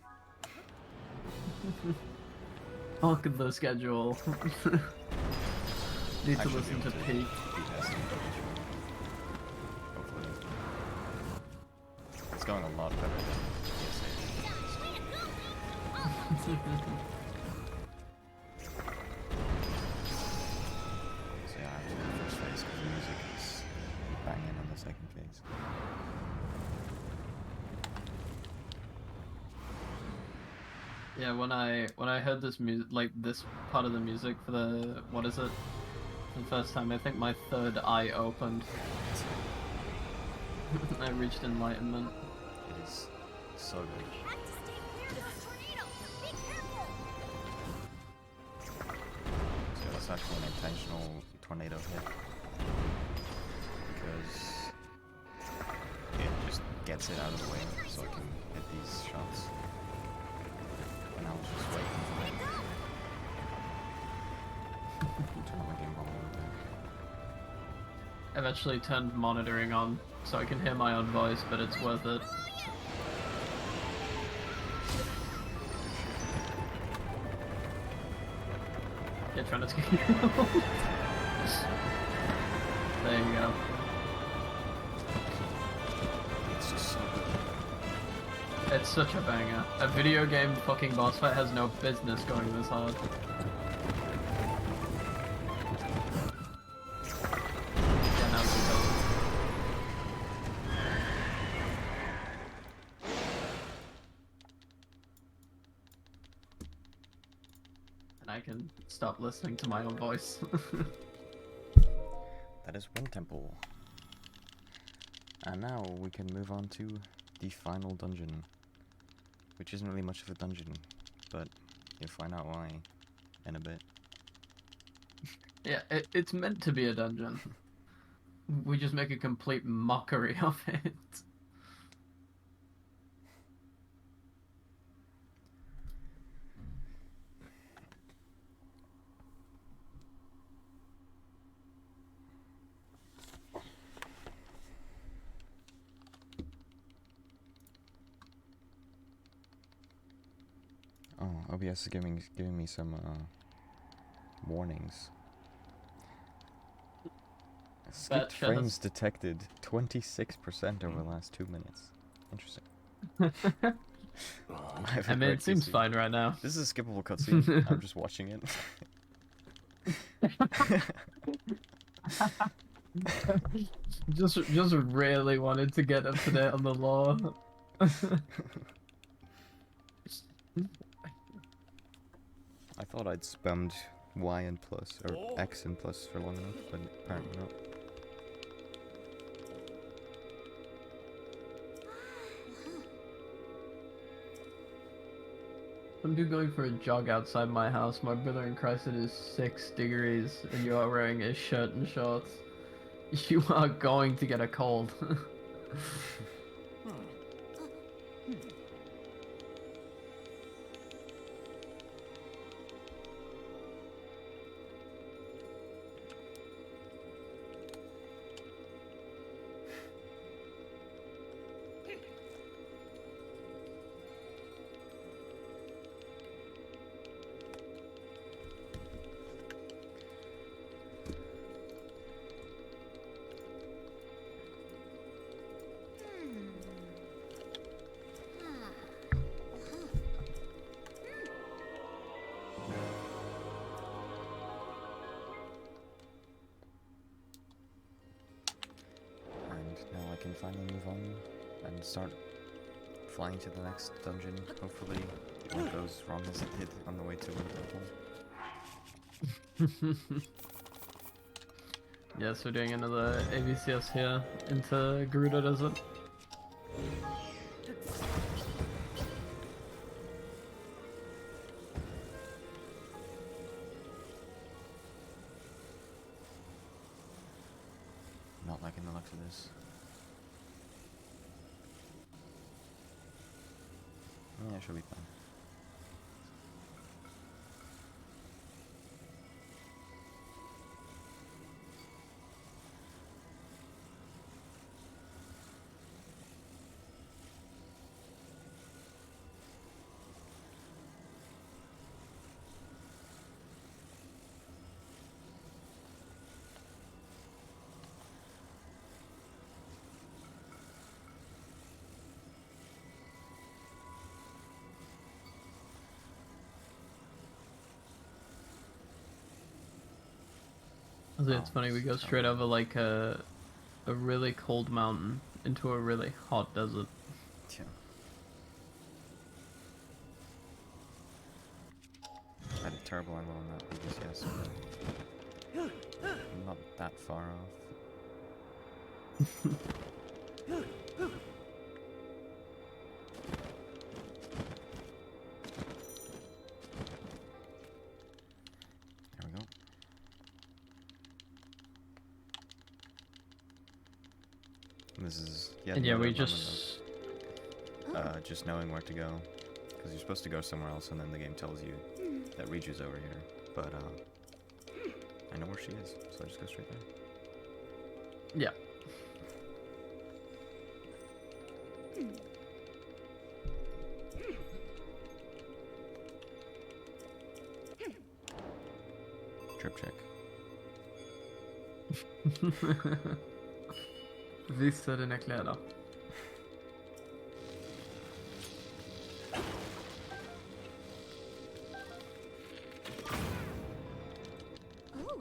Fuck the schedule. Need I to should listen be to able Peak. beat Estimate eventually. Hopefully. going a lot better than PSA. So yeah, after the first phase, the music is banging on the second phase. Yeah, when I heard this music, like this part of the music for the what is it? For the first time, I think my third eye opened. I reached enlightenment. It is so good. So that's actually an intentional tornado hit because it just gets it out of the way so I can hit these shots. And I was just waiting for it. Turn my game volume a bit. I've actually turned monitoring on so I can hear my own voice, but it's worth it. Yeah, trying not to get killed. There you go. It's just so good. It's such a banger. A video game fucking boss fight has no business going this hard. Yeah, now it's because. And I can stop listening to my own voice. That is Wind Temple. And now we can move on to the final dungeon. Which isn't really much of a dungeon, but you'll find out why in a bit. Yeah, it's meant to be a dungeon. We just make a complete mockery of it. Oh, OBS is giving me some warnings. Skipped Shut us- frames detected 26% over the last 2 minutes. Interesting. I mean, it seems fine right now. This is a skippable cutscene. I'm just watching it. just really wanted to get up to date on the lore. I thought I'd spammed Y and plus, or X and plus for long enough, but apparently not. I'm going for a jog outside my house. My brother in Christ, it is 6 degrees, and you are wearing a shirt and shorts. You are going to get a cold. Now I can finally move on and start flying to the next dungeon. Hopefully it won't go as wrong as it did on the way to Wind Temple. Yes, we're doing another AVCS here into Gerudo Desert. Not liking the looks of this. Yeah, she'll be fine. It's funny, we go straight over like a really cold mountain into a really hot desert. Yeah. I had a terrible angle on that because yes, but I'm not that far off. There we go. This is And yeah, another we moment just knowing where to go, because you're supposed to go somewhere else, and then the game tells you that Riju's over here. But I know where she is, so I just go straight there. Yeah. Trip check. Vissa dina kläder. Oh,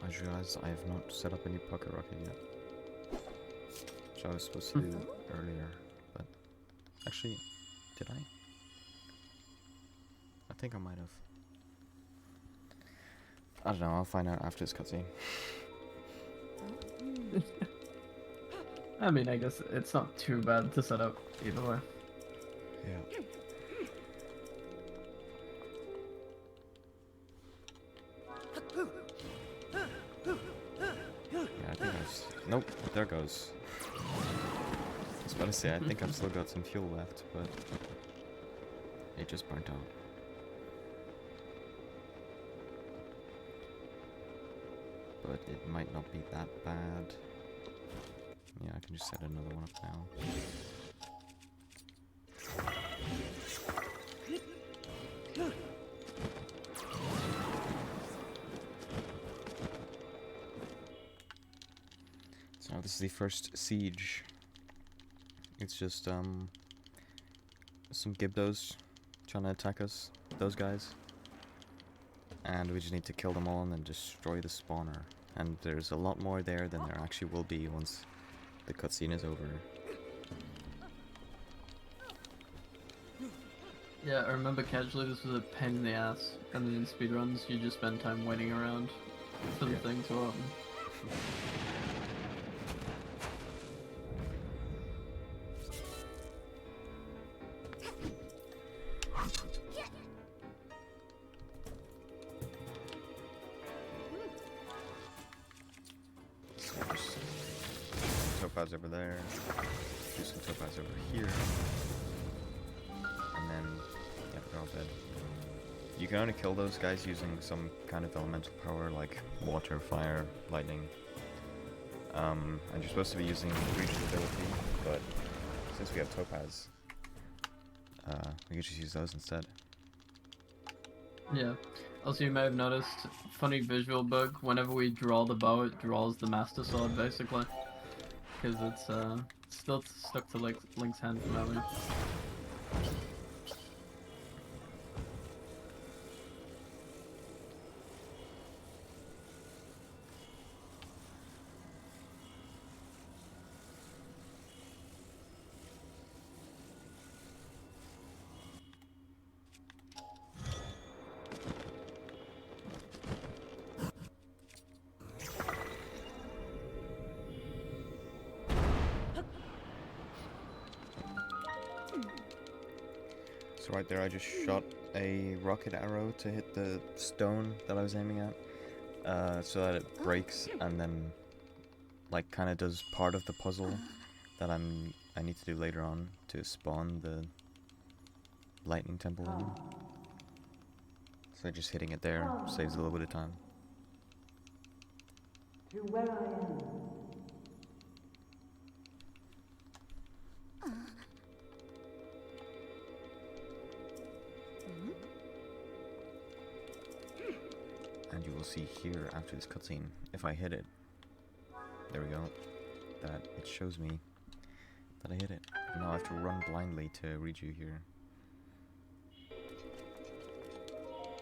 I just realized I have not set up any pocket rocket yet, which I was supposed to do earlier, but actually, did I? I think I might have. I don't know, I'll find out after this cutscene. I mean, I guess it's not too bad to set up either way. Yeah. Yeah, I think nope, there goes. I was about to say, I think I've still got some fuel left, but it just burnt out. But it might not be that bad. Yeah, I can just set another one up now. So this is the first siege. It's just some Gibdos trying to attack us, those guys. And we just need to kill them all and then destroy the spawner. And there's a lot more there than there actually will be once the cutscene is over. Yeah, I remember casually this was a pain in the ass, and then in speedruns you just spend time waiting around for the thing to open. Topaz over there, do some topaz over here, and then, yeah, they're all dead. You can only kill those guys using some kind of elemental power like water, fire, lightning. And you're supposed to be using Ritu's ability, but since we have topaz, we can just use those instead. Yeah. Also, you may have noticed, funny visual bug, whenever we draw the bow, it draws the Master Sword, basically. Because it's still stuck to Link's hand for memory. So right there I just shot a rocket arrow to hit the stone that I was aiming at, so that it breaks and then like kind of does part of the puzzle that I need to do later on to spawn the lightning temple one. So just hitting it there saves a little bit of time. To where I am. will see here after this cutscene, if I hit it, there we go, that it shows me that I hit it. Now I have to run blindly to reach you here.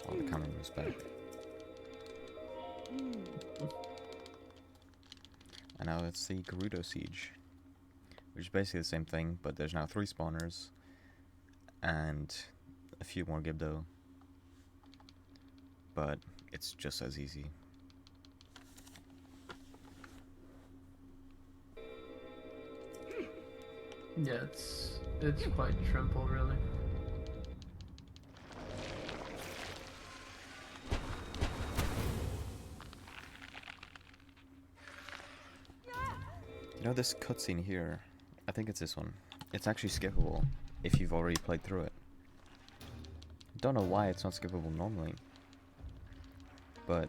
Oh, the camera moves back. And now let's see Gerudo Siege, which is basically the same thing, but there's now 3 spawners and a few more Gibdo, but it's just as easy. Yeah, it's quite trimple, really. You know this cutscene here? I think it's this one. It's actually skippable if you've already played through it. Don't know why it's not skippable normally, but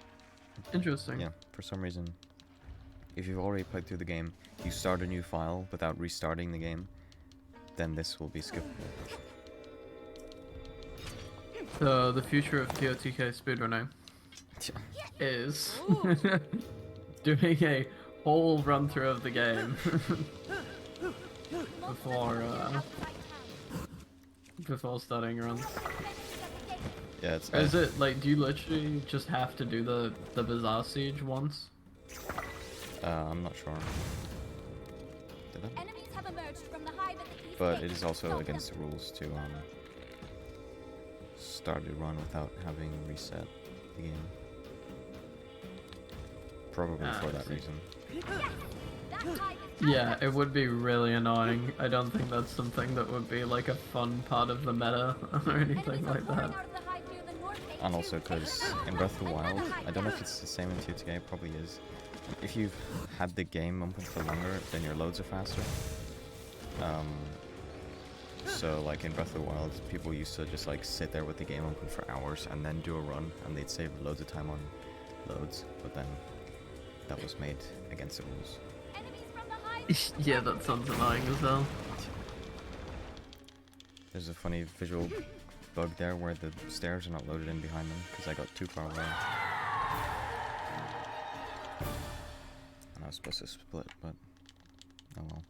Interesting. yeah, for some reason, if you've already played through the game, you start a new file without restarting the game, then this will be skippable. So the future of TOTK speedrunning is doing a whole run through of the game before starting runs. Yeah, it's. Is it like, do you literally just have to do the Bazaar Siege once? I'm not sure. Did I? Enemies have emerged from the hive at the east But gate. it is also Stop against the them. rules to start a run without having reset the game. Probably Ah, for I that see. reason. That hive is Yeah, it would be really annoying. I don't think that's something that would be like a fun part of the meta or anything Enemies are like pouring that. out of the hive near the north gate And too. also because in Breath of the Wild, I don't know if it's the same in TOTK, it probably is. If you've had the game open for longer, then your loads are faster. So like in Breath of the Wild, people used to just like sit there with the game open for hours and then do a run, and they'd save loads of time on loads, but then that was made against the rules. Enemies from the hive. Yeah, that sounds annoying as hell. There's a funny visual bug there where the stairs are not loaded in behind them because I got too far away. And I was supposed to split, but oh well.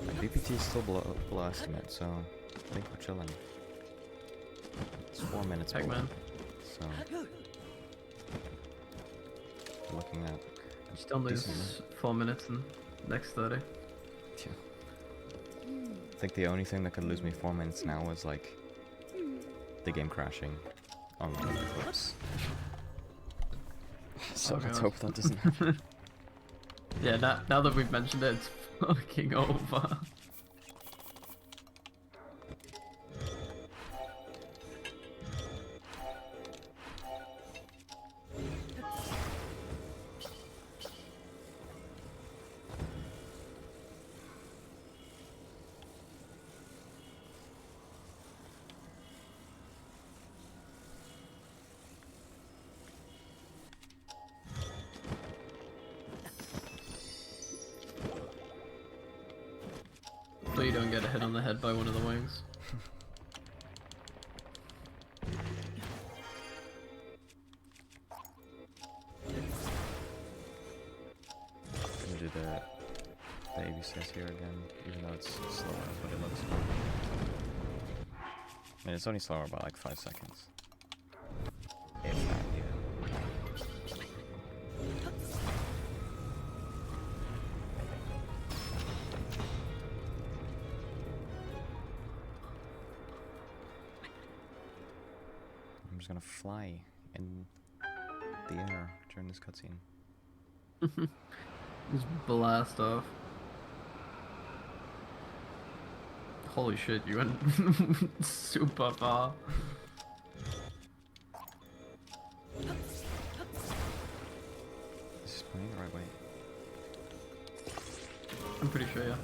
My BPT is still below estimate, so I think we're chilling. It's 4 minutes below, Eggman. so we're looking at Still lose decent. 4 minutes in next 30. Yeah. I think the only thing that could lose me 4 minutes now is like the game crashing on the clips. So Oh, let's God. hope that doesn't happen. Yeah, now that we've mentioned it, it's fucking over. So you don't get hit on the head by one of the wings. I'm gonna do the ABCS here again, even though it's slower, but it looks. I mean, it's only slower by like 5 seconds. If that, yeah. I'm just gonna fly in the air during this cutscene. Just blast off. Holy shit, you went super far. Is this pointing the right way? I'm pretty sure, yeah.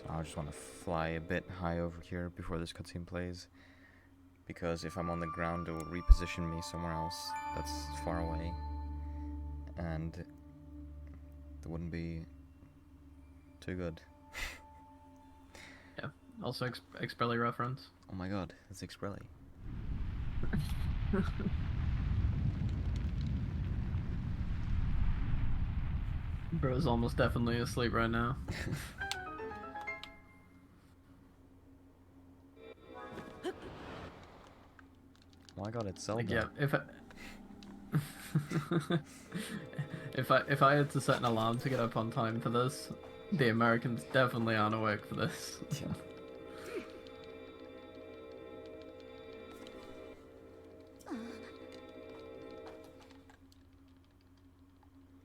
So I just want to fly a bit high over here before this cutscene plays. Because if I'm on the ground, it will reposition me somewhere else that's far away. And that wouldn't be too good. Yeah. Also, Xpelli reference. Oh my god, it's Xpelli. Bro's almost definitely asleep right now. Oh my god, it's Zelda. Like, yeah, if I had to set an alarm to get up on time for this, the Americans definitely aren't awake for this. Yeah.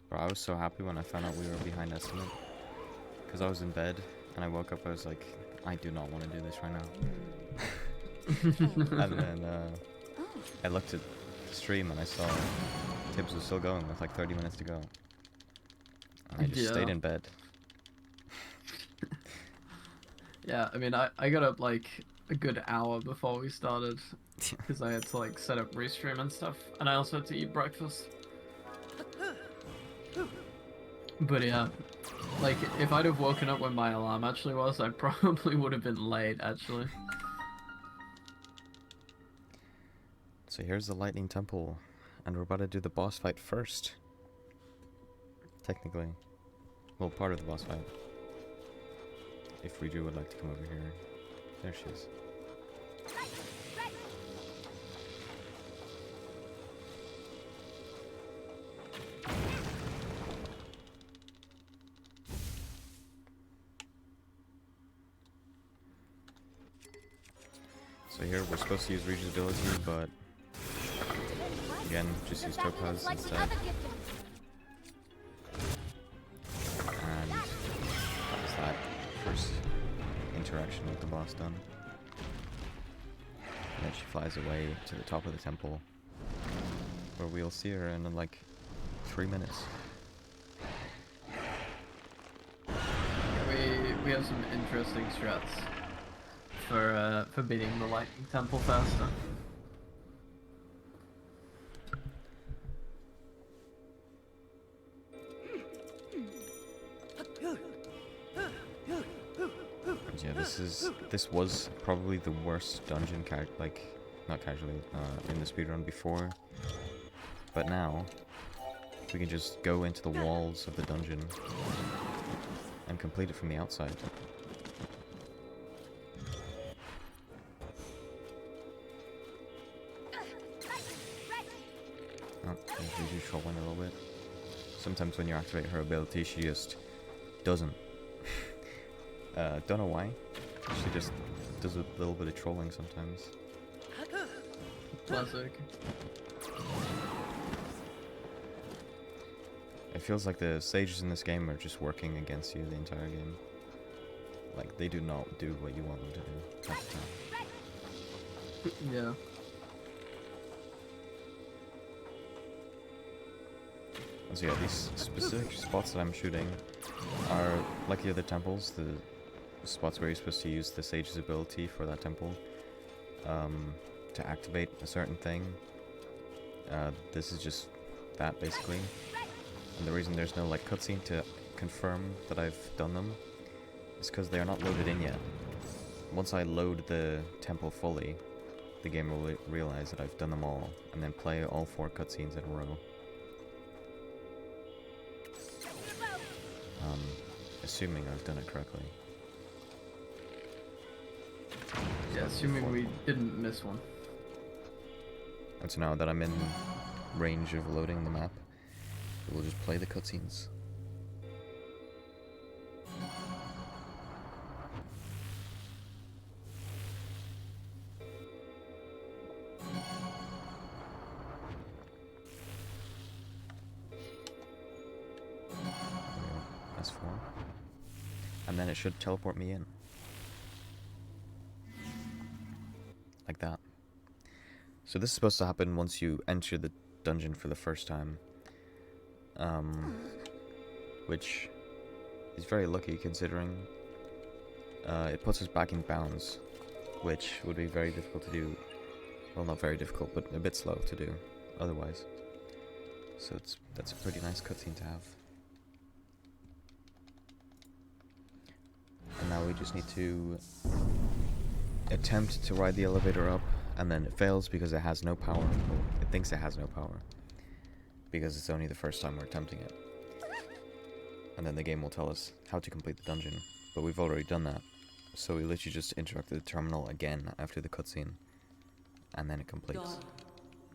Bro, I was so happy when I found out we were behind estimate. Because I was in bed, and I woke up, I was like, I do not want to do this right now. And then, I looked at the stream, and I saw Tibbs was still going with like 30 minutes to go. And I just stayed in bed. Yeah, I mean, I got up like a good hour before we started, because I had to like set up restream and stuff, and I also had to eat breakfast. But yeah, like, if I'd have woken up when my alarm actually was, I probably would have been late, actually. So here's the Lightning Temple, and we're about to do the boss fight first. Technically. Well, part of the boss fight. If Riju would like to come over here. There she is. So here we're supposed to use Riju's ability, but again, just use Topaz Like the instead. other giftings. And that was that first interaction with the boss done. And then she flies away to the top of the temple, where we'll see her in like 3 minutes. We have some interesting strats for beating the Lightning Temple faster. Yeah, this was probably the worst dungeon not casually in the speedrun before, but now we can just go into the walls of the dungeon and complete it from the outside. Oh, there's Riju trolling a little bit. Sometimes when you activate her ability, she just doesn't. Don't know why. She just does a little bit of trolling sometimes. Classic. It feels like the sages in this game are just working against you the entire game. Like, they do not do what you want them to do half the time. Yeah. And so yeah, these specific spots that I'm shooting are like the other temples, the spots where you're supposed to use the sage's ability for that temple to activate a certain thing. This is just that, basically. And the reason there's no like cutscene to confirm that I've done them is because they are not loaded in yet. Once I load the temple fully, the game will realize that I've done them all, and then play all 4 cutscenes in a row. Assuming I've done it correctly. Yeah, assuming we didn't miss one. And so now that I'm in range of loading the map, we'll just play the cutscenes. S4. And then it should teleport me in. Like that. So this is supposed to happen once you enter the dungeon for the first time. Which is very lucky considering it puts us back in bounds, which would be very difficult to do. Well, not very difficult, but a bit slow to do otherwise. So that's a pretty nice cutscene to have. And now we just need to attempt to ride the elevator up, and then it fails because it has no power. Well, it thinks it has no power, because it's only the first time we're attempting it. And then the game will tell us how to complete the dungeon, but we've already done that. So we literally just interact with the terminal again after the cutscene, and then it completes.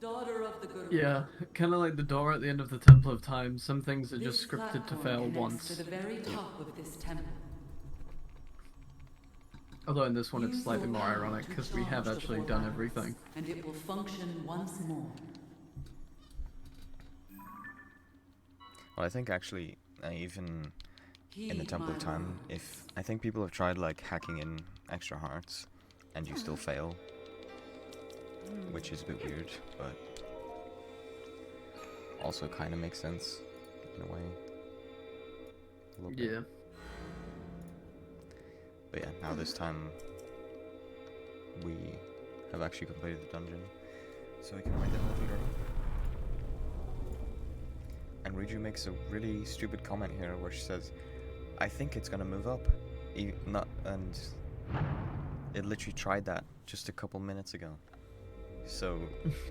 Daughter of the good. Yeah, kind of like the door at the end of the Temple of Time. Some things are just scripted to fail once. To the very top of this temple. Although in this one it's Use slightly your more power ironic to because we have charge the actually four done lamps, everything. And it will function once more. Well, I think actually, even in the Temple of Time, if I think people have tried like hacking in extra hearts, and you still fail, which is a bit weird, but also kind of makes sense in a way. A little bit. Yeah. But yeah, now this time we have actually completed the dungeon, so we can ride the elevator up. And Riju makes a really stupid comment here where she says, I think it's gonna move up. And it literally tried that just a couple minutes ago. So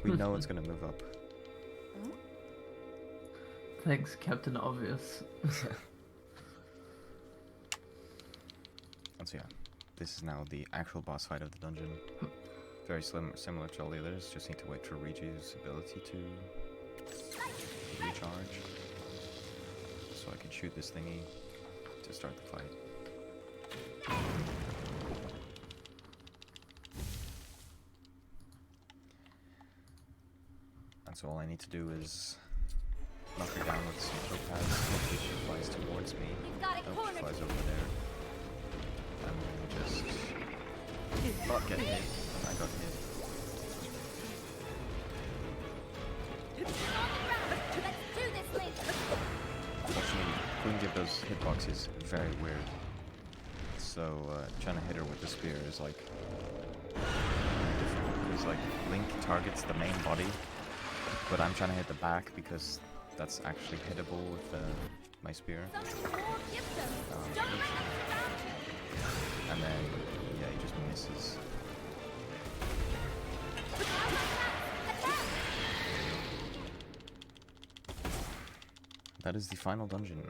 we know it's gonna move up. Thanks, Captain Obvious. And so yeah, this is now the actual boss fight of the dungeon. Very similar to all the others, just need to wait for Riju's ability to recharge. So I can shoot this thingy to start the fight. And so all I need to do is knock her down with some topaz. Hopefully she flies towards me. We've got it Oh, she cornered. flies over there. And then just not get hit. And I got hit. You're on the ground. Let's do this, Link. Unfortunately, couldn't give those hitboxes very weird. So trying to hit her with the spear is like difficult because like Link targets the main body, but I'm trying to hit the back because that's actually hittable with my spear. Something more gives them. Don't let them surround you. And then yeah, he just misses. Attack! That is the final dungeon.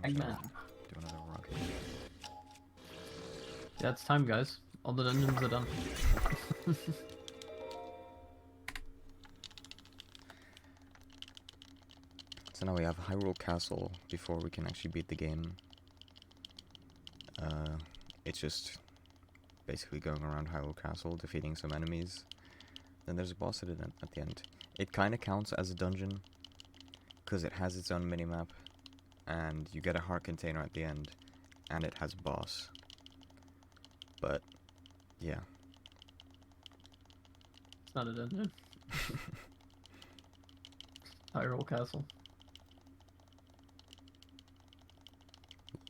Eggman. Do another rocket. Yeah, it's time, guys. All the dungeons are done. So now we have Hyrule Castle before we can actually beat the game. It's just basically going around Hyrule Castle, defeating some enemies. Then there's a boss at the end. It kind of counts as a dungeon, because it has its own minimap, and you get a heart container at the end, and it has a boss. But, yeah. It's not a dungeon. Hyrule Castle.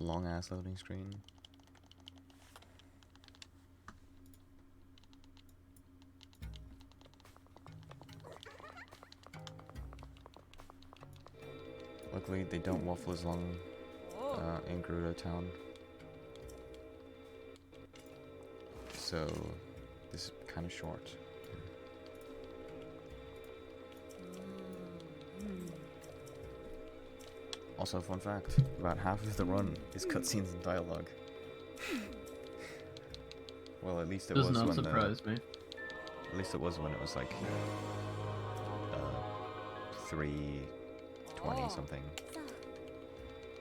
Long ass loading screen. Luckily, they don't waffle as long in Gerudo Town. So, this is kind of short. Also, fun fact, about half of the run is cutscenes and dialogue. Well, at least it Does was not when surprise me. At least it was when it was like 3:20 something.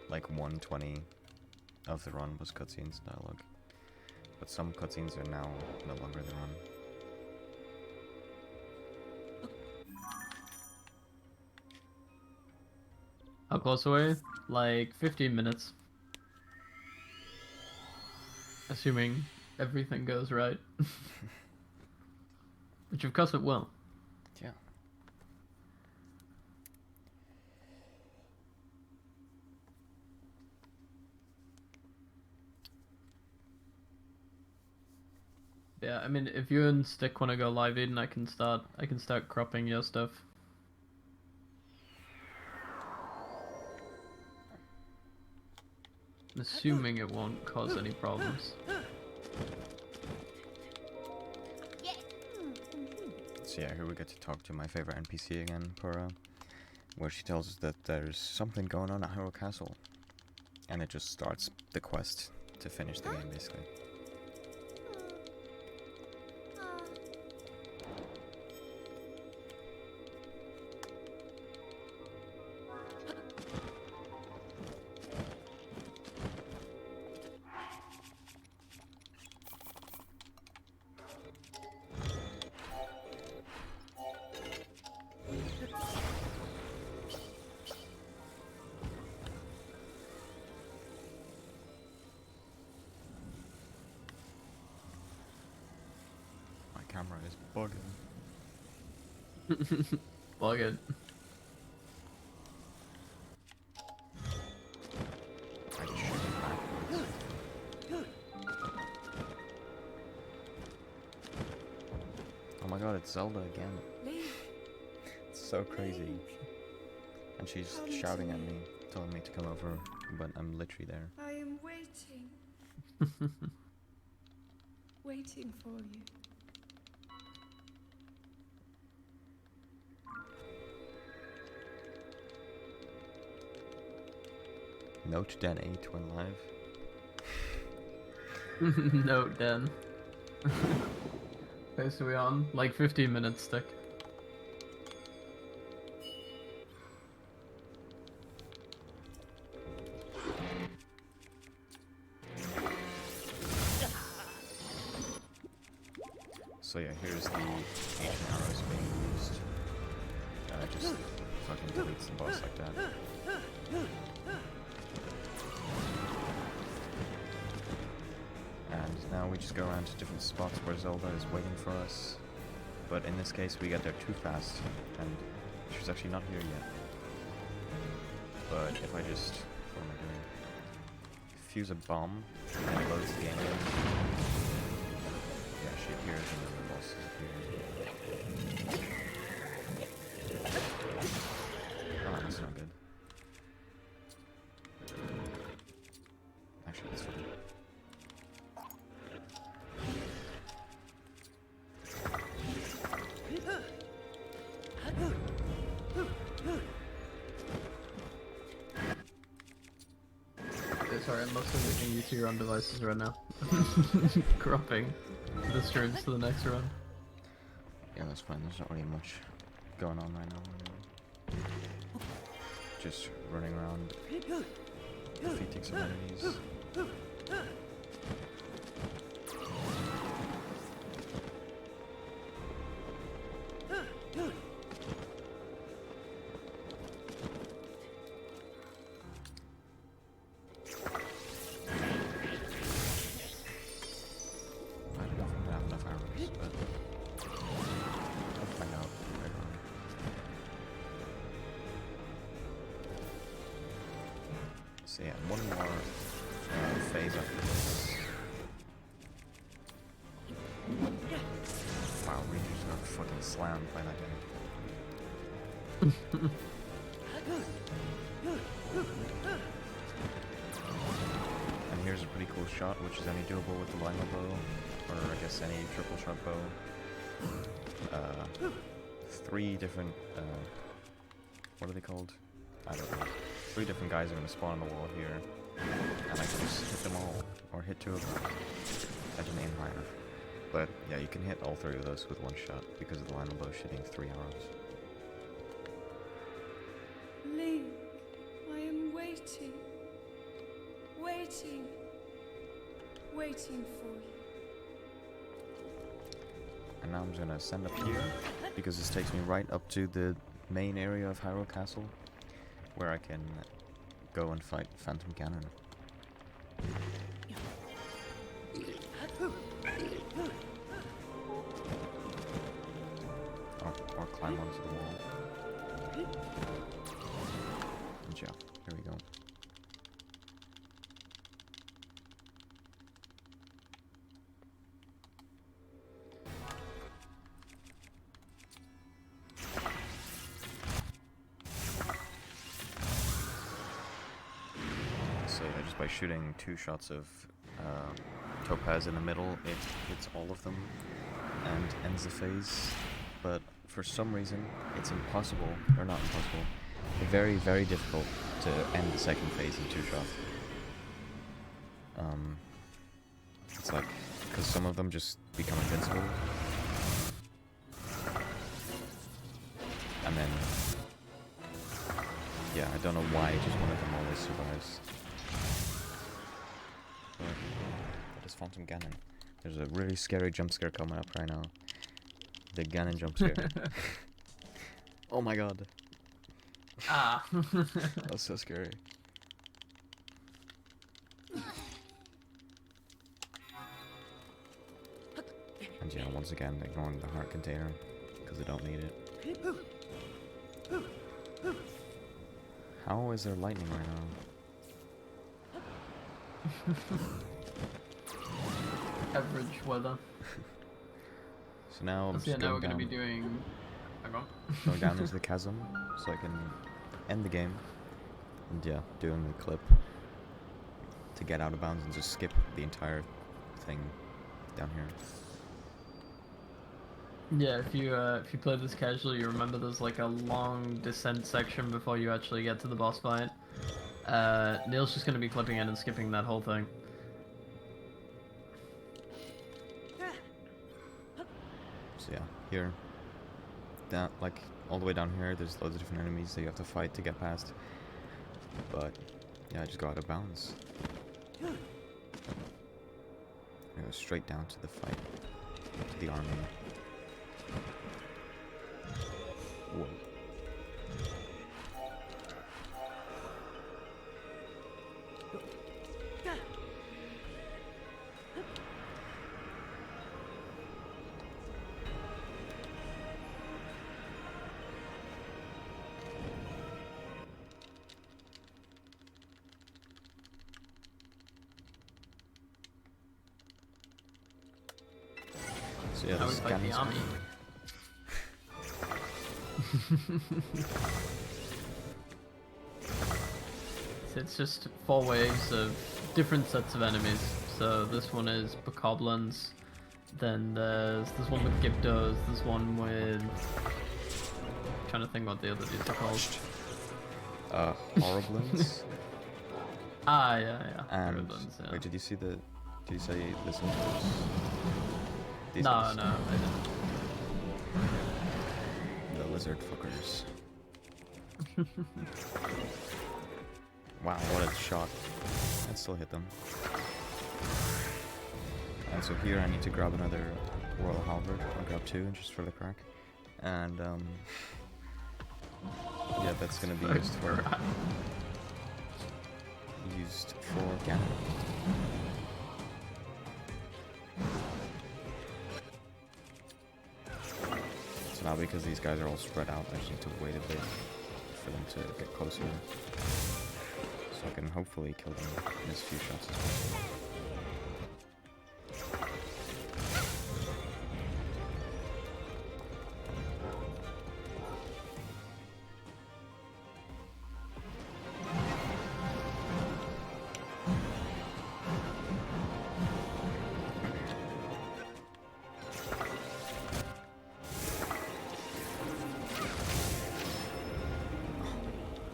Like 1:20 of the run was cutscenes and dialogue. But some cutscenes are now no longer in the run. How close away? Like 15 minutes. Assuming everything goes right. Which of course it will. Yeah. Yeah, I mean, if you and Stick want to go live, Eden, I can start cropping your stuff. I'm assuming it won't cause any problems. So yeah, here we get to talk to my favorite NPC again, Pura, where she tells us that there's something going on at Hyrule Castle. And it just starts the quest to finish the game, basically. My camera is bugging. Plug it. I just shoot it backwards. Oh my god, it's Zelda again. It's so crazy. And she's shouting at me, telling me to come over, but I'm literally there. I am waiting. Waiting for you. Note Den 8 when live. Note then. Okay, so we on? Like 15 minutes, Stick. So yeah, here's the ancient arrows being used. And it just fucking deletes the boss like that. And now we just go around to different spots where Zelda is waiting for us. But in this case we get there too fast, and she's actually not here yet. But if I just... what am I doing? Fuse a bomb, and it loads the game again. Yeah, she appears and then the boss disappears. Oh, that's not good. Actually, that's fine. Okay, sorry, I'm mostly making you to your own devices right now. Cropping the streams to the next run. Yeah, that's fine. There's not really much going on right now. Just running around, defeating some enemies. I don't know if I'm gonna have enough arrows, but I'll find out later on. So yeah, one more phase after this. Wow, we just got fucking slammed by that guy. And here's a pretty cool shot, which is only doable with the Lima bow, or I guess any triple shot bow. 3 different, what are they called? I don't know. 3 different guys are gonna spawn on the wall here, and I can just hit them all, or hit 2 of them. I didn't aim high enough. But yeah, you can hit all 3 of those with one shot, because of the Lima bow shooting 3 arrows. Link, I am waiting. Waiting. Waiting for you. And now I'm just gonna ascend up here, because this takes me right up to the main area of Hyrule Castle, where I can go and fight Phantom Ganon. Or climb onto the wall. And yeah, here we go. just by shooting 2 shots of Topaz in the middle, it hits all of them and ends the phase. But for some reason, it's impossible, or not impossible, very, very difficult to end the second phase in 2 shots. It's like, because some of them just become invincible. And then, yeah, I don't know why, just one of them always survives. But that is Phantom Ganon. There's a really scary jump scare coming up right now. The Ganon jump scare. Oh my god. Ah. That was so scary. And yeah, once again, ignoring the heart container, because I don't need it. How is there lightning right now? Average weather. So now I'm Yeah, just now going we're gonna down, be doing. Hang on. going down into the chasm, so I can end the game. And yeah, doing the clip to get out of bounds and just skip the entire thing down here. Yeah, if you play this casually, you remember there's like a long descent section before you actually get to the boss fight. Neil's just gonna be clipping in and skipping that whole thing. So yeah, here, down, like all the way down here, there's loads of different enemies that you have to fight to get past. But yeah, I just got out of bounds. I go straight down to the fight, to the army. Whoa. So yeah, Now we this fight the Ganon's army. So it's just 4 waves of different sets of enemies. So this one is Bokoblins, then there's one with Gyptos, there's one with... I'm trying to think what the other dudes are called. Horriblins. Ah, yeah. And Horriblins, yeah. wait, did you say this one first? These No, guys. no, I didn't. The lizard fuckers. Wow, what a shot. I'd still hit them. And so here I need to grab another Royal Halberd. I'll grab 2 just for the crack. And yeah, that's gonna be used for Ganon. So now because these guys are all spread out, I just need to wait a bit for them to get closer. So I can hopefully kill them in as few shots as possible.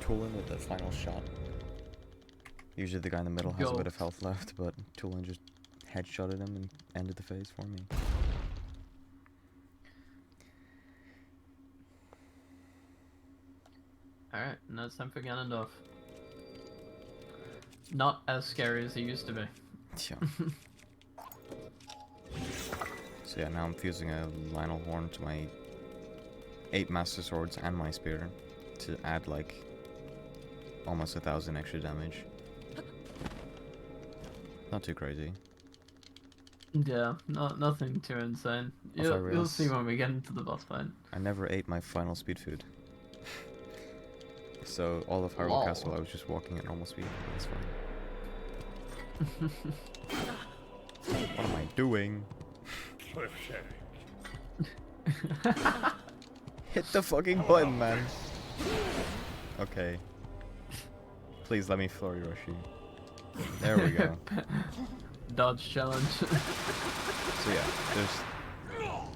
Tulin with the final shot. Usually the guy in the middle has a bit of health left, but Tulin just headshotted him and ended the phase for me. Alright, now it's time for Ganondorf. Not as scary as he used to be. Yeah. So yeah, now I'm fusing a Lionel Horn to my 8 Master Swords and my spear to add like almost 1,000 extra damage. Not too crazy. Yeah, nothing too insane. Also, You'll see when we get into the boss fight. I never ate my final speed food. So all of Hyrule Lol. Castle I was just walking at normal speed. That's fine. What am I doing? Hit the fucking button, man. Okay. Please let me Flurry Rush you. There we go. Dodge challenge. So yeah,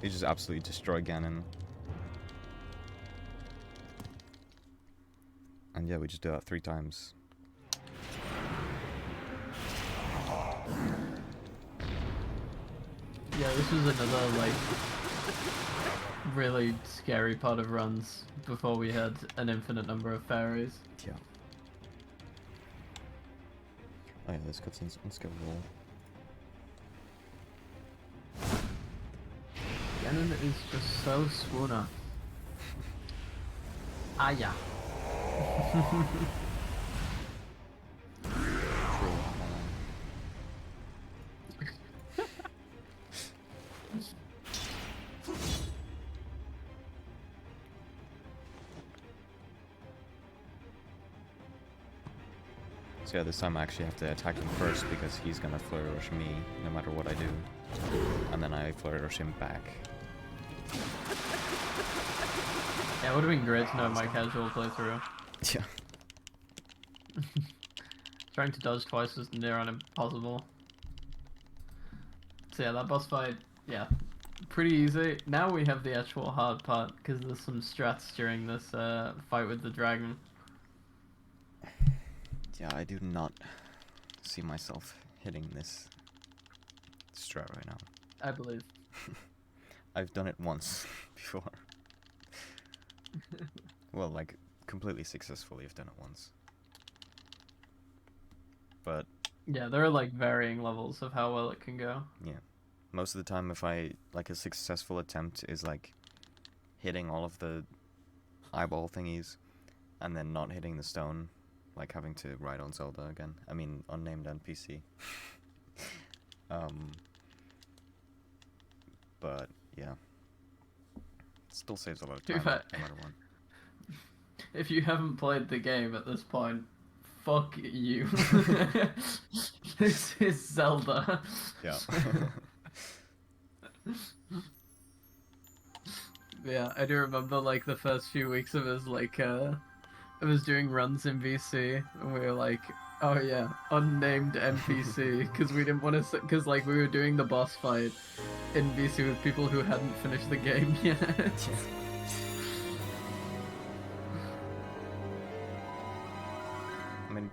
he just absolutely destroyed Ganon. And yeah, we just do that 3 times. Yeah, this was another like really scary part of runs before we had an infinite number of fairies. Yeah. Oh yeah, let's get a roll. Ganon is just so swooner. Ah yeah. So yeah, this time I actually have to attack him first because he's gonna flourish me no matter what I do. And then I flourish him back. Yeah, it would have been great to know my casual playthrough. Yeah. Trying to dodge twice was near on impossible. So yeah, that boss fight, yeah, pretty easy. Now we have the actual hard part because there's some strats during this fight with the dragon. Yeah, I do not see myself hitting this strat right now. I believe. I've done it once before. Well, like, completely successfully I've done it once. But Yeah, there are like varying levels of how well it can go. yeah, most of the time if I, like, a successful attempt is like hitting all of the eyeball thingies and then not hitting the stone, like having to ride on Zelda again. I mean, unnamed NPC. But yeah, it still saves a lot of time, no matter what. If you haven't played the game at this point, fuck you. This is Zelda. Yeah. Yeah, I do remember like the first few weeks of us like I was doing runs in VC and we were like, oh yeah, unnamed NPC because we didn't want to, because like we were doing the boss fight in VC with people who hadn't finished the game yet. I mean,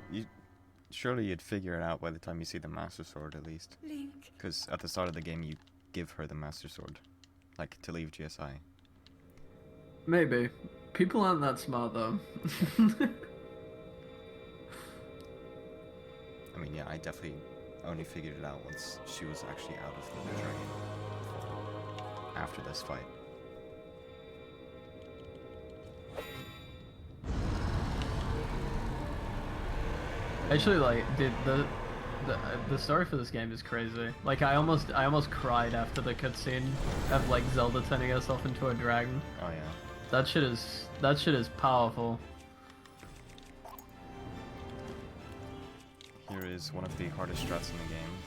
surely you'd figure it out by the time you see the Master Sword at least. Link, Because at the start of the game you give her the Master Sword, like to leave GSI. Maybe. People aren't that smart though. I mean, yeah, I definitely only figured it out once she was actually out of the dragon. After this fight. Actually, like, dude, the story for this game is crazy. Like, I almost cried after the cutscene of like Zelda turning herself into a dragon. Oh yeah. That shit is powerful. Here is one of the hardest strats in the game.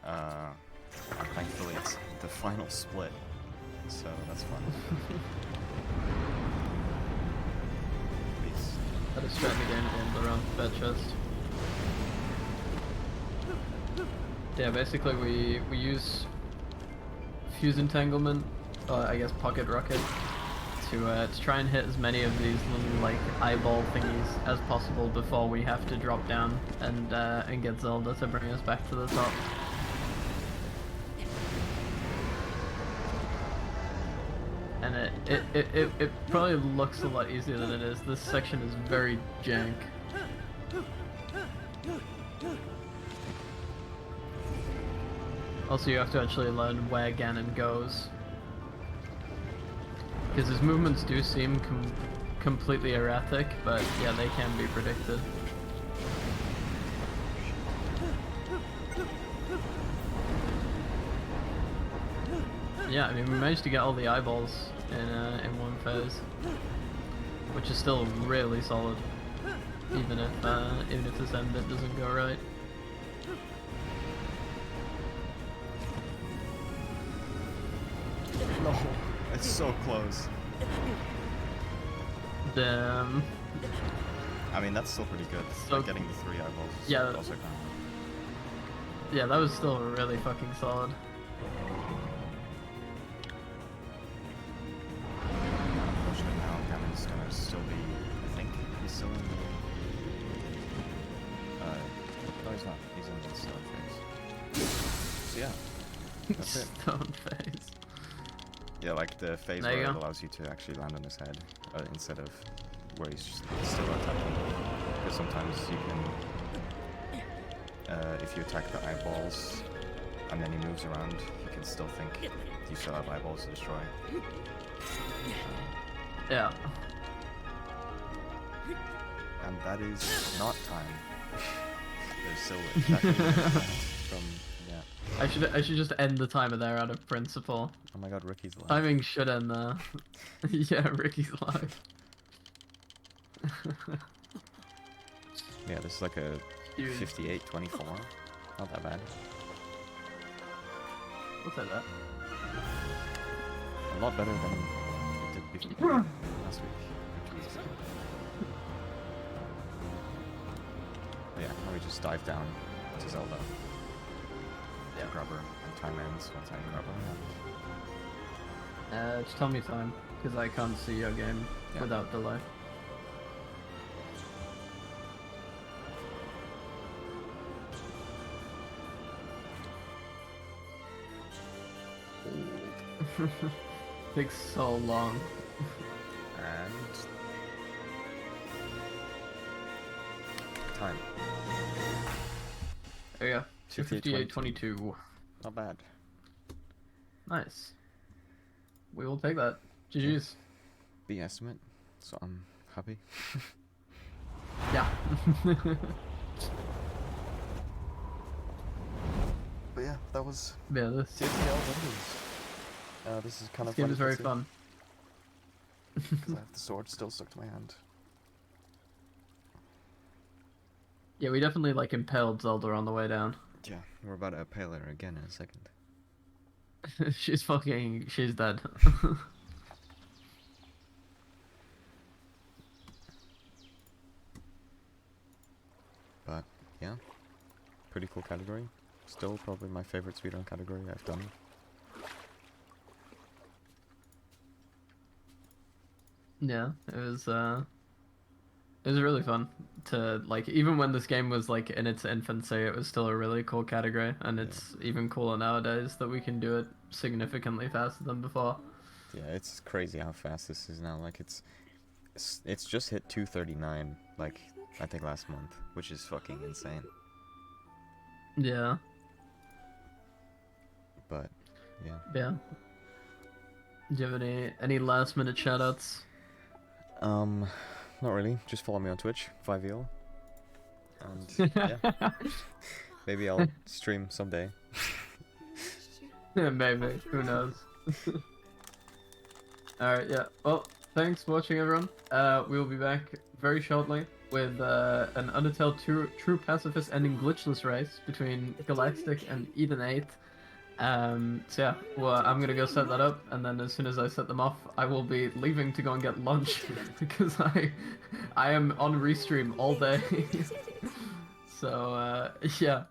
And thankfully it's the final split, so that's fun. Please. That is strat in the game in the round bed chest. Yeah, basically we use Fuse Entanglement, I guess Pocket Rocket, to try and hit as many of these little like eyeball thingies as possible before we have to drop down and get Zelda to bring us back to the top. And it probably looks a lot easier than it is. This section is very jank. Also, you have to actually learn where Ganon goes. Because his movements do seem completely erratic, but yeah, they can be predicted. Yeah, I mean, we managed to get all the eyeballs in one phase, which is still really solid, even if this end bit doesn't go right. No, it's so close. Damn. I mean, that's still pretty good. So- Like, getting the 3 eyeballs is Yeah. also kind Yeah, that was still really fucking solid. Unfortunately now Gammon's gonna still be, I think he's still in the no he's not, he's in the stone phase. So yeah, that's it. Stone phase. Yeah, like the phase There you where it go. allows you to actually land on his head, instead of where he's just still attacking. Because sometimes you can, if you attack the eyeballs and then he moves around, you can still think you still have eyeballs to destroy. Yeah. And that is not time. There's still exactly from, yeah. I should just end the timer there out of principle. Oh my god, Ricky's alive. Timing should end there. Yeah, Ricky's live. Yeah, this is like a Dude. 58-24. Not that bad. We'll say that. A lot better than it did before last week. Which was... Yeah, let me just dive down to Zelda. Yeah, grab her, and time ends once I grab her. Just tell me time, because I can't see your game Yeah. without delay. Takes so long. And... time. There you go. 58, 58-22. Not bad. Nice. We will take that. GG's. B estimate, so I'm happy. Yeah. But yeah, that was Yeah, this TTL Wonders. This is kind of game funny is very to see, fun. 'cause I have the sword still stuck to my hand. Yeah, we definitely like impaled Zelda on the way down. Yeah, we're about to impale her again in a second. she's dead. But yeah, pretty cool category. Still probably my favorite speedrun category I've done. Yeah, it was really fun to like, even when this game was like in its infancy, it was still a really cool category, and it's even cooler nowadays that we can do it significantly faster than before. Yeah, it's crazy how fast this is now. Like it's just hit 239, like I think last month, which is fucking insane. Yeah. But yeah. Yeah. Do you have any last minute shoutouts? Not really. Just follow me on Twitch, 5EL. And yeah, maybe I'll stream someday. Yeah, maybe. Who knows? Alright, yeah. Well, thanks for watching, everyone. We will be back very shortly with an Undertale True Pacifist ending glitchless race between Galactic and Eden 8. So yeah, well, I'm gonna go set that up, and then as soon as I set them off, I will be leaving to go and get lunch because I am on restream all day. So yeah,